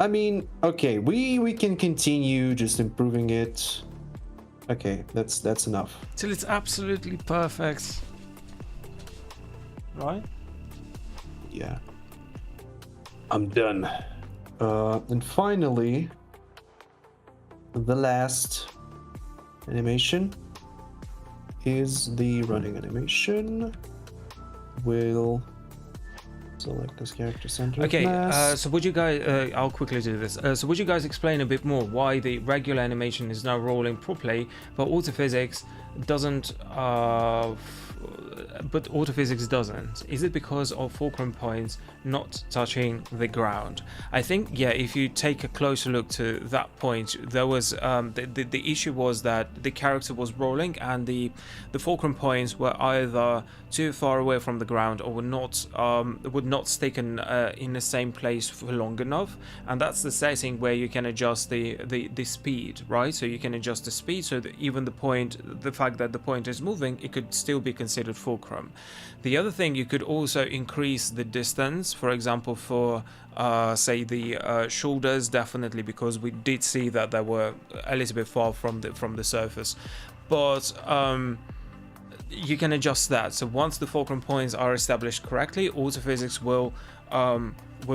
I mean, okay, we can continue just improving it. Okay, that's enough. Till it's absolutely perfect. Right? Yeah. I'm done. And finally, the last animation is the running animation. We'll Select this character center. Okay, of mass. so would you guys, I'll quickly do this. So would you guys explain a bit more why the regular animation is now rolling properly, but autophysics doesn't, Is it because of fulcrum points not touching the ground? I think, yeah, if you take a closer look to that point, there was, the issue was that the character was rolling and the fulcrum points were either too far away from the ground or would not stick in the same place for long enough, and that's the setting where you can adjust the speed, right? So you can adjust the speed so that even the fact that the point is moving, it could still be considered fulcrum. The other thing, you could also increase the distance, for example, for say the shoulders, definitely, because we did see that they were a little bit far from the surface, but you can adjust that. So once the fulcrum points are established correctly, autophysics will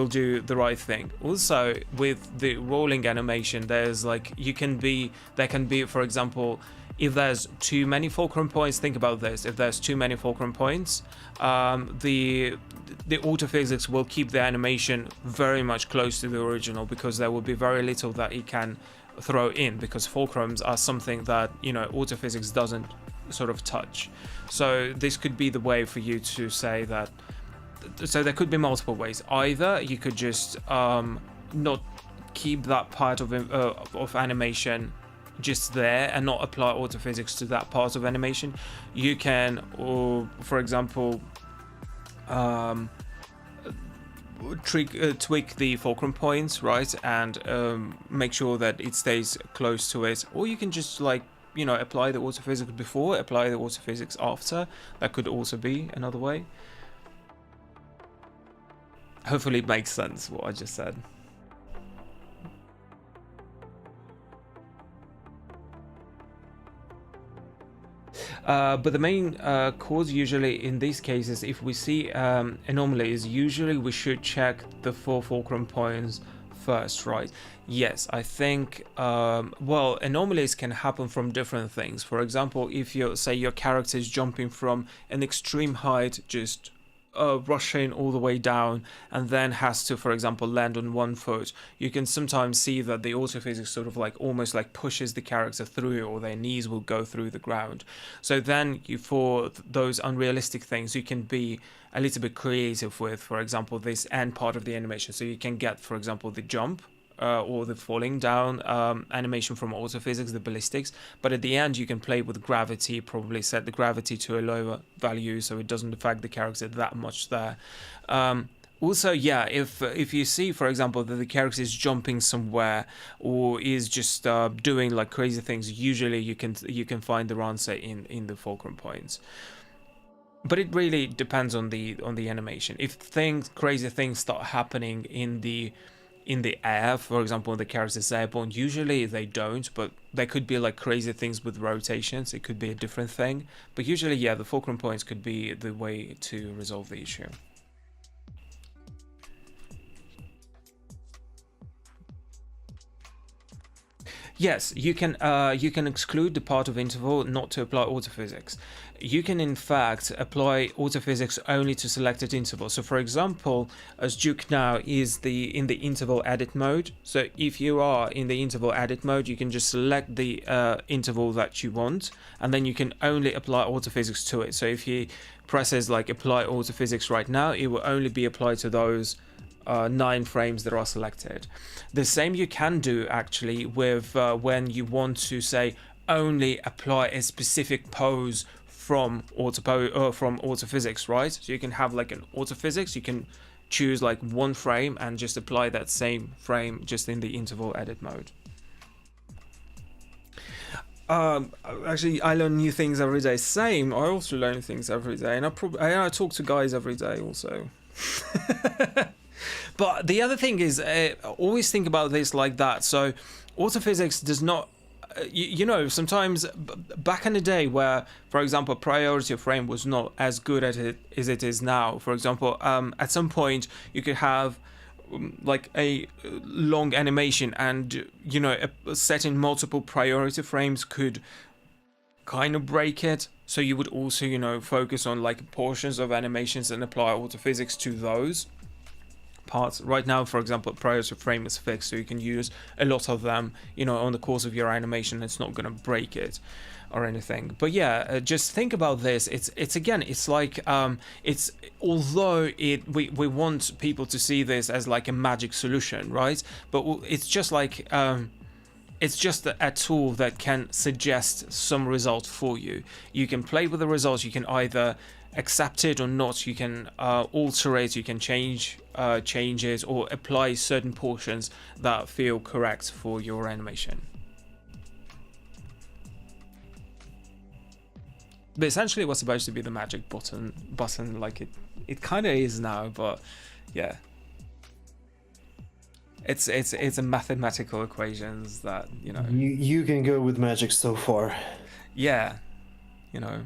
do the right thing. Also, with the rolling animation, there's like there can be, for example, if there's too many fulcrum points, think about this. If there's too many fulcrum points, the autophysics will keep the animation very much close to the original, because there will be very little that it can throw in, because fulcrums are something that, you know, autophysics doesn't sort of touch. So this could be the way for you to say that. So there could be multiple ways. Either you could just not keep that part of animation just there and not apply autophysics to that part of animation. You can, or for example, tweak the fulcrum points, right, and make sure that it stays close to it. Or you can just, like, you know, apply the autophysics before, apply the autophysics after. That could also be another way. Hopefully it makes sense what I just said. But the main cause usually in these cases, if we see anomalies, usually we should check the 4 fulcrum points first, right? Yes, I think, well, anomalies can happen from different things. For example, if you say your character is jumping from an extreme height, just rushing all the way down, and then has to, for example, land on 1 foot, you can sometimes see that the autophysics sort of like almost like pushes the character through, or their knees will go through the ground. So then for those unrealistic things, you can be a little bit creative with, for example, this end part of the animation. So you can get, for example, the jump or the falling down animation from autophysics, the ballistics, but at the end you can play with gravity, probably set the gravity to a lower value so it doesn't affect the character that much there. Also, yeah, if you see, for example, that the character is jumping somewhere or is just doing like crazy things, usually you can find the answer in the fulcrum points. But it really depends on the animation. If crazy things start happening in the air, for example, when the character's airborne, usually they don't, but there could be like crazy things with rotations. It could be a different thing, but usually, yeah, the fulcrum points could be the way to resolve the issue. Yes, you can exclude the part of interval not to apply autophysics. You can in fact apply autophysics only to selected intervals. So for example, Sdueq now is in the interval edit mode. So if you are in the interval edit mode, you can just select the interval that you want, and then you can only apply autophysics to it. So if he presses like apply autophysics right now, it will only be applied to those 9 frames that are selected. The same you can do actually with when you want to say only apply a specific pose from autophysics, right? So you can have like an autophysics, you can choose like 1 frame and just apply that same frame just in the interval edit mode. Actually, I learn new things every day. Same, I also learn things every day, and I talk to guys every day also. But the other thing is, always think about this like that. So autophysics does not, you know, sometimes back in the day where, for example, priority frame was not as good at it as it is now. For example, at some point you could have like a long animation, and you know, setting multiple priority frames could kind of break it. So you would also, you know, focus on like portions of animations and apply autophysics to those. parts. Right now, for example, priority frame is fixed, so you can use a lot of them, you know, on the course of your animation. It's not going to break it or anything. But yeah, just think about this. It's again, it's like it's, although we want people to see this as like a magic solution, right? But it's just like it's just a tool that can suggest some result for you. You can play with the results. You can either accept it or not. You can alter it. You can change it, or apply certain portions that feel correct for your animation. But essentially, it was supposed to be the magic button, like it kind of is now. But yeah, it's a mathematical equations that, you know. You can go with magic so far. Yeah, you know,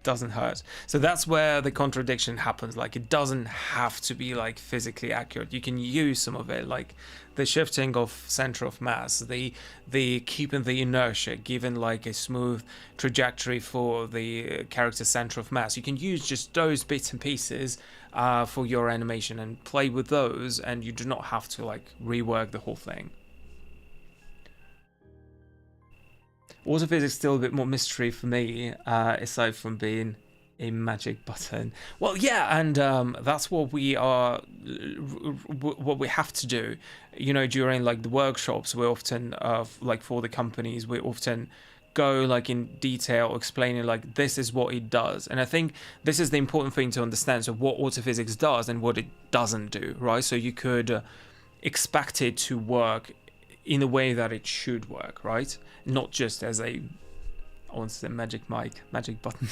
doesn't hurt. So that's where the contradiction happens. Like, it doesn't have to be like physically accurate. You can use some of it, like the shifting of center of mass, the keeping the inertia, giving like a smooth trajectory for the character center of mass. You can use just those bits and pieces for your animation and play with those, and you do not have to like rework the whole thing. Autophysics is still a bit more mystery for me, aside from being a magic button. Well, yeah, and that's what we have to do. You know, during like the workshops, we often, like for the companies, we often go like in detail explaining like this is what it does. And I think this is the important thing to understand. So what autophysics does and what it doesn't do, right? So you could expect it to work in a way that it should work, right? Not just as a, I want to say magic mic, magic button.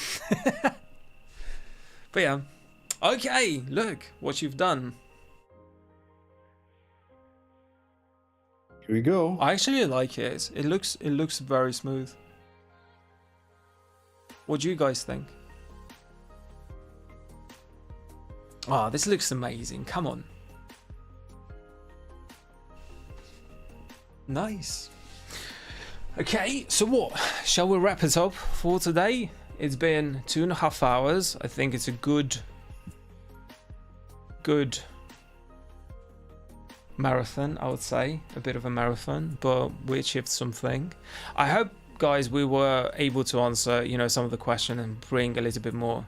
But yeah, okay, look what you've done. Here we go. I actually like it. It looks very smooth. What do you guys think? Ah, this looks amazing. Come on. Nice. Okay, so what? Shall we wrap it up for today? It's been 2.5 hours. I think it's a good marathon, I would say. A bit of a marathon, but we achieved something. I hope, guys, we were able to answer, you know, some of the questions and bring a little bit more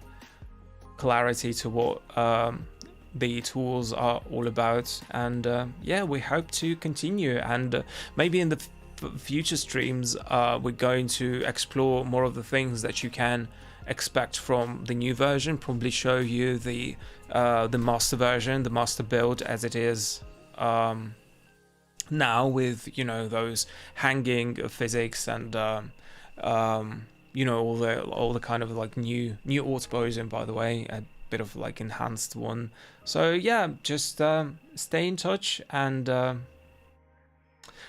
clarity to what the tools are all about. And yeah, we hope to continue, and maybe in the future streams we're going to explore more of the things that you can expect from the new version. Probably show you the master version, the master build as it is now, with, you know, those hanging physics and you know, all the kind of like new autoposing, by the way, a bit of like enhanced one. So yeah, just stay in touch, and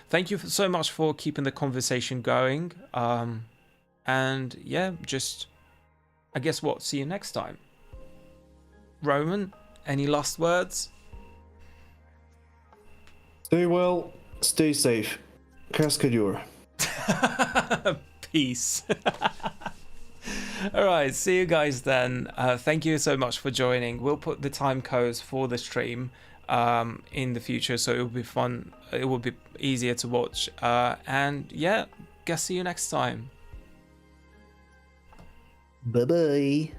thank you so much for keeping the conversation going. And yeah, just, I guess what, see you next time. Roman, any last words? Stay well, stay safe. Cascadeur. Peace. All right, see you guys then. Thank you so much for joining. We'll put the time codes for the stream in the future, so it will be fun. It will be easier to watch. And yeah, guess see you next time. Bye bye.